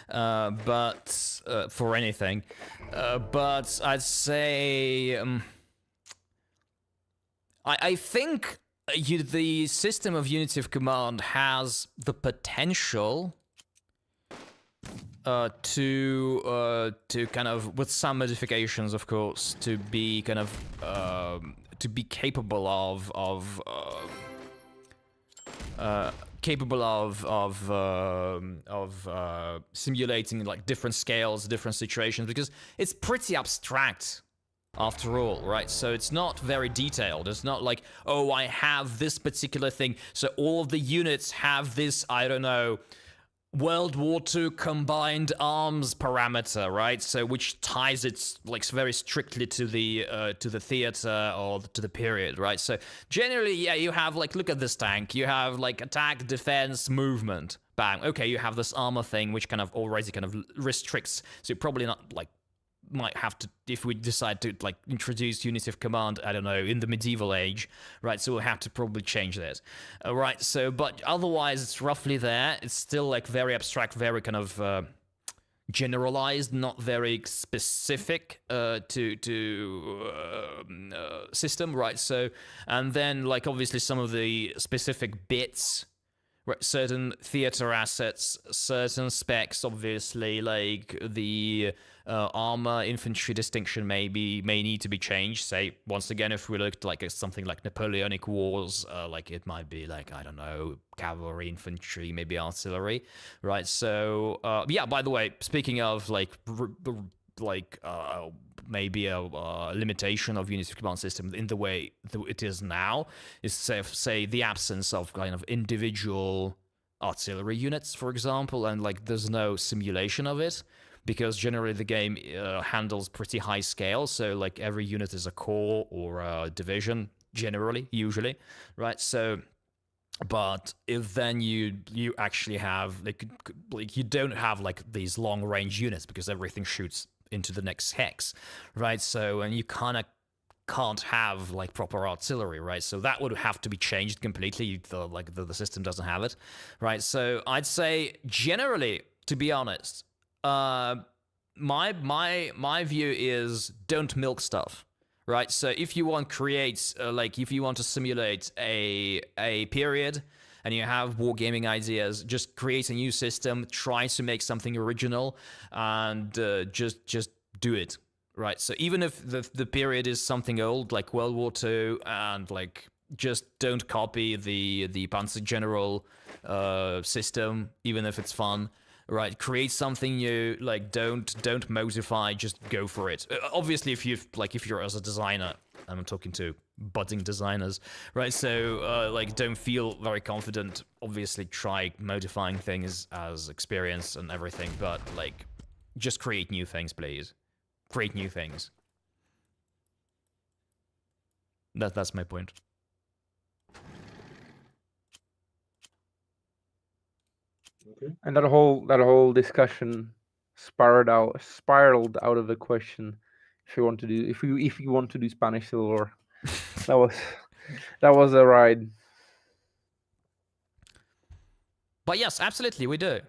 but for anything. But I'd say I think the system of unity of command has the potential to kind of, with some modifications, of course, to be kind of to be capable of simulating like different scales, different situations, because it's pretty abstract after all, right? So it's not very detailed. It's not like, oh, I have this particular thing, so all of the units have this, I don't know, World War II combined arms parameter, right? So which ties it like very strictly to the theater or to the period, right? So generally, yeah, you have like, look at this tank. You have like attack, defense, movement. Bang. Okay, you have this armor thing which kind of already kind of restricts. So you're probably not like, might have to, if we decide to like introduce unity of command, I don't know, in the medieval age, right? So we'll have to probably change this, right? So, but otherwise, it's roughly there. It's still like very abstract, very kind of generalized, not very specific to system, right? So, and then like obviously some of the specific bits. Right, certain theater assets, certain specs, obviously, like the armor, infantry distinction may need to be changed. Say, once again, if we looked like at something like Napoleonic Wars, like it might be like, I don't know, cavalry, infantry, maybe artillery, right? So, yeah, by the way, speaking of like maybe a limitation of unity of command system in the way it is now is say the absence of kind of individual artillery units, for example, and like there's no simulation of it because generally the game handles pretty high scale, so like every unit is a corps or a division generally, usually, right? So but if then you actually have like you don't have like these long range units because everything shoots into the next hex, right? So, and you kind of can't have like proper artillery, right? So that would have to be changed completely. The system doesn't have it, right? So I'd say generally, to be honest, my view is don't milk stuff, right? So if you want if you want to simulate a period and you have wargaming ideas, just create a new system, try to make something original, and just do it, right? So even if the period is something old, like World War II, and like just don't copy the Panzer General system, even if it's fun. Right, create something new. Like, don't modify. Just go for it. Obviously, if you're as a designer, I'm talking to budding designers, right? So, like, don't feel very confident. Obviously, try modifying things as experience and everything, but like, just create new things, please. Create new things. That's my point. Okay. And that whole discussion spiraled out of the question if you want to do Spanish Civil War. that was a ride. But yes, absolutely, we do.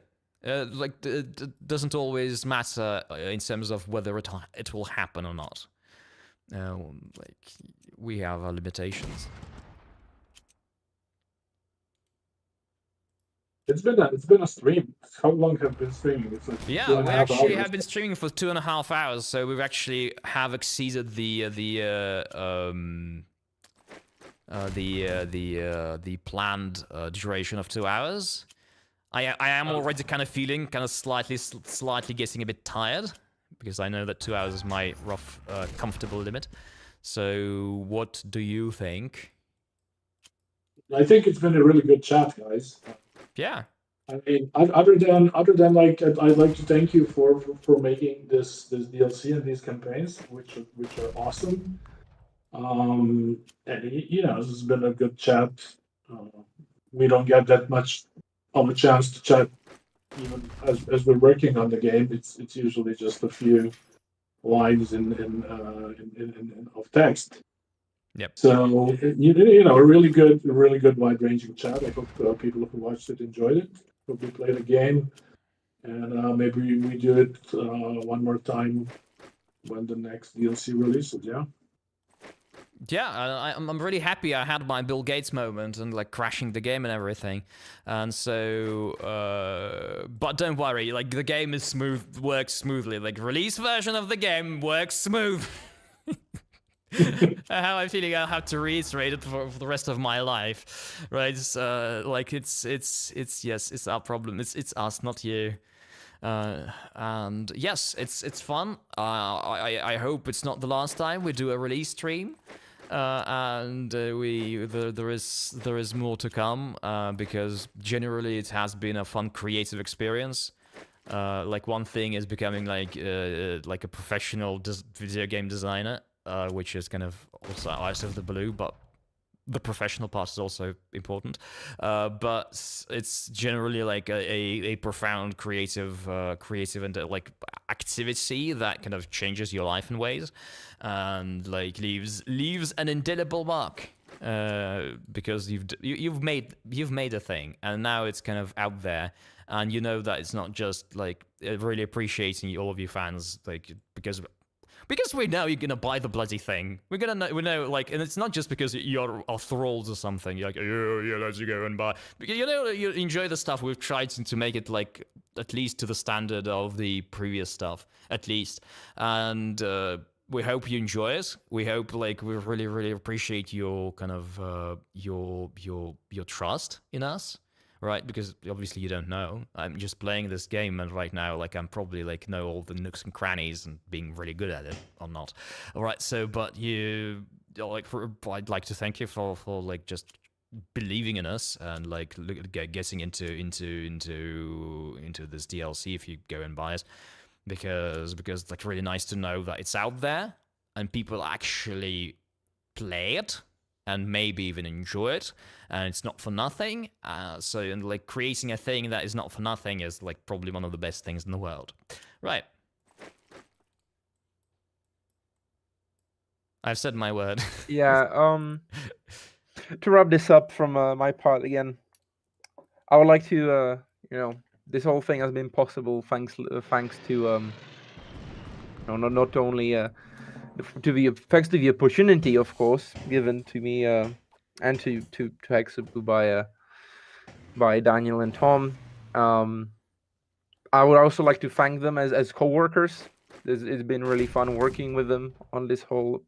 It doesn't always matter in terms of whether it will happen or not. Like, we have our limitations. It's been a stream. How long have you been streaming? It's like Yeah, 2.5 we actually hours. have been streaming for 2.5 hours, so we've actually have exceeded the planned duration of 2 hours. I am already kind of feeling kind of slightly getting a bit tired because I know that 2 hours is my rough comfortable limit. So what do you think? I think it's been a really good chat, guys. Yeah. I mean, other than like, I'd like to thank you for making this DLC and these campaigns, which are awesome. And this has been a good chat. We don't get that much of a chance to chat, even as we're working on the game. It's usually just a few lines in of text. Yep. So you know, a really good wide-ranging chat. I hope people who watched it enjoyed it. Hope we played a game, and maybe we do it one more time when the next DLC releases. Yeah. Yeah, I'm really happy I had my Bill Gates moment and like crashing the game and everything, and so but don't worry, like the game is works smoothly. Like release version of the game works smooth. How I'm feeling, I'll have to reiterate it for the rest of my life, right? Like it's yes, it's our problem. It's us, not you. And yes, it's fun. I hope it's not the last time we do a release stream. And there is more to come because generally it has been a fun creative experience. Like one thing is becoming like a professional video game designer, which is kind of also out of the blue, but the professional part is also important. But it's generally like a profound creative and like activity that kind of changes your life in ways, and like leaves an indelible mark. Because you've made a thing, and now it's kind of out there, and you know that it's not just like really appreciating all of you fans, like because we know you're gonna buy the bloody thing. We know, like, and it's not just because you're thralls or something. You're like, yeah, let's go and buy. Because you enjoy the stuff. We've tried to make it like at least to the standard of the previous stuff, at least, and we hope you enjoy it. We hope like we really appreciate your kind of your trust in us. Right, because obviously you don't know. I'm just playing this game, and right now, like I'm probably like know all the nooks and crannies and being really good at it or not. All right, so but I'd like to thank you for like just believing in us and like getting into this DLC if you go and buy it, because it's like really nice to know that it's out there and people actually play it and maybe even enjoy it, and it's not for nothing. So, and like creating a thing that is not for nothing is like probably one of the best things in the world, right? I've said my word. Yeah. To wrap this up from my part again, I would like to this whole thing has been possible thanks to not only thanks to the opportunity, of course, given to me and to Hexabu by Daniel and Tom. I would also like to thank them as co-workers. It's been really fun working with them on this whole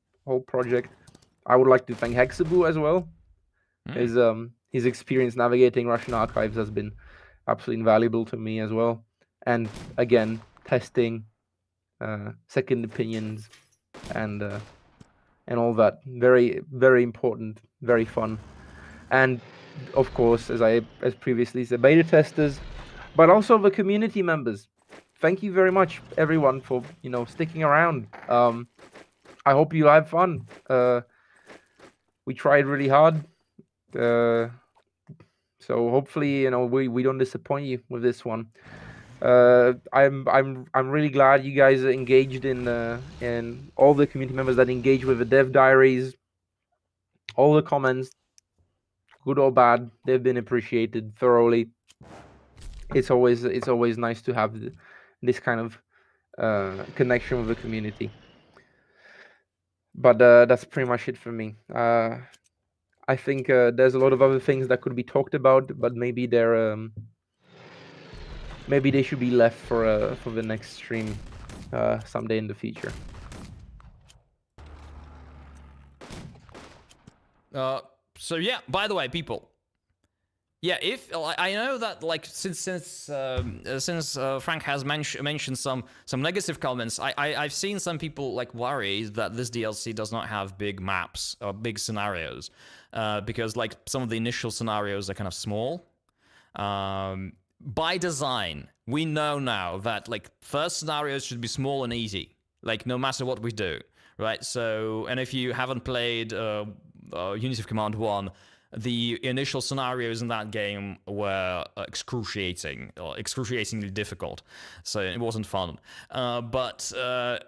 project. I would like to thank Hexabu as well. His experience navigating Russian archives has been absolutely invaluable to me as well. And again, testing, second opinions, and all that. Very, very important, very fun. And of course, as previously said, beta testers, but also the community members. Thank you very much, everyone, for sticking around. I hope you have fun. We tried really hard, so hopefully we don't disappoint you with this one. I'm really glad you guys are engaged in all the community members that engage with the dev diaries. All the comments, good or bad, they've been appreciated thoroughly. It's always nice to have this kind of connection with the community. But that's pretty much it for me. I think there's a lot of other things that could be talked about, but maybe maybe they should be left for the next stream someday in the future. So yeah, by the way, people. Yeah, if I know that like since Frank has mentioned some negative comments, I've seen some people like worry that this DLC does not have big maps or big scenarios, because like some of the initial scenarios are kind of small. By design, we know now that like first scenarios should be small and easy, like no matter what we do, right? So, and if you haven't played Unity of Command 1, the initial scenarios in that game were excruciatingly difficult, so it wasn't fun. But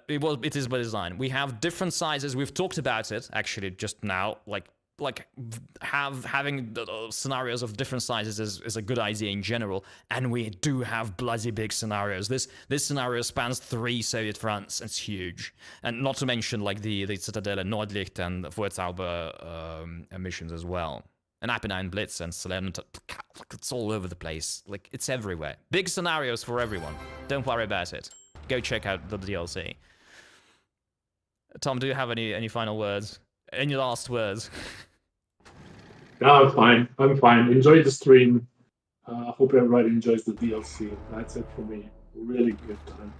it is by design. We have different sizes. We've talked about it actually just now, having scenarios of different sizes is a good idea in general, and we do have bloody big scenarios. This scenario spans 3 Soviet fronts. It's huge, and not to mention like the Zitadelle, Nordlicht, and Vorzauber missions as well, and Apennine Blitz and Salernit. It's all over the place. Like, it's everywhere. Big scenarios for everyone. Don't worry about it. Go check out the DLC. Tom, do you have any final words? Any last words? No, I'm fine. I'm fine. Enjoy the stream. Hope everybody enjoys the DLC. That's it for me. Really good time.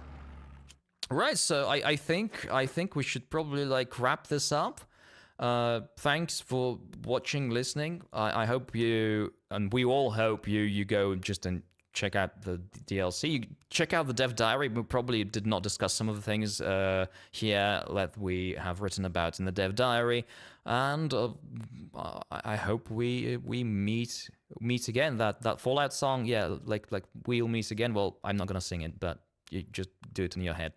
Right, so I think we should probably like wrap this up. Thanks for watching, listening. I hope you, and we all hope you go just and check out the DLC. Check out the dev diary. We probably did not discuss some of the things here that we have written about in the dev diary, and I hope we meet again. That Fallout song, yeah, like we'll meet again. Well, I'm not gonna sing it, but you just do it in your head.